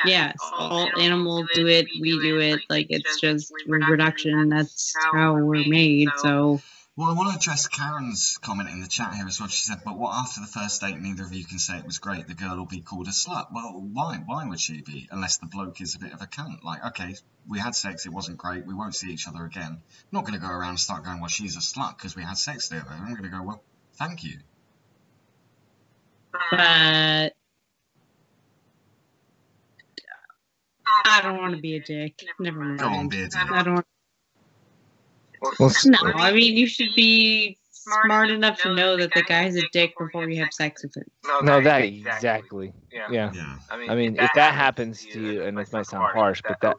Yes, all animals do it. We do it. Like, it's just reproduction. That's how we're made. So. Well, I want to address Karen's comment in the chat here as well. She said, but what after the first date, neither of you can say it was great. The girl will be called a slut. Well, why? Why would she be? Unless the bloke is a bit of a cunt. Like, okay, we had sex, it wasn't great, we won't see each other again. I'm not going to go around and start going, well, she's a slut because we had sex together. I'm going to go, well, thank you. But I don't want to be a dick. Never mind. Go on, be a dick. I don't. Well, No, I mean, you should be smart enough to know that the guy's a dick before you have sex with him. no, that exactly. Yeah. Yeah. I mean, if that happens to you, and this might sound harsh, but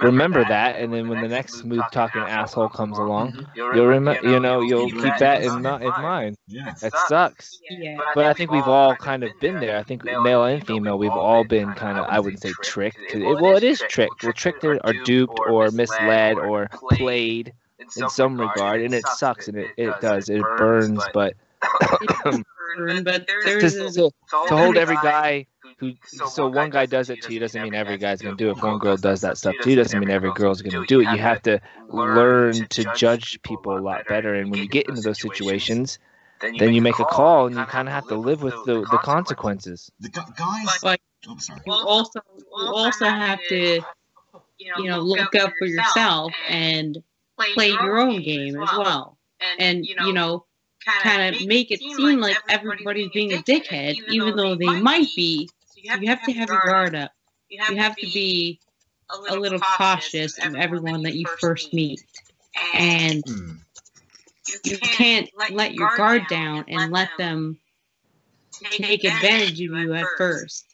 remember that, and then when the next smooth talking asshole comes along, you'll remember, you'll keep that in mind. Yeah. That sucks. Yeah. But I think we've all kind of been there. I think male and female, we've all been kind of, I wouldn't say tricked. Well, it is tricked. We're tricked or duped or misled or played in some regard, and it sucks, and it does. It burns, but But there's to hold every guy who, so one guy does it to you doesn't mean every guy's going to do it. If one girl does that stuff to you, doesn't mean every girl's going to do it. You have to learn to judge people a lot better, and when you get into those situations, then you make a call, and you kind of have to live with the consequences. The guys... like, Oh, sorry. you also have to, look up for yourself and play your own game as well. And, kind of make it seem like everybody's being a dickhead, even though they might be. So you have to have your guard up. You have to be a little cautious of everyone that you first meet. And you can't let your guard down and let them take advantage of you at first.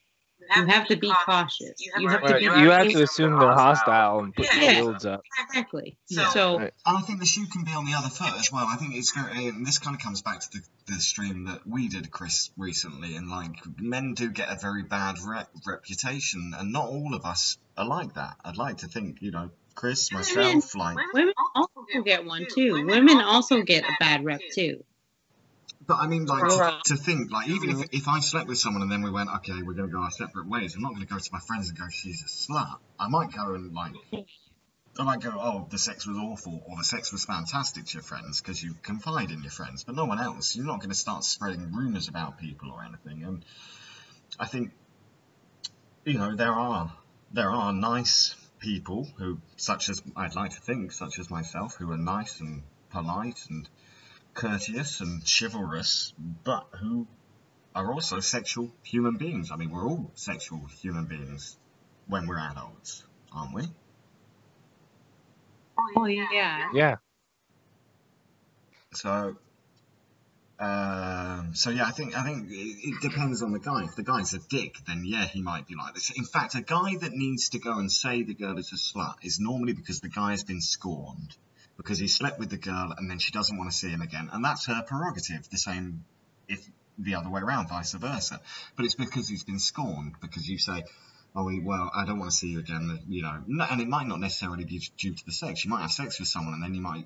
You have to be cautious. You have to assume they're hostile and put your shields up. Exactly. Yeah. So, and I think the shoe can be on the other foot as well. I think it's good, and this kind of comes back to the stream that we did, Chris, recently. And like, men do get a very bad reputation, and not all of us are like that. I'd like to think, Chris, myself, like women also get one too. Women also get a bad rep too. But I mean, like, to think, like, even if I slept with someone and then we went, okay, we're going to go our separate ways, I'm not going to go to my friends and go, she's a slut. I might go and, like, oh, the sex was awful, or the sex was fantastic to your friends, because you confide in your friends, but no one else. You're not going to start spreading rumours about people or anything. And I think, there are nice people who, such as, I'd like to think, such as myself, who are nice and polite and courteous and chivalrous, but who are also sexual human beings. I mean, we're all sexual human beings when we're adults, aren't we? Oh yeah. Yeah. So yeah, I think it depends on the guy. If the guy's a dick, then yeah, he might be like this. In fact, a guy that needs to go and say the girl is a slut is normally because the guy has been scorned. Because he slept with the girl and then she doesn't want to see him again. And that's her prerogative. The same if the other way around, vice versa. But it's because he's been scorned. Because you say, oh, well, I don't want to see you again. And it might not necessarily be due to the sex. You might have sex with someone and then you might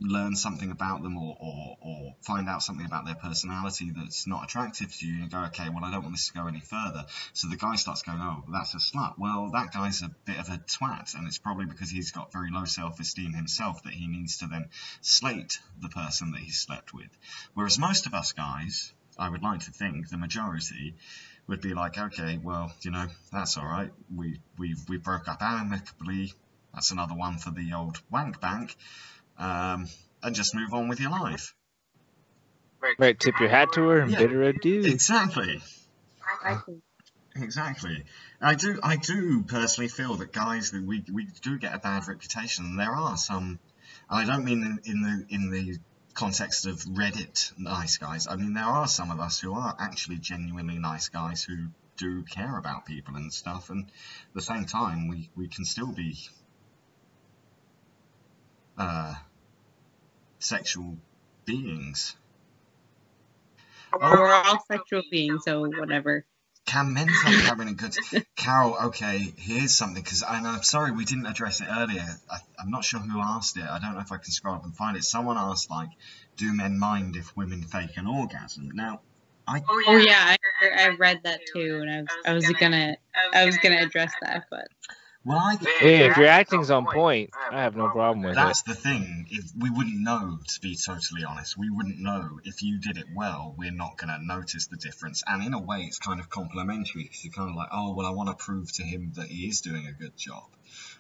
learn something about them or find out something about their personality that's not attractive to you. And you go, okay, well, I don't want this to go any further. So the guy starts going, oh, that's a slut. Well, that guy's a bit of a twat. And it's probably because he's got very low self-esteem himself that he needs to then slate the person that he slept with. Whereas most of us guys, I would like to think, the majority, would be like, okay, well, that's all right. We broke up amicably. That's another one for the old wank bank. And just move on with your life. Right, tip your hat to her and bid her adieu. Exactly. Exactly. I do personally feel that guys, that we do get a bad reputation. And there are some. I don't mean in the context of Reddit nice guys. I mean, there are some of us who are actually genuinely nice guys who do care about people and stuff, and at the same time we can still be sexual beings. We're all sexual beings, so whatever. Can men stop having a good... Carol, okay, here's something, because I'm sorry we didn't address it earlier. I'm not sure who asked it. I don't know if I can scroll up and find it. Someone asked, like, do men mind if women fake an orgasm? Now, I read that too, and I was gonna address that, but Hey, if your acting's on point, I have no problem with that's it. the thing. If we wouldn't know, to be totally honest, we wouldn't know. If you did it well, we're not going to notice the difference. And in a way, it's kind of complimentary, because you're kind of like, oh, well, I want to prove to him that he is doing a good job.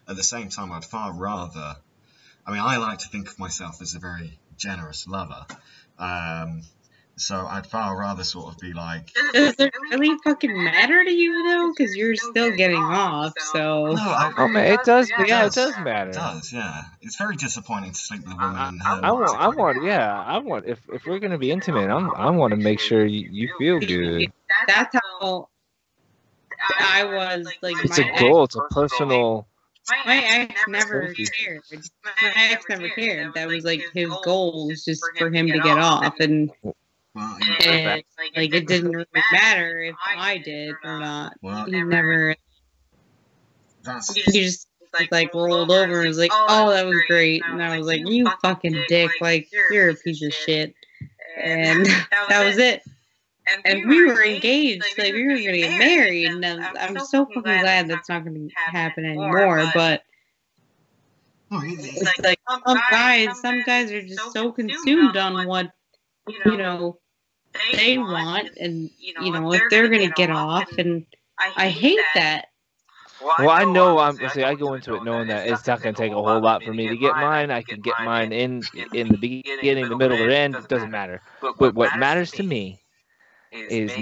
At the same time, I'd far rather... I mean, I like to think of myself as a very generous lover. So I'd far rather sort of be like... Does it really fucking matter to you, though? Because you're still getting off, so... No, Oh man, it does. Yeah, it does It matter. does, yeah. It's very disappointing to sleep with a woman and her... I want. If we're gonna be intimate, I want to make sure you feel good. That's how I was, like, It's a goal. It's a personal. My ex never cared. My ex never cared. That was, like, his goal was just for him to get off, and like, it didn't really matter if I did or not. He never... He just, like, rolled over and was like, oh, that was great. And I was like, you fucking dick. Like, you're a piece of shit. And that was it. And we were engaged. Like, we were going to get married. And I'm so fucking glad that's not going to happen anymore. But it's like, some guys are just so consumed on what, you know, they want. And, you know, if they're going to get off. And I hate that. Well, I know I go into it knowing that it's not going to take a whole lot for me to get mine. I can get mine in the beginning, the middle, or end. It doesn't matter. But what matters to me is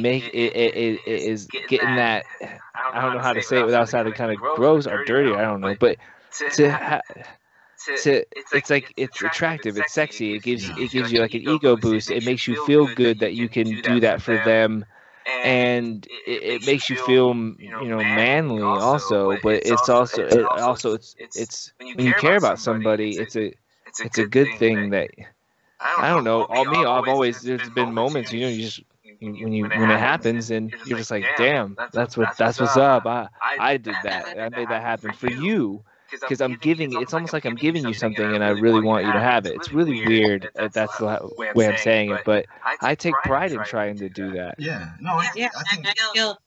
getting that. I don't know how to say it without sounding kind of gross or dirty. I don't know, but it's like it's attractive, it's sexy. It gives you like an ego boost. It makes you feel good that you can do that for them. And it makes you feel, manly also, but it's also it's when you care about somebody, it's a good thing that I don't know. I've always, there's been moments, you just when it happens and you're just like, damn, that's what's up. I did that. I made that happen for you. Because I'm giving it's almost like I'm giving you something and I really want you to have it. It's really weird that that's the way I'm saying it, but I take pride in trying to do that. Yeah, no, I think... I feel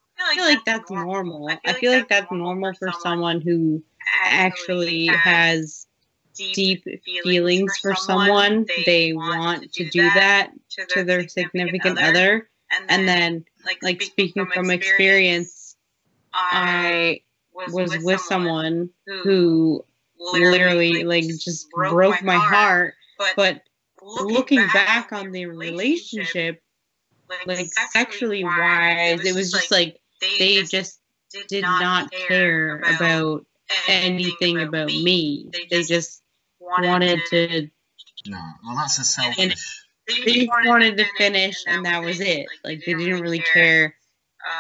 like that's normal. I feel like that's normal for someone who actually has deep feelings for someone. They want to do that to their significant other. And then, like, speaking from experience, I was with someone who literally, like, just broke my heart. But looking back on the relationship, like, sexually wise, it was just like they just did not care about anything about me. They just wanted to... No, well, that's a selfish... They just wanted to finish, and that was it. Like, they didn't really care,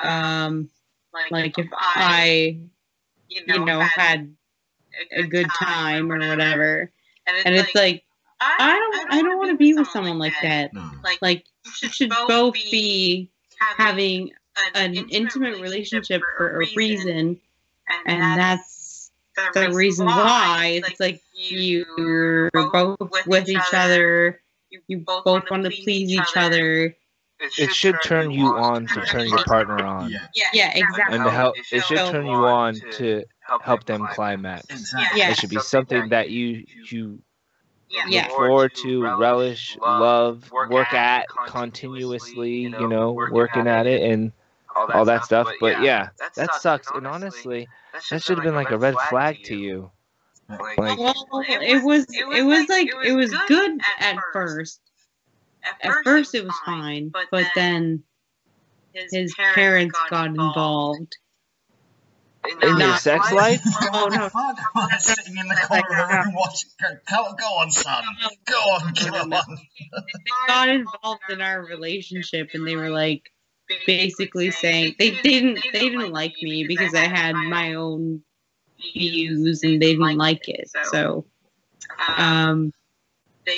like, if I... had a good time or whatever. And it's like, I don't want to be with someone like that. No. Like, you should both be having an intimate relationship for a reason, and that's the reason why. It's like you're both with each other, you both want to please each other. It should turn you on to turn your partner on. Yeah, exactly. And it should turn you on to help them climax. Exactly. It should be something that you look forward to, relish, love, work at continuously, working at it and all that stuff. But yeah, that sucks. And honestly, that should have been like a red flag to you. Like, well, it was good at first. At first it was fine, but then his parents got involved. In your sex life? Oh, no. I'm sitting in the corner of the room watching. Go on, son. Go on. They got involved in our relationship, and they were like basically saying they didn't like me because I had my own views, and they didn't like it. So,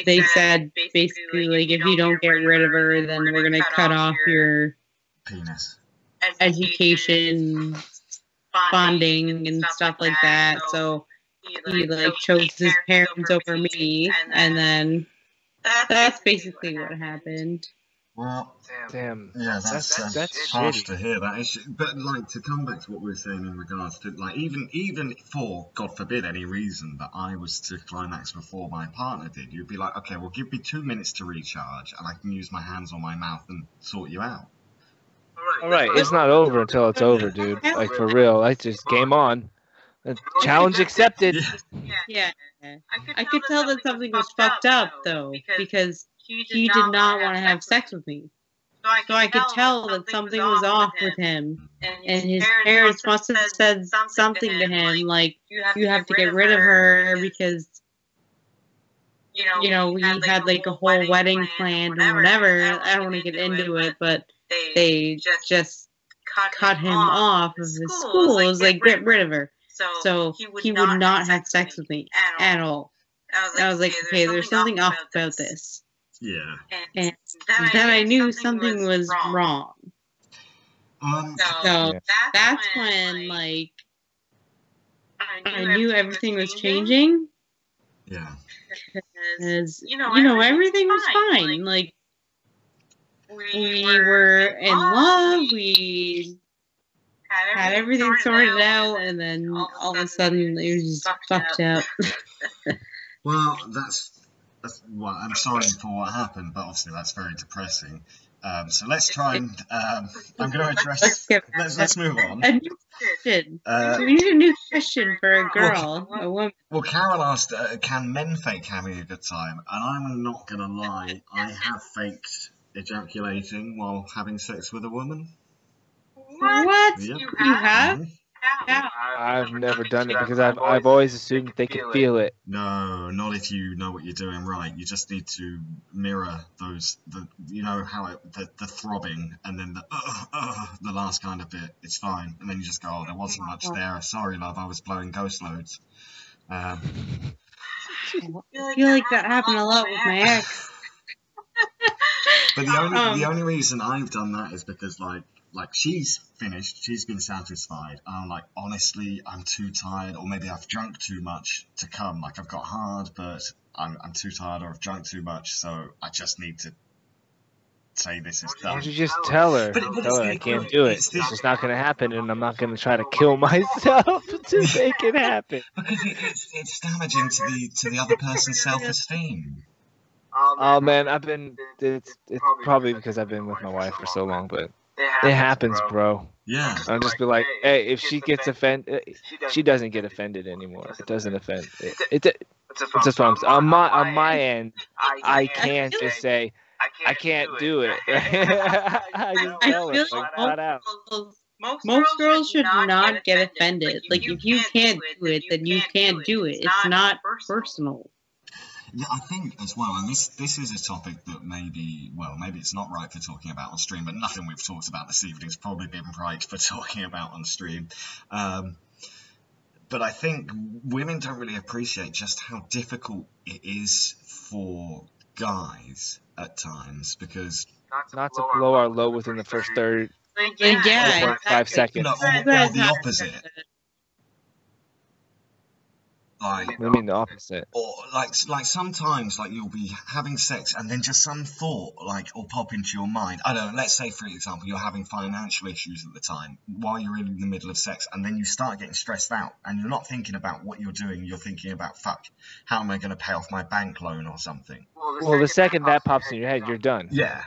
they said basically, like, if you don't get rid of her, then we're gonna cut off your penis. education, bonding, and stuff like that. So he like chose his parents over me, and then that's basically what happened. Well, Damn. yeah, that's harsh shitty. to hear that. But like, to come back to what we were saying in regards to like, even for God forbid any reason that I was to climax before my partner did, you'd be like, okay, well, give me 2 minutes to recharge, and I can use my hands or my mouth and sort you out. All right, it's not over until it's over, dude. Like, for real. Like, just game on. Challenge accepted. Yeah. I could tell that something was fucked up, though, because he did not want to have sex with me. So I could tell that something was off with him. And his parents must have said something to him, like, you have to get rid of her because, we had, like, a whole wedding planned or whatever. I don't want to get into it, but they just cut him off of his school. It was like, get rid of her. So he would not have sex with me at all. I was like, okay, there's something off about this. Yeah. And then I knew something was wrong. So that's when, like, I knew everything was changing. Yeah. Because, everything was fine. Like, we were in love. We had everything sorted out, and then all of a sudden it was just fucked up. Well, well, I'm sorry for what happened, but obviously that's very depressing. So let's try and I'm going to address. Let's move on. A new question. We need a new question for a girl, a woman. Well, Carol asked, "Can men fake having a good time?" And I'm not going to lie, I have faked ejaculating while having sex with a woman. What? Yep. You have? Mm-hmm. How? I've never done it because I've always assumed they could feel it. No, not if you know what you're doing right. You just need to mirror how the throbbing and then the last kind of bit. It's fine, and then you just go, oh, there wasn't much there. Sorry, love, I was blowing ghost loads. I feel like that happened a lot with my ex. But the only reason I've done that is because like she's finished, she's been satisfied. I'm like, honestly, I'm too tired, or maybe I've drunk too much to come. Like, I've got hard, but I'm too tired, or I've drunk too much, so I just need to say this is done. Why don't you just tell her? Tell her I can't do it. It's just not going to happen, and I'm not going to try to kill myself to make it happen. Because it's damaging to the other person's self-esteem. Oh man, it's probably because I've been with my wife for so long, but it happens, bro. Yeah. I'll just be like, hey, if she gets offended, she doesn't get offended anymore. It doesn't offend. It's just on my end. I can't just say I can't do it. I just tell her, like, flat out. Most girls should not get offended. Like, if you can't do it, then you can't do it. It's not personal. Yeah, I think as well, and this is a topic that maybe it's not right for talking about on stream, but nothing we've talked about this evening has probably been right for talking about on stream. But I think women don't really appreciate just how difficult it is for guys at times, because not to blow our load within the first 5 seconds. No, or the opposite. Like, what do you mean the opposite? Or like sometimes like you'll be having sex and then just some thought will pop into your mind. I don't know, let's say for example you're having financial issues at the time while you're in the middle of sex, and then you start getting stressed out and you're not thinking about what you're doing, you're thinking about, fuck, how am I going to pay off my bank loan or something? Well, the second that pops in your head, you're done. Yeah.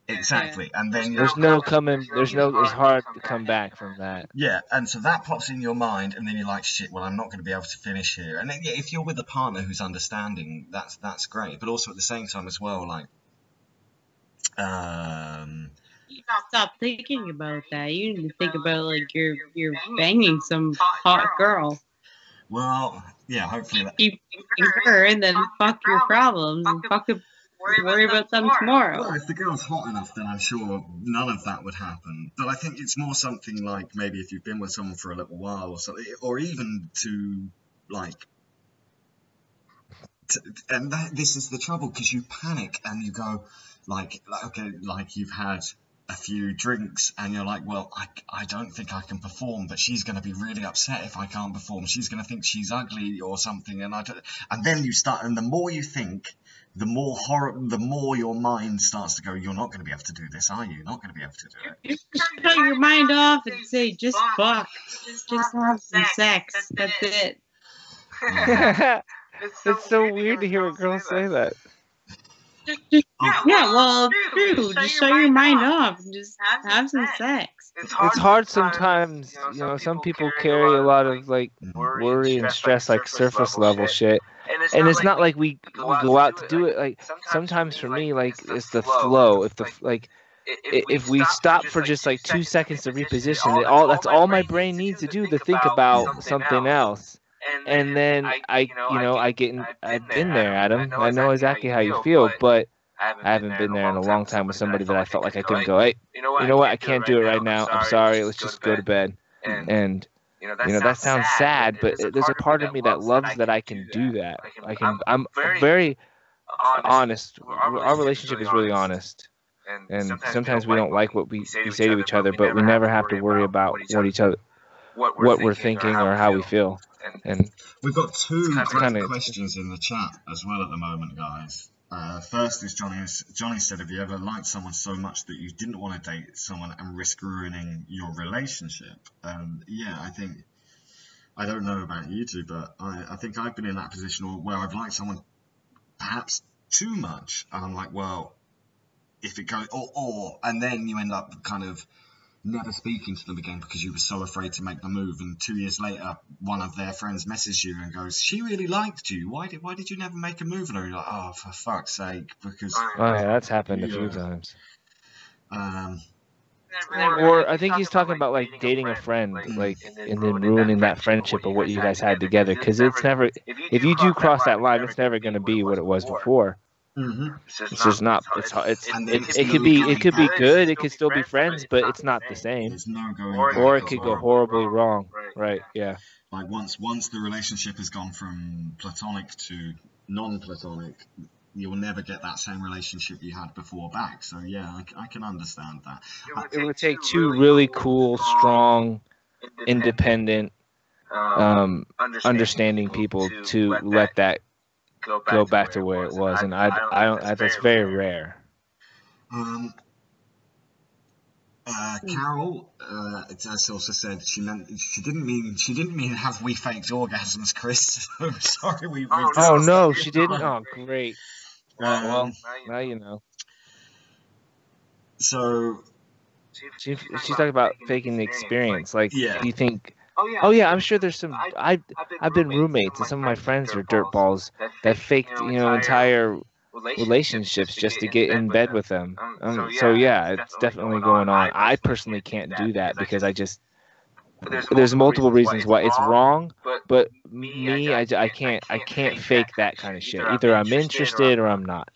Exactly, and then it's hard to come back from that. Yeah, and so that pops in your mind, and then you're like, shit, well, I'm not going to be able to finish here. And then, yeah, if you're with a partner who's understanding, that's great. But also at the same time as well, like, stop thinking about that. You need to think about like you're banging some hot girl. Well, yeah, hopefully that. Keep her, and then fuck your problems, and worry about them tomorrow. Well, if the girl's hot enough, then I'm sure none of that would happen. But I think it's more something like maybe if you've been with someone for a little while or something, or even to like. This is the trouble, because you panic and you go like okay, like you've had a few drinks and you're like, well, I don't think I can perform, but she's going to be really upset if I can't perform. She's going to think she's ugly or something, and then you start, and the more you think, the more your mind starts to go, you're not going to be able to do this, are you? You're not going to be able to do it. You just shut your mind off and say, just fuck. Just have some sex. That's it. It's so weird to hear a girl say that. Yeah, well, true. Just shut your mind off and just have some sex. It's hard sometimes, you know, some people carry a lot of like worry and stress, like surface level shit. And it's not like we go out to do it. Like sometimes for me, like it's the flow. If we stop for just like 2 seconds to reposition, that's all my brain needs to do to think about something else. And then I've been there, Adam. I know exactly how you feel, but I haven't been there in a long time with somebody that I felt like I couldn't go, hey, you know what, I can't do it right now. I'm sorry, let's just go to bed. And that sounds sad, but there's a part of me that loves that I can do that. I'm very honest. Our relationship is really honest. And sometimes we don't like what we say to each other, but we never have to worry about what we're thinking or how we feel. And we've got two great questions in the chat as well at the moment, guys. First is Johnny said, have you ever liked someone so much that you didn't want to date someone and risk ruining your relationship? Yeah, I don't know about you two, but I think I've been in that position where I've liked someone perhaps too much, and I'm like, well, if it goes, and then you end up kind of never speaking to them again because you were so afraid to make the move, and 2 years later one of their friends messages you and goes, she really liked you, why did you never make a move? And you're like, oh, for fuck's sake, because that's happened a few times. Or I think he's talking about like dating a friend, like, and then ruining that friendship of what you guys had together, because it's never, if you do cross that line, it's never going to be what it was before. Mm-hmm. It's just not. It could be good. It could still be friends, but it's not the same. There's no going or it could go horribly wrong. Right? Yeah. Like once the relationship has gone from platonic to non-platonic, you'll never get that same relationship you had before back. So yeah, I can understand that. It would take two really cool, strong, independent, understanding people to let that go back to where it was, and I don't. That's very rare. Carol, as also said, she didn't mean have we faked orgasms, Chris. Sorry, oh no, she didn't. Oh great. Well, now you know. So she's talking about faking the experience. Like, yeah. Do you think? Oh yeah, I'm sure there's some. I've been roommates, and some of my friends are dirtballs that faked entire relationships just to get in bed with them. So yeah, it's definitely going on. I personally can't do that because there's multiple reasons why it's wrong. But me, I can't fake that kind of shit. Either I'm interested or I'm not.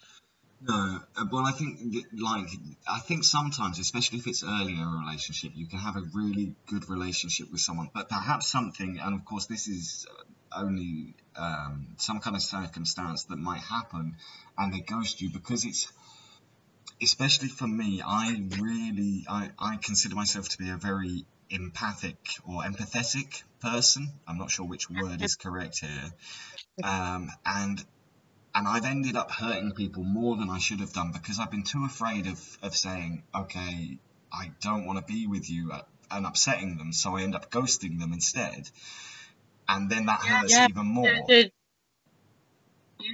No, well, I think sometimes, especially if it's early in a relationship, you can have a really good relationship with someone, but perhaps something, and of course this is only some kind of circumstance that might happen, and they ghost you, because it's, especially for me, I consider myself to be a very empathic or empathetic person. I'm not sure which word is correct here, and I've ended up hurting people more than I should have done because I've been too afraid of saying, okay, I don't want to be with you, and upsetting them, so I end up ghosting them instead. And then that hurts even more.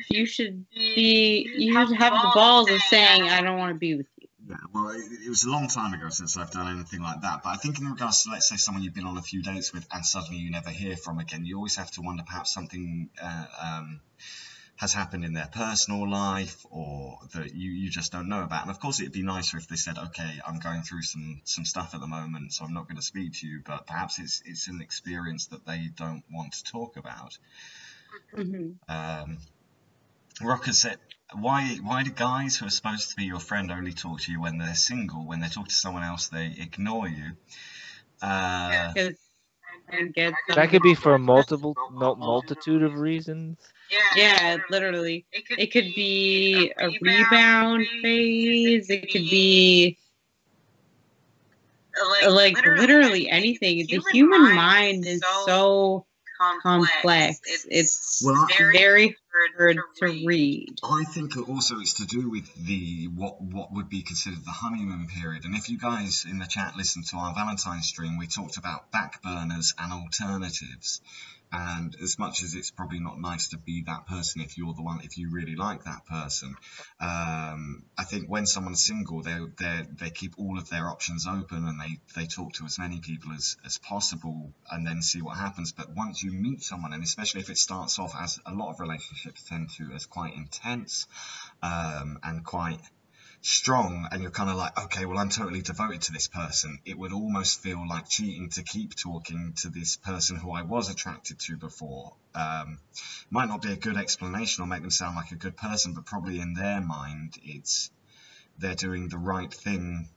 You should have the balls of saying, I don't want to be with you. Yeah, well, it was a long time ago since I've done anything like that. But I think in regards to, let's say, someone you've been on a few dates with and suddenly you never hear from again, you always have to wonder perhaps something has happened in their personal life, or that you just don't know about. And of course it'd be nicer if they said, okay, I'm going through some stuff at the moment, so I'm not going to speak to you, but perhaps it's an experience that they don't want to talk about. Mm-hmm. Rocker said, why do guys who are supposed to be your friend only talk to you when they're single? When they talk to someone else, they ignore you. That could be for a multitude of reasons. Yeah, literally. It could be a rebound phase. It could be like literally anything. The human mind is so complex. It's very hard to read. I think also it's to do with the what would be considered the honeymoon period. And if you guys in the chat listened to our Valentine's stream, we talked about back burners and alternatives. And as much as it's probably not nice to be that person if you're the one, if you really like that person, I think when someone's single, they keep all of their options open, and they talk to as many people as possible, and then see what happens. But once you meet someone, and especially if it starts off, as a lot of relationships tend to, as quite intense and quite strong, and you're kind of like, okay, well, I'm totally devoted to this person, it would almost feel like cheating to keep talking to this person who I was attracted to before. Might not be a good explanation or make them sound like a good person, but probably in their mind they're doing the right thing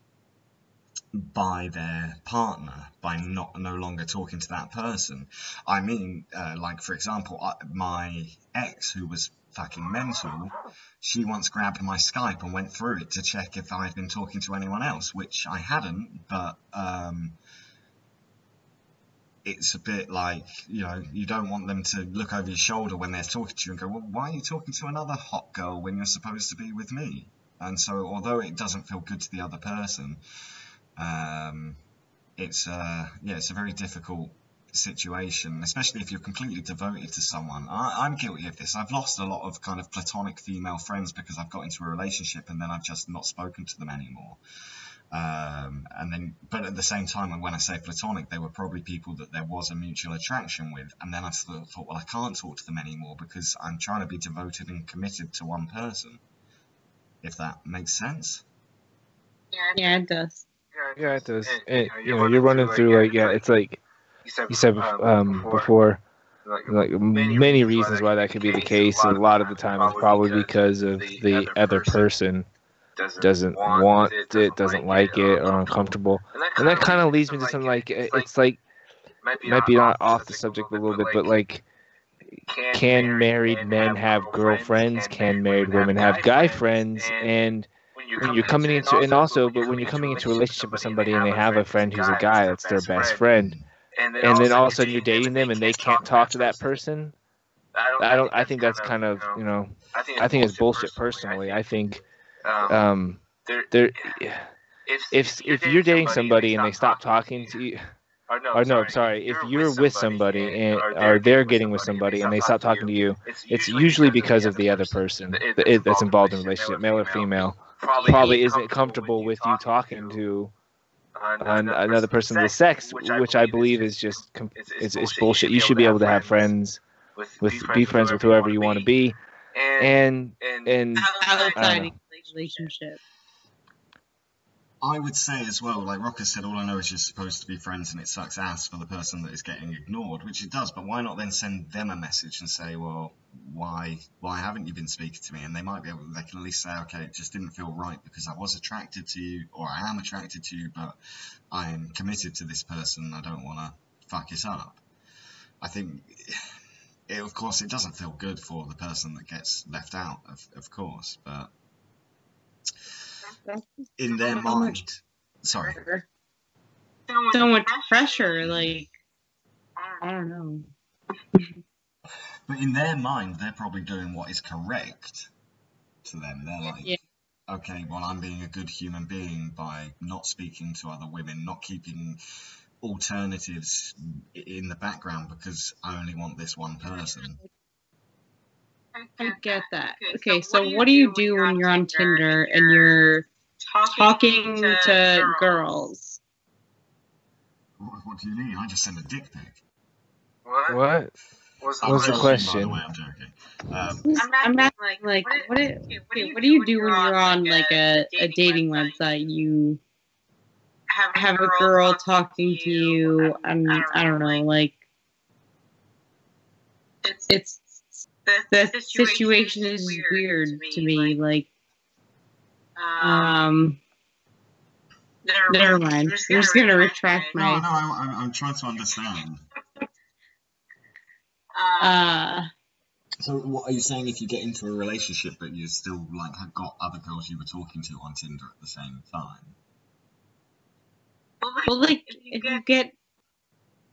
by their partner by no longer talking to that person. I mean, like for example, my ex, who was fucking mental, she once grabbed my Skype and went through it to check if I'd been talking to anyone else, which I hadn't, but it's a bit like, you know, you don't want them to look over your shoulder when they're talking to you and go, well, why are you talking to another hot girl when you're supposed to be with me? And so although it doesn't feel good to the other person, it's a very difficult situation, especially if you're completely devoted to someone. I'm guilty of this. I've lost a lot of kind of platonic female friends because I've got into a relationship and then I've just not spoken to them anymore. But at the same time, when I say platonic, they were probably people that there was a mutual attraction with, and then I thought, well, I can't talk to them anymore because I'm trying to be devoted and committed to one person, if that makes sense. Yeah, it does. Yeah, it does. And, you know, you're running through, like, yeah, it's like you said before, like many reasons why that could be the case. A lot of the time it's probably because of the other person doesn't want it, doesn't like it, or uncomfortable. And that kind of leads me to something like, it's like, might be not off the subject a little bit, but like, can married men have girlfriends? Can married women have guy friends? And when you're coming into, and also, but when you're coming into a relationship with somebody and they have a friend who's a guy, that's their best friend, and then all of a sudden you're dating them and they can't talk to that person, I think that's kind of, you know, I think it's bullshit personally. I think there if you're dating somebody and they stop talking to you, or no, I'm sorry, if you're with somebody and or they're getting with somebody and they stop talking to you, it's usually because of the other person that's involved in the relationship, male or female, probably isn't comfortable with you talking to another person of the sex, which I believe is just it's bullshit. You should be able to have friends be friends with whoever you want to be, and outside of relationship. I would say as well, like Rocker said, all I know is you're supposed to be friends and it sucks ass for the person that is getting ignored, which it does, but why not then send them a message and say, well, why haven't you been speaking to me? And they might be able, they can at least say, okay, it just didn't feel right because I was attracted to you, or I am attracted to you, but I'm committed to this person, I don't want to fuck it up. I think, of course, it doesn't feel good for the person that gets left out, of course, but in their mind, sorry, so much pressure, like, I don't know. But in their mind, they're probably doing what is correct to them. They're like, yeah, okay, well, I'm being a good human being by not speaking to other women, not keeping alternatives in the background because I only want this one person. I get that. Okay, so what do you do when you're on Tinder and you're talking to girls? What do you mean? I just send a dick pic. What? What's the question? By the way, I'm joking. I'm asking, like, what do you do when you're on like a dating website? You have a girl talking to you, and I don't know, like, it's the situation is weird to me. Like, never mind. I'm just gonna retract my. No, I'm trying to understand. So what are you saying? If you get into a relationship but you still like have got other girls you were talking to on Tinder at the same time? Well, like, if you get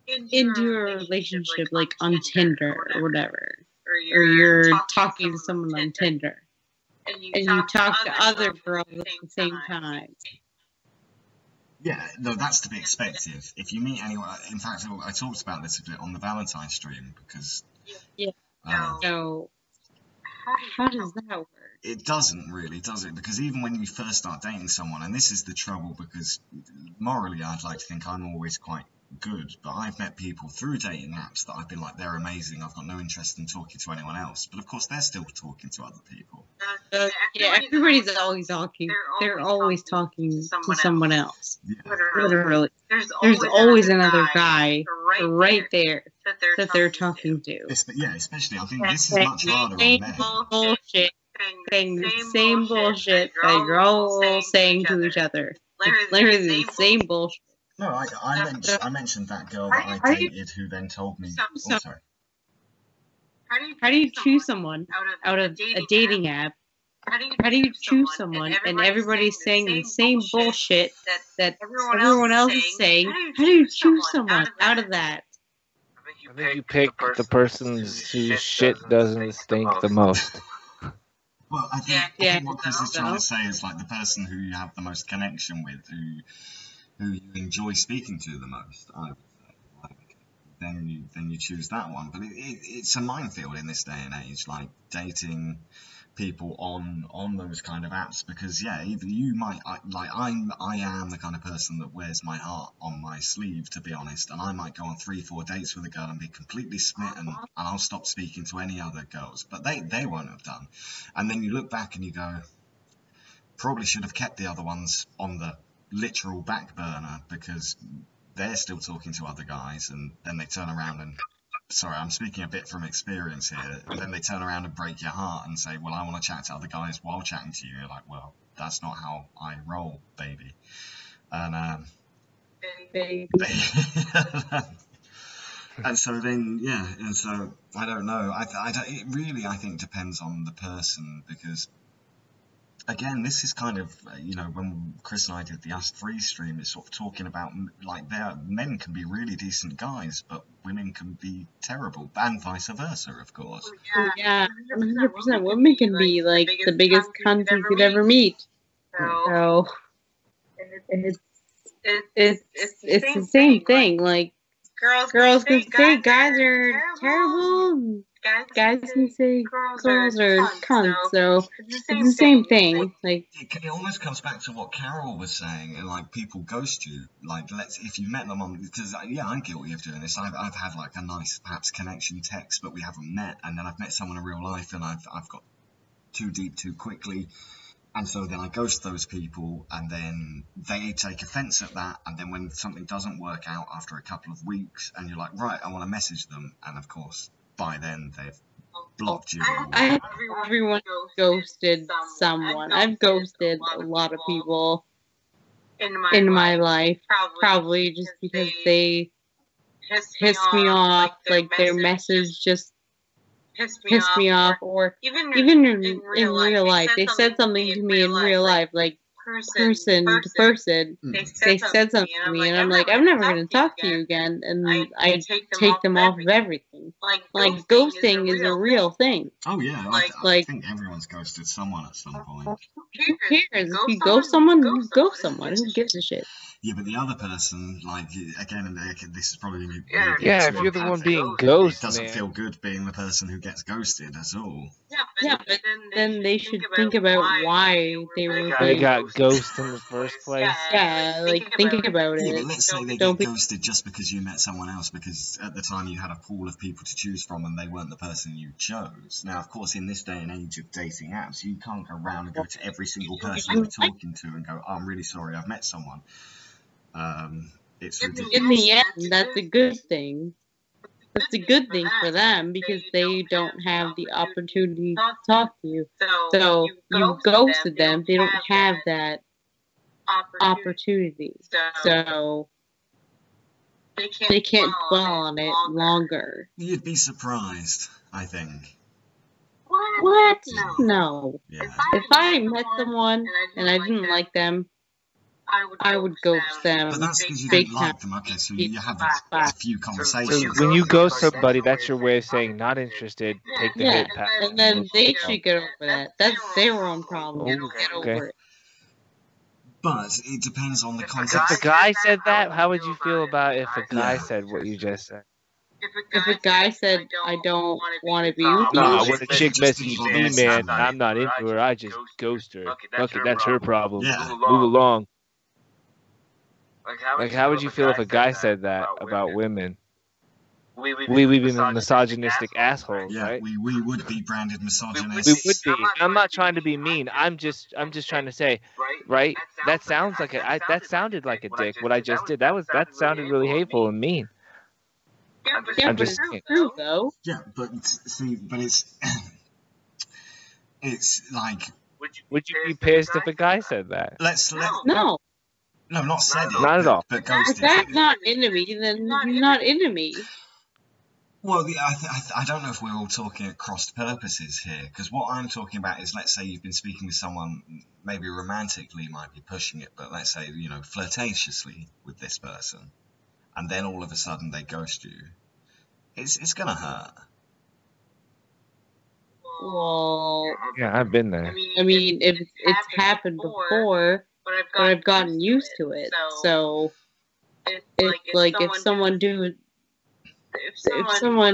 into a relationship, like, on Tinder or whatever, or you're talking to someone on Tinder, and you talk to other girls at the same time. Yeah, no, that's to be expected. If you meet anyone, in fact, I talked about this a bit on the Valentine's stream because Yeah. So, how does that work? it doesn't really, does it? Because even when you first start dating someone, and this is the trouble, because morally I'd like to think I'm always quite good, but I've met people through dating apps that I've been like, they're amazing, I've got no interest in talking to anyone else, but of course they're still talking to other people. Yeah, everybody's always talking. They're always talking to someone else. Yeah. Literally. There's always another guy right there that they're talking to. Yeah, especially, I think this is much harder on men. Bullshit. Saying the same bullshit that you're all saying to each other. It's literally the same bullshit. No, I mentioned that girl that I dated who then told me, oh, sorry. How do you choose someone out of a dating app? How do you choose someone and everybody's saying the same bullshit that everyone else is saying? How do you choose someone out of that? I think you pick the person whose shit doesn't stink the most. Well, I think what Chris is trying to say is like the person who you have the most connection with, who you enjoy speaking to the most, I would say. Like, then you choose that one. But it's a minefield in this day and age, like dating people on those kind of apps, because either you might I am the kind of person that wears my heart on my sleeve, to be honest, and I might go on 3-4 dates with a girl and be completely smitten, and I'll stop speaking to any other girls, but they won't have done, and then you look back and you go, probably should have kept the other ones on the literal back burner because they're still talking to other guys, and then they turn around and, sorry, I'm speaking a bit from experience here, then they turn around and break your heart and say, well, I want to chat to other guys while chatting to you. You're like, well, that's not how I roll, baby. And and so then, and so I don't know. It really, I think, depends on the person, because again, this is kind of, when Chris and I did the Ask Free stream, it's sort of talking about, like, men can be really decent guys, but women can be terrible, and vice versa, of course. Yeah, 100%. Women can be, like, the biggest cunt you could ever meet. So, it's the same thing. Like, girls can say guys are terrible, guys can say girls are cunts, so it's the same thing. Like, it almost comes back to what Carol was saying, and like, people ghost you. Like, if you met them on, because I'm guilty of doing this. I've had like a nice perhaps connection text, but we haven't met, and then I've met someone in real life, and I've got too deep too quickly. And so then I ghost those people, and then they take offense at that. And then when something doesn't work out after a couple of weeks, and you're like, right, I want to message them. And of course, by then they've blocked you. Everyone ghosted someone. I've ghosted a lot of people in my life, probably just because they pissed me off. Like, their message just pissed me off, or even in real life, they said something to me in real life, like person to person. They said something to me, and I'm like, I'm never going to talk to you again, and I take them off of everything. Like, ghosting is a real thing. Oh yeah, I think everyone's ghosted someone at some point. Who cares? If you ghost someone, you ghost someone. Who gives a shit? Yeah, but the other person, like, again, this is probably if you're the one being ghosted, it doesn't feel good being the person who gets ghosted at all. Yeah, but then they should think about why they got ghosted in the first place. Yeah, like, thinking about it. Yeah, but let's say they get ghosted just because you met someone else, because at the time you had a pool of people to choose from and they weren't the person you chose. Now, of course, in this day and age of dating apps, you can't go around and go to every single person you're talking to and go, oh, I'm really sorry, I've met someone. It's ridiculous. In the end, that's a good thing. That's a good thing for them, because they don't have the opportunity to talk to you. So you ghosted them. They don't have that opportunity. So they can't dwell on it longer. You'd be surprised, I think. What? No. Yeah. If I met someone and I didn't like them, I would ghost them. But that's because you big don't like time. them. Okay, so you have a few So conversations. when you ghost somebody, that's your way of saying not interested. Take the Yeah, hit, Pat. and then they should get over that. That's their own problem. Oh, Get okay. over it. But it depends on the If context. a guy said that, how would you feel about if a guy said what you just said? If a guy said, "I don't want to be with you," Nah, when a chick Just messages leave me, the man, message, I'm not into her. I just ghost her. Fuck it, that's her problem. Yeah. Move along. Like, how would you feel if a guy said that about women? We be misogynistic assholes, Yeah, right? we would be branded We misogynists. would be. I'm not trying to be mean. I'm just trying to say, right? That sounds like that sounded like a dick. What I just did. That sounded really hateful and mean. Yeah, I'm but just it's saying. true though. Yeah, but see, but it's it's like Would you be pissed if a guy said that? No, not said it, Not at all. but if ghosted. that's not into me, then he's not into me. Well, I don't know if we're all talking at crossed purposes here, because what I'm talking about is, let's say you've been speaking with someone, maybe romantically might be pushing it, but let's say, flirtatiously with this person, and then all of a sudden they ghost you. It's gonna hurt. Well, Yeah, I've been there. I mean, if it's happened before, but I've gotten used to it. So, if someone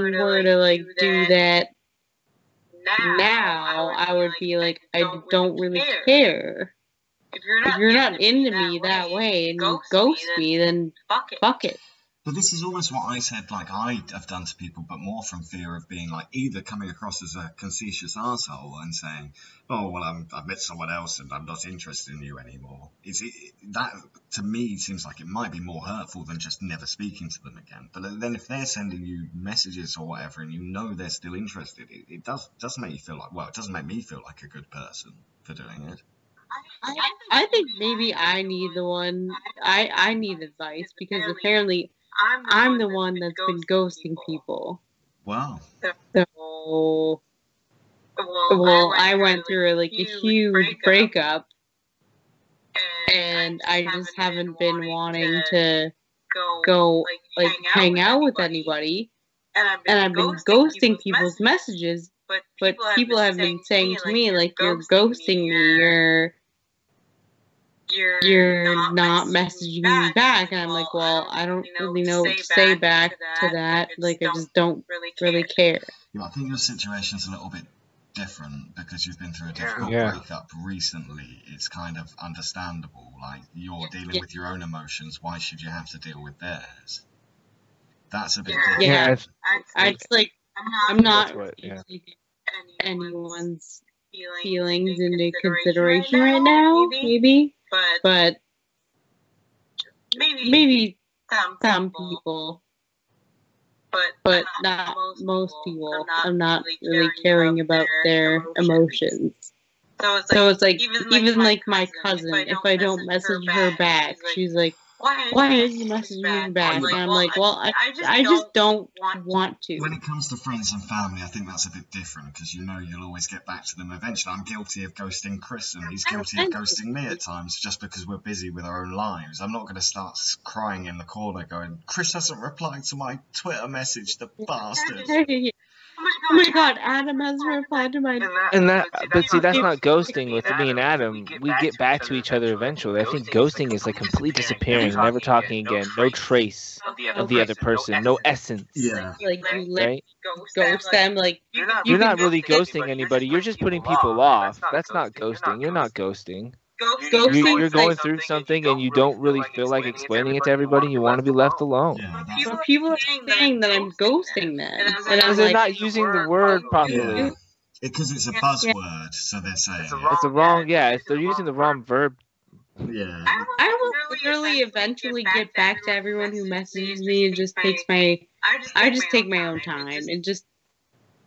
were to like do that now, I would be like, I don't really care. If you're not into me that way and you ghost me, then fuck it. But this is almost what I said, like I have done to people, but more from fear of being like either coming across as a conceited arsehole and saying, "Oh well, I've met someone else and I'm not interested in you anymore." That to me seems like it might be more hurtful than just never speaking to them again. But then if they're sending you messages or whatever, and you know they're still interested, it does make you feel like, well, it doesn't make me feel like a good person for doing it. I think maybe I need the one. I need advice because apparently I'm the one that's been ghosting people. Wow. So, well, I went through like a huge breakup, and I just haven't been wanting to go like hang out with anybody, and I've been ghosting people's messages. But people have been saying to me like, "You're ghosting me. You're not messaging me back," and I'm like, well, I don't really know what to say back to that. Like, I just don't really care. Yeah, I think your situation's a little bit different because you've been through a difficult breakup recently. It's kind of understandable. Like, you're dealing with your own emotions. Why should you have to deal with theirs? That's a bit different. Yeah, I just like, I'm not taking anyone's feelings into consideration right now, maybe. But maybe some people, but not most people. I'm not really caring about their emotions. So it's like, even like my cousin, if I don't message her back, she's like, why didn't you message me back? And I'm like, well, I just don't want to. When it comes to friends and family, I think that's a bit different because you'll always get back to them eventually. I'm guilty of ghosting Chris, and he's guilty of ghosting me at times just because we're busy with our own lives. I'm not going to start crying in the corner going, Chris hasn't replied to my Twitter message, the bastard. Oh my god, Adam hasn't replied to my... But see, that's not ghosting. With me and Adam, we get back to each other eventually. I think ghosting is like complete disappearing, never talking again, no trace of the other person, no essence. Yeah. Like, you right? Ghost them, like... You're not really ghosting anybody, you're just putting people off. That's not ghosting. You're not ghosting. You're going through something and you don't really feel like explaining it to everybody. You want to be left alone. Yeah, people are saying that I'm ghosting them, and because they're not using the word properly. Yeah. Because it's a buzzword, so they're saying it's a wrong. Yeah, they're using the wrong verb. Yeah. I will literally eventually get back to everyone who messages me and just takes my. I just take my own time and just.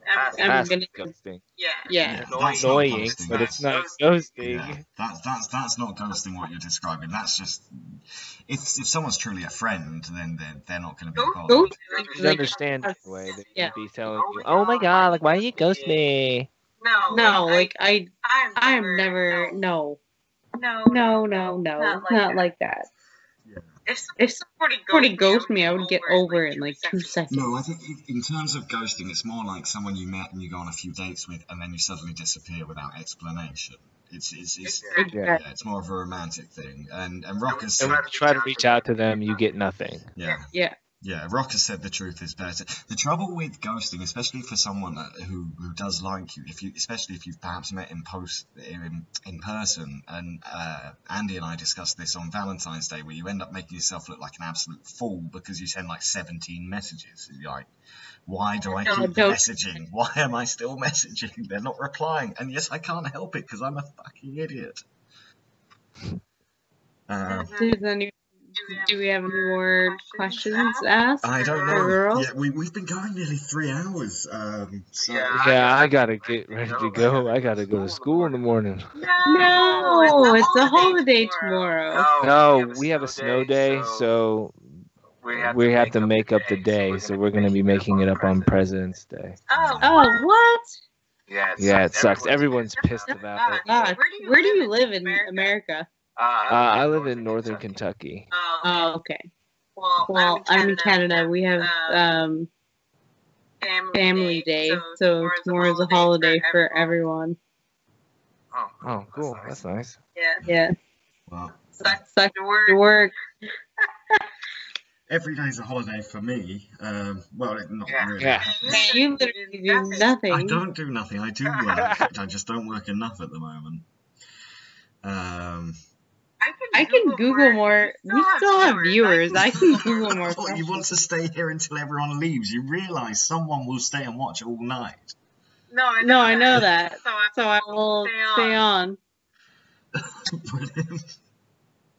I'm gonna ghosting. Yeah. It's annoying, but it's not ghosting. Yeah, that's not ghosting what you're describing. That's just if someone's truly a friend, then they're not going to be bothered. They understand the way they'd be telling you, "Oh my god, like why you ghost me?" No, like I'm never No, not like that. Yeah. If somebody ghosted me, I would get over it in like 2 seconds. No, I think in terms of ghosting, it's more like someone you met and you go on a few dates with, and then you suddenly disappear without explanation. Yeah. It's more of a romantic thing. And Rock has And said, when you try to reach out to them, you get nothing. Yeah, Rock has said the truth is better. The trouble with ghosting, especially for someone who does like you, especially if you've perhaps met in person, and Andy and I discussed this on Valentine's Day, where you end up making yourself look like an absolute fool because you send like 17 messages. And you're like, why do I keep messaging? Why am I still messaging? They're not replying. And yes, I can't help it because I'm a fucking idiot. Do we have any more questions asked? I don't know. Yeah, we've been going nearly 3 hours. Yeah, I gotta get ready to go. I gotta go to school in the morning. No, it's a holiday tomorrow. No, we have a snow day, so we have to make up the day. So we're gonna be making it up on President's Day. Oh, what? Yeah, it sucks. Everyone's pissed about it. God, where do you live in America? I live in northern Kentucky. Oh, okay. Well, I'm in Canada. We have Family Day, so tomorrow's a holiday for everyone. Oh, cool. That's nice. Yeah. Well, Sucks to work. every day's a holiday for me. Well, not really. Yeah. You literally do nothing. I don't do nothing. I do work. I just don't work enough at the moment. I can Google more. We still have viewers. I can Google more. What, you want to stay here until everyone leaves? You realise someone will stay and watch all night. No, I know that. So I will stay on. Brilliant.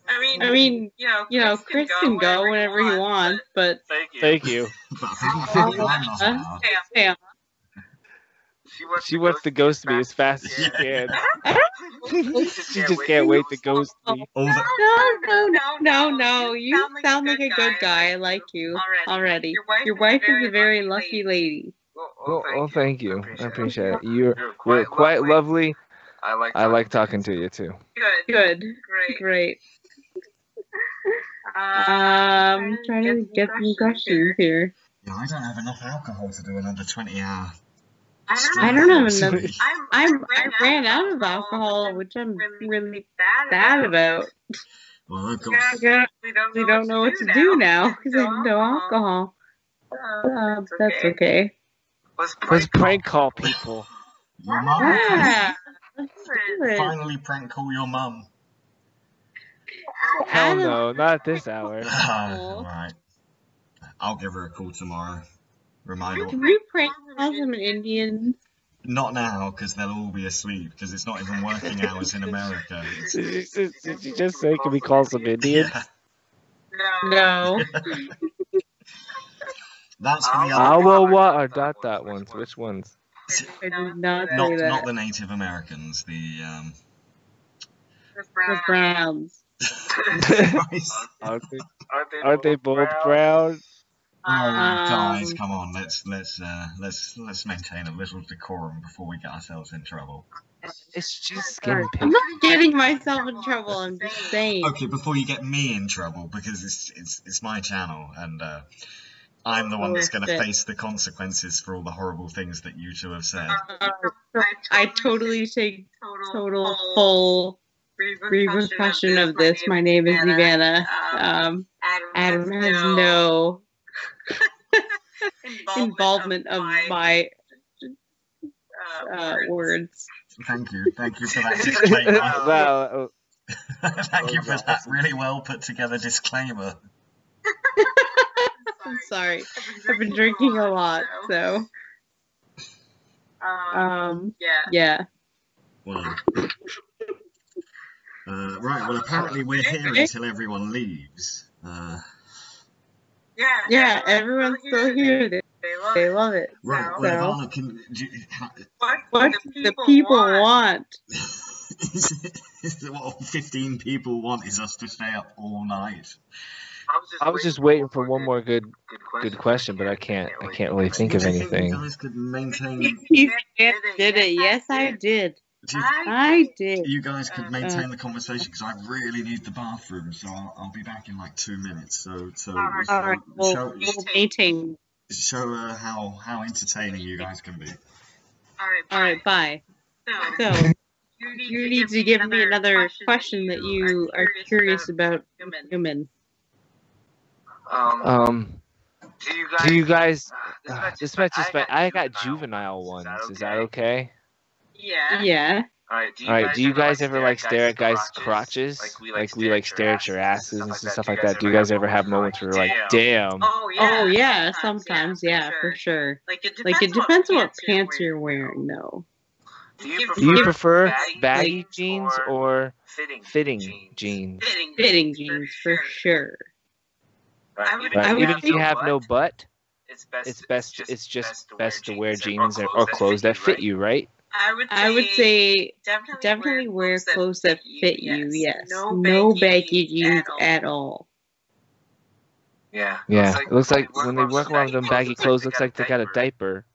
I mean, you know, Chris can go whenever he wants, but Thank you. But I'm not allowed. stay on. She wants to ghost me as fast as she can. She just can't wait to ghost me. All the, No. You sound like a good guy. I like you already. Your wife is a very lucky lady. Well, thank you. I appreciate it. You're quite lovely. I like talking to you too. Good. Great. Trying to get some questions here. yeah, I don't have enough alcohol to do another 20-hour. I don't have enough. I ran out of alcohol, which I'm really sad about. Well, I've got. We don't know what to do now because I have no alcohol. That's okay. Let's prank call people. Your mum? Yeah. Let's do it. Finally prank call your mum. Hell no, not at this hour. Alright. I'll give her a call tomorrow. Remind her. Can we prank call some Indians? Not now, because they'll all be asleep, because it's not even working hours in America. Did you just say, can we call some Indians? Yeah. No. That's for the What or dot ones? Which ones? I did not say not that. the Native Americans, the The Browns. Christ. Aren't they both brown? Oh, guys, come on, let's maintain a little decorum before we get ourselves in trouble. It's just skin I'm pink. not getting myself in trouble. I'm just saying. Okay, before you get me in trouble, because it's my channel, and I'm the one that's going to face the consequences for all the horrible things that you two have said. I totally take total full repercussion of this. My name is Ivana. Adam has no involvement of my words. Thank you for that disclaimer. Well, Thank you for that really well put together disclaimer. I'm sorry. I've been drinking a lot, so yeah. Well, right. Well, apparently we're here until everyone leaves. Yeah, everyone's still here. They love it. Right. So, Well, Ivana, what the people want? is it what all 15 people want is us to stay up all night? I was just waiting for one more good question, but I can't really think of anything. You guys could maintain. You did it. Yes, I did. I did. You guys could maintain the conversation because I really need the bathroom, so I'll be back in like 2 minutes. So All right, we'll maintain. show how entertaining you guys can be. All right, bye. So you need to give me another question that you are curious about human. Do you guys? This might just be. I got juvenile ones. Is that okay? Yeah. All right. Do you guys ever like stare at guys' crotches? Like we like stare at your asses and stuff like that. Do you guys ever have moments where you're like, damn? Oh yeah, sometimes, yeah, for sure. Like it depends on what pants you're wearing, though. Do you prefer baggy jeans or fitting jeans? Fitting jeans for sure. Right. Even if you have no butt, it's just best to wear jeans or clothes that fit you, right? I would say definitely wear clothes that fit you. Yes, no baggy jeans at all. Yeah. It looks like when they work around them baggy clothes, looks like they got a diaper.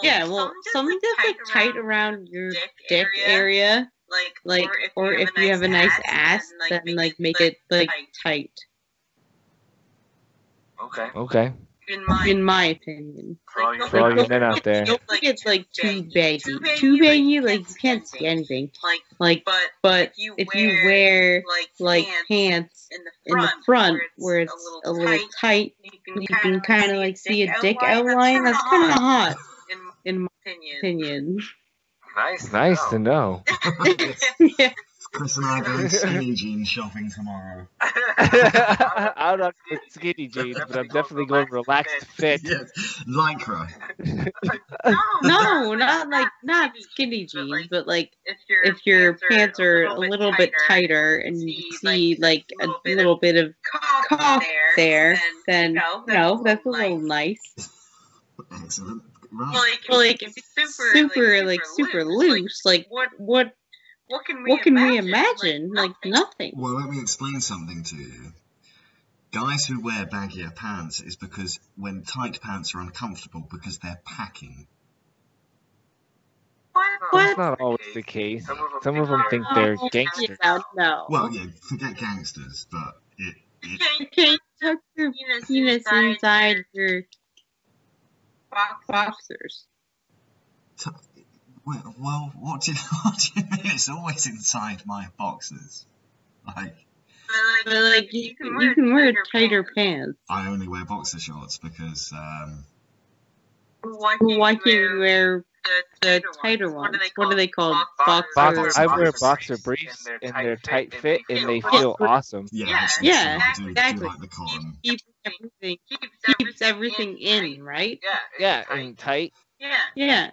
Yeah, well, something that's like tight around your dick area, or if you have a nice ass, then like make it like tight. Okay. In my opinion. For all you men out there. Don't make it like too baggy. Too baggy, like you can't see anything. But if you wear like pants in the front where it's a little tight, you can kind of like see a dick outline. That's kind of hot, in my opinion. Nice to know. Yeah. Chris and I are going skinny jeans shopping tomorrow. I'm not going skinny jeans, but I'm definitely going relaxed fit. Yes, lycra. No, not skinny jeans, but like if your pants are a little bit tighter and you see like a little bit of cock there, then that's a little nice. Excellent. Right. Well, like if it's super loose, like what can we imagine? Like nothing. Well, let me explain something to you. Guys who wear baggier pants is because when tight pants are uncomfortable because they're packing. That's not always the case. Some of them think they're gangsters. No. Well, yeah, forget gangsters, but You can't tuck your penis inside your boxers. Well, what do you mean? It's always inside my boxers. But you can wear tighter pants. I only wear boxer shorts because. Why can't you wear the tighter ones? What are they called? Boxer. I wear boxer briefs and they're tight fit and they feel awesome. Yeah, exactly. Like the cotton. Keeps everything in, right? Yeah, and tight. Yeah.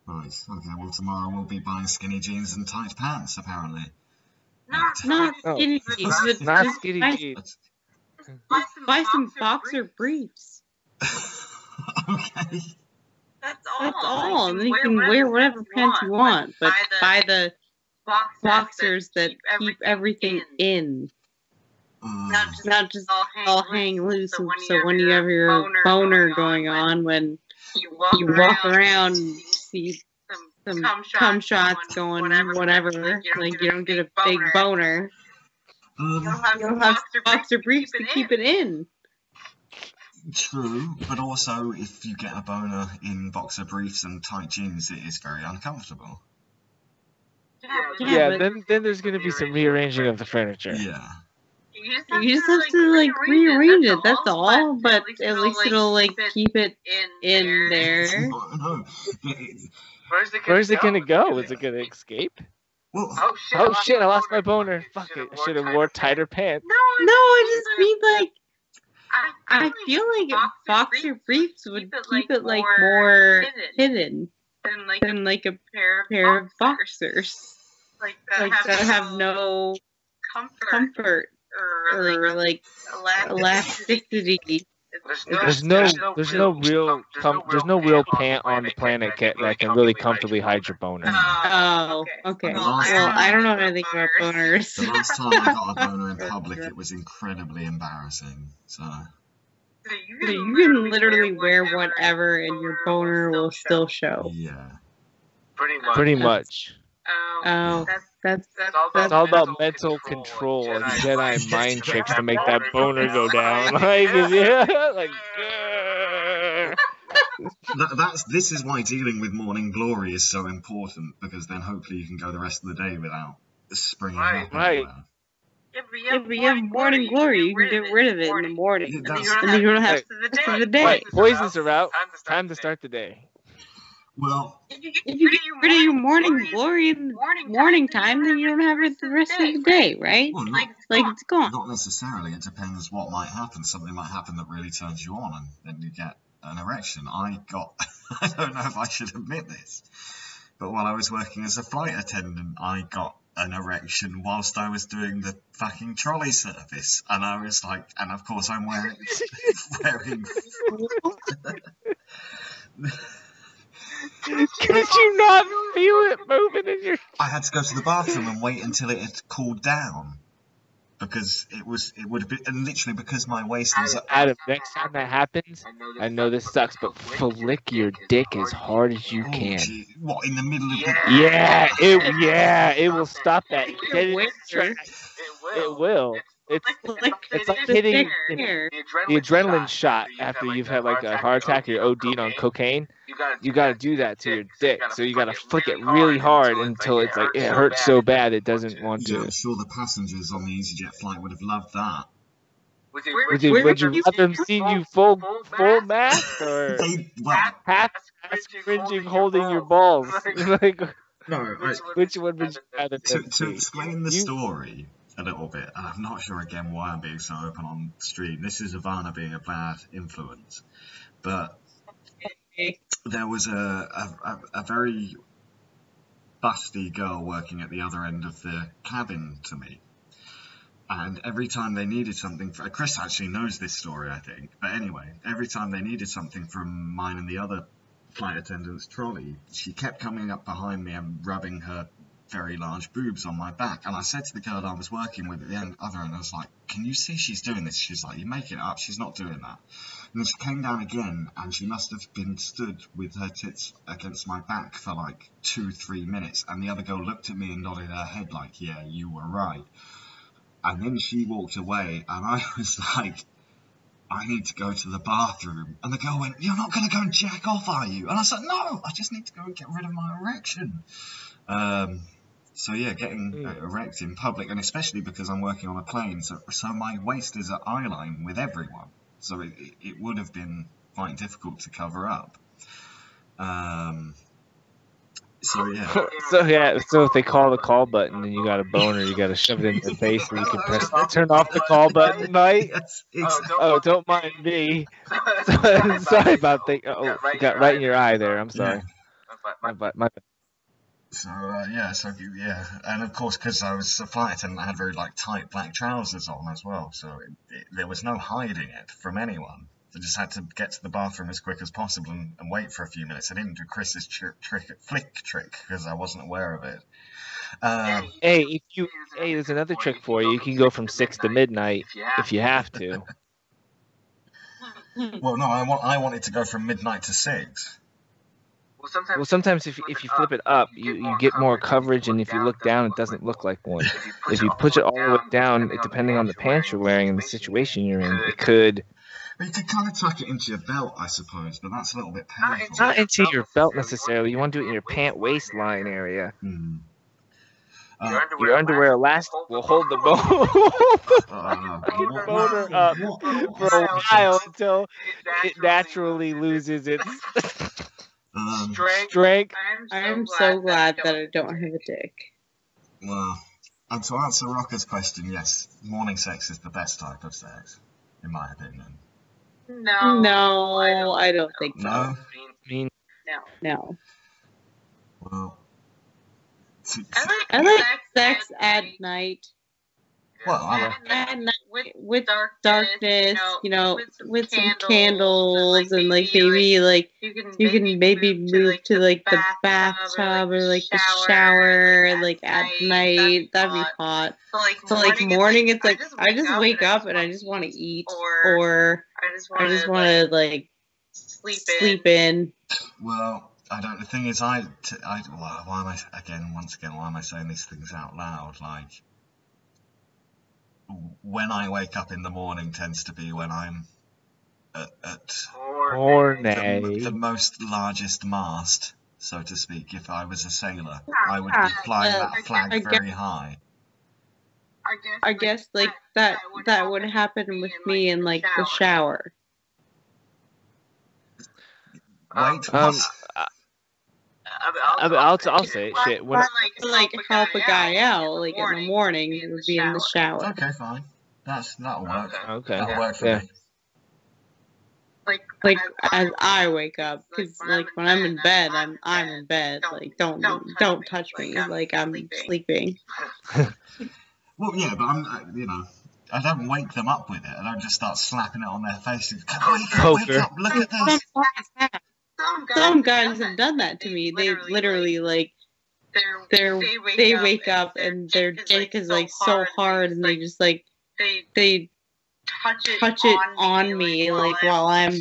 Nice. Okay, well tomorrow we'll be buying skinny jeans and tight pants, apparently. Not skinny jeans, but not skinny jeans. Buy some boxer briefs. Okay. That's all. And then you can wear whatever pants you want, but buy the boxers that keep everything in. Not just all hang loose. So when you have your boner going on, when you walk around, you see some cum shots going, whatever. Like you don't get a big boner. You'll have boxer briefs to keep it in. True, but also if you get a boner in boxer briefs and tight jeans, it is very uncomfortable. Yeah, then there's going to be some rearranging of the furniture. Yeah. You just have to like rearrange it. That's all. But at least it'll like keep it in there. No. Where's it gonna go? Is it gonna escape? Well, oh shit! I lost my boner. Fuck it! I should have wore tighter pants. No, I just mean like I feel like boxer briefs would keep it like more hidden than like a pair of boxers. Like that have no comfort or like elasticity. There's no real pant on the planet that can really comfortably hide your boner. Oh, okay. Well, I don't know anything about boners. The last time I got a boner in public, it was incredibly embarrassing. So you can literally wear whatever, and your boner will still show. Yeah. Pretty much. Oh, that's It's all about mental control and Jedi mind tricks to make that boner go down. Like, yeah, like. This is why dealing with morning glory is so important, because then hopefully you can go the rest of the day without springing up everywhere. Yeah, but you have morning glory. You can get rid of it in the morning, and then you don't have the rest of the day. Right, poisons are out. Time to start the day. Well, if you get rid of your morning glory in morning time, then you don't have it the rest of the day, right? Well, it's gone. Not necessarily. It depends what might happen. Something might happen that really turns you on, and then you get an erection. I don't know if I should admit this, but while I was working as a flight attendant, I got an erection whilst I was doing the fucking trolley service, and I was like, and of course I'm wearing Could you not feel it moving in your? I had to go to the bathroom and wait until it had cooled down, because it would have been, and literally because my waist was. Adam, next time that happens, I know this sucks, but flick your dick as hard as you can. Gee, what, in the middle of the? It will stop that. It will. It's like hitting the adrenaline shot after you've had like a heart attack or you're OD'd on cocaine. You got to do that to your dick. So you got to flick it really hard until it's like it hurts so bad it doesn't want to. Yeah, I'm sure the passengers on the EasyJet flight would have loved that. Would you rather them see you full mask or half cringing holding your balls? Like, no, which one would you rather to explain the story a little bit, and I'm not sure again why I'm being so open on stream. This is Ivana being a bad influence, but there was a very busty girl working at the other end of the cabin to me, and every time they needed something, Chris actually knows this story, I think, but anyway, every time they needed something from mine and the other flight attendant's trolley, she kept coming up behind me and rubbing her very large boobs on my back. And I said to the girl I was working with at the other end, I was like, can you see she's doing this? She's like, you're making it up, she's not doing that. And then she came down again, and she must have been stood with her tits against my back for like 2-3 minutes, and the other girl looked at me and nodded her head like, yeah, you were right. And then she walked away, and I was like, I need to go to the bathroom. And the girl went, you're not going to go and jack off, are you? And I said, no, I just need to go and get rid of my erection. So yeah, getting erect in public, and especially because I'm working on a plane, so my waist is at eye line with everyone. So it would have been quite difficult to cover up. So if they call the call button and you got a boner, you got to shove it in their face so you can turn off the call button, right? Yes, exactly. Oh, don't mind me. Sorry about that. Oh, got right in your eye there. I'm sorry. Yeah. My So and of course, because I was a flight attendant, I had very like tight black trousers on as well, so there was no hiding it from anyone. I just had to get to the bathroom as quick as possible and wait for a few minutes. I didn't do Chris's flick trick because I wasn't aware of it. Hey, there's another trick for you. You can go from 6 to midnight if you have to. Well, no, I wanted to go from midnight to 6. Well, sometimes if you flip it up, you get more coverage, and if you look down, it doesn't look like one. If you push it all the way down, depending on the pants you're wearing and the situation you're in, it could. But you could kind of tuck it into your belt, I suppose, but that's a little bit painful. Not into your belt necessarily. You want to do it in your pant waistline area. Your underwear elastic will hold the boner up for a while until it naturally loses its strength. I'm so glad that I don't have a dick. Well, and to answer Rocker's question, yes, morning sex is the best type of sex, in my opinion. No, I don't think so. No. Well, I like sex at night. Well, at night with darkness, with some candles, and like maybe like you can maybe move to like the bathtub or like the shower like at night. That'd be hot. So like morning, it's like I just wake up and I just want to eat, or I just want to like sleep in. Well, I don't. The thing is, why am I once again? Why am I saying these things out loud? Like, when I wake up in the morning tends to be when I'm at the most largest mast, so to speak. If I was a sailor, I would be flying that flag very high. I guess like that would happen with me in like the shower. Wait, what? I'll say it. Shit. When like help a guy out, like in the morning, it would be in the shower. Okay, fine. That'll work. Okay. That'll work for me. Like as I wake up, because like when I'm in bed, I'm in bed. Like don't touch me. Like I'm sleeping. Well, yeah, but I don't wake them up with it. I don't just start slapping it on their faces. Wake up! Look at this. Some guys have done that to me. They literally like they wake up and their dick is like so hard, and they just like they touch it on me like while I'm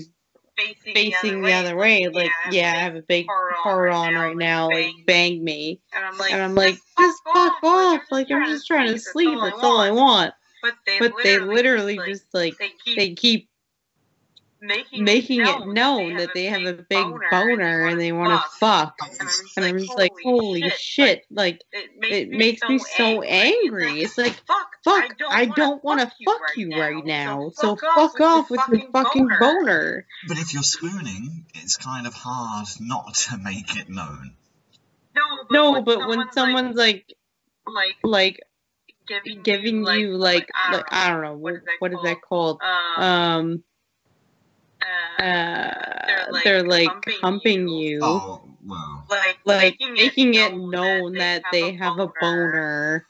facing the other way. Like, yeah, I have a big hard on right now. Like, bang me. And I'm like, just fuck off. Like, I'm just trying to sleep. That's all I want. But they literally just like they keep making it known that they have a big boner and they want to fuck. And I'm just like, holy shit. Like, it makes me so angry. It's like, fuck, I don't want to fuck you right now. So fuck off with your fucking boner. But if you're spooning, it's kind of hard not to make it known. No, but when someone's like giving you like I don't know, what is that called? They're like humping you. Oh, well. Like making it known that they have a boner.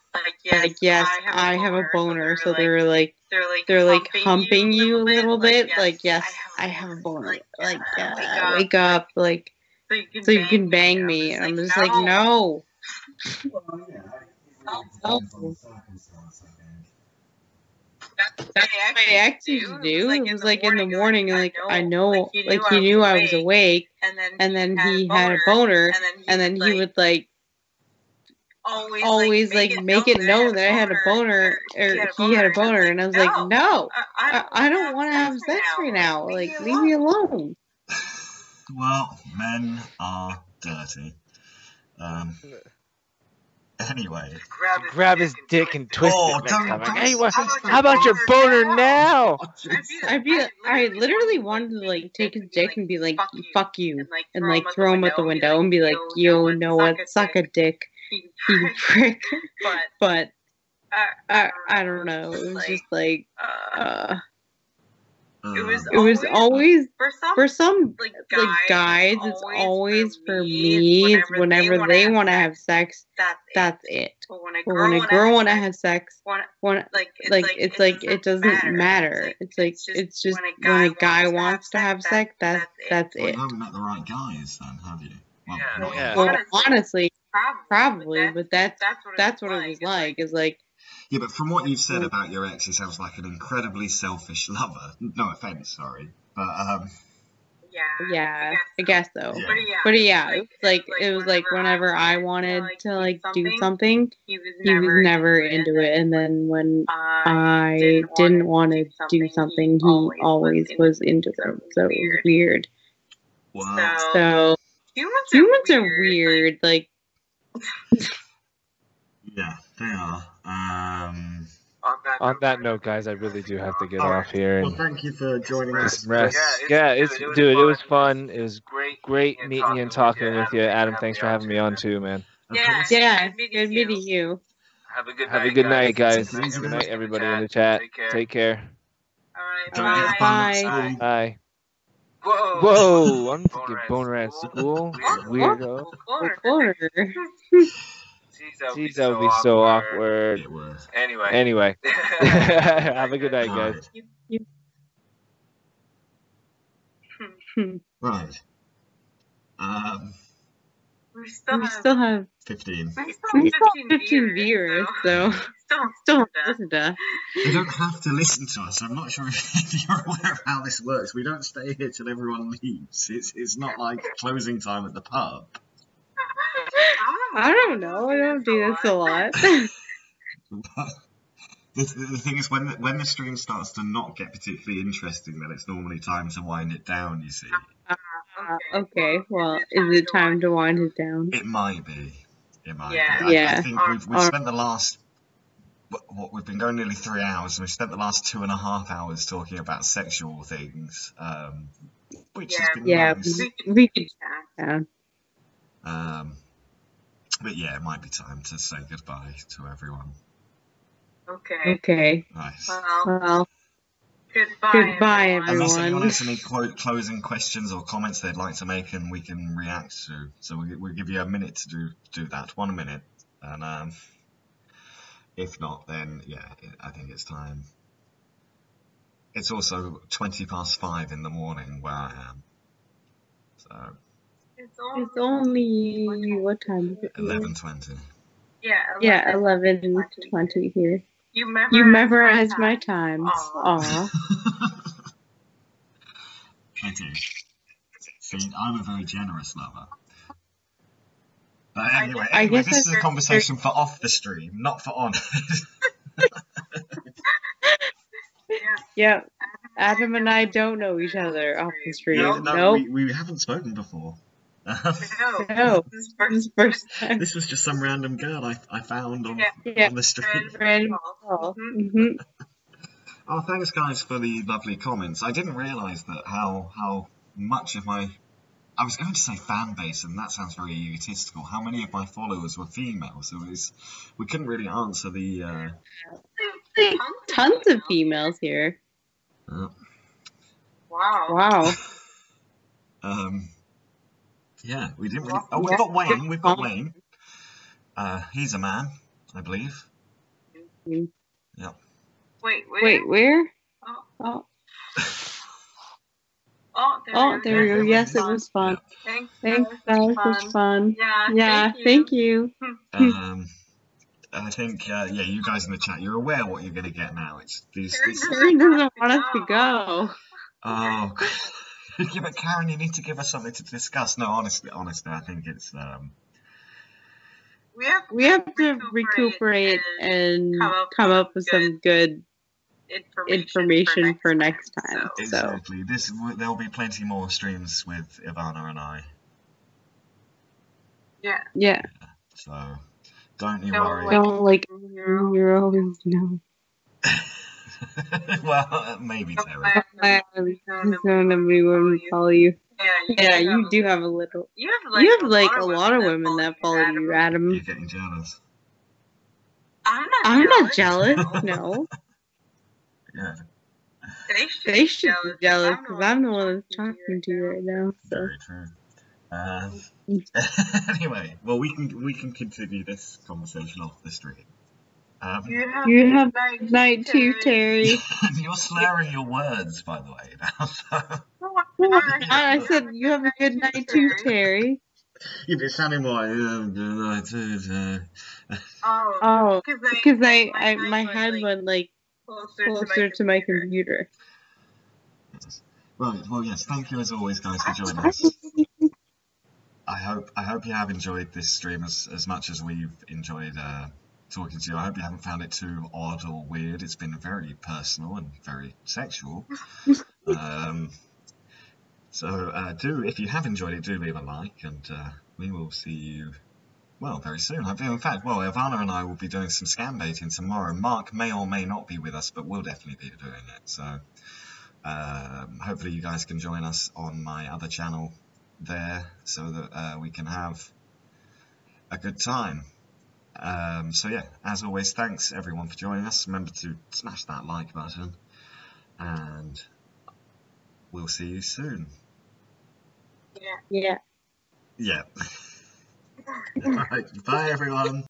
Like, yes, I have a boner. So they're like humping you a little bit. Like, yes, I have a boner. Like, wake up. Like, so you can bang me. And I'm just like, no. No. That's what my ex used to do. It was like in the morning, like I know, like he knew I was awake, and then he had a boner, and then he would like always like make it known that I had a boner or he had a boner, and I was like, no, I don't want to have sex right now. Like, leave me alone. Well, men are dirty. Anyway, grab his dick and twist it next time. Like, hey, how about your boner now? I literally wanted to like take his dick and be like, fuck you, and like throw him out the window and be like, yo, know what, suck a dick, you prick. But I don't know. It was just like it was always for some like guys. It's always for me. It's whenever they want to have sex, that's it. But when a girl want to have sex, it's like it doesn't matter. It's like it's just when a guy wants to have sex, that's it. Well, you haven't met the right guys, then, have you? Well, honestly, probably. But that's what it was like. Is like. Yeah, but from what you've said about your ex, he sounds like an incredibly selfish lover. No offense, sorry, but yeah, I guess so. Yeah. But yeah, it was like whenever I wanted to like do something, he was never into it, and then when I didn't want to do something, he always was into it. So it was weird. Wow. So humans are weird. Like. Yeah, they are. On that note, guys, I really do have to get off here. Well, thank you for joining us. Rest. Yeah, it was fun. It was great meeting you and talking with you. Adam, thanks for having me on too, man. Yeah, good meeting you. Have a good night, guys. Good night, everybody in the chat. Take care. Don't get a boner at school. Bye. Whoa! I'm thinking boner at school. Weirdo. Boner. Jeez, that would be so awkward. It was. Anyway. Have a good night, guys. Right. We still have 15. We still have 15 viewers, so. Still listen to us. They don't have to listen to us. I'm not sure if you're aware of how this works. We don't stay here till everyone leaves. It's not like closing time at the pub. I don't know. I don't do this a lot. The thing is, when the stream starts to not get particularly interesting, then it's normally time to wind it down, you see. Okay, well, is it time to wind it down? It might be. It might be. Yeah. I think we've spent the last... we've been going nearly 3 hours, and we've spent the last 2.5 hours talking about sexual things, which has been nice. we could down. But yeah, it might be time to say goodbye to everyone. Okay. Nice. Well, goodbye, everyone. Unless anyone has any closing questions or comments they'd like to make, and we can react to. So we'll give you a minute to do that. 1 minute. And if not, then yeah, I think it's time. It's also 5:20 in the morning where I am. So it's only what time is it? 11:20. Yeah, 11:20 here. You memorized my times. Aw. Thank you. See, I'm a very generous lover. Anyway, this is a conversation for off the stream, not for on. Yeah. Adam and I don't know each other off the stream. Yeah, Nope. We haven't spoken before. No. This is first time. This was just some random girl I found on the street. Random call. Mm-hmm. Oh, thanks guys for the lovely comments. I didn't realise that how much of my... I was going to say fan base, and that sounds very egotistical. How many of my followers were female? So we couldn't really answer the... Tons of females here. Wow. Yeah, we didn't really... Oh, we've got Wayne. We've got Wayne. He's a man, I believe. Yeah. Wait, where? Oh. Oh, there we go. Yes, it was fun. Yeah. Thanks, guys. It was fun. Yeah, thank you. I think, you guys in the chat, you're aware what you're going to get now. It's these... Karen doesn't want us to go. Oh, yeah, but Karen, you need to give us something to discuss. No, honestly, I think it's... We have to recuperate and come up with some good information for next time. Exactly. There'll be plenty more streams with Ivana and I. Yeah. So, don't you worry. Don't you're always no. Well, maybe Terry. Nobody would follow you. Yeah, you do have a little. You have a lot of women that follow you, Adam. You're getting jealous. I'm not jealous. No. Yeah. They should be jealous because I'm the one that's talking to you right now. So. Very true. Anyway, well, we can continue this conversation off the stream. You have good night too, Terry. You're slurring your words, by the way, now. So. I said you have a good night too, Terry. Yeah, but it sounded more like good night too, Terry. Oh, because my head went closer to my computer. Right. Well, yes. Thank you as always, guys, for joining us. I hope you have enjoyed this stream as much as we've enjoyed talking to you. I hope you haven't found it too odd or weird. It's been very personal and very sexual. So if you have enjoyed it, do leave a like, and we will see you, well, very soon. In fact, Ivana and I will be doing some scam baiting tomorrow. Mark may or may not be with us, but we'll definitely be doing it. So hopefully you guys can join us on my other channel there, so that we can have a good time. So yeah, as always, thanks everyone for joining us. Remember to smash that like button, and we'll see you soon. Yeah. Alright, bye everyone.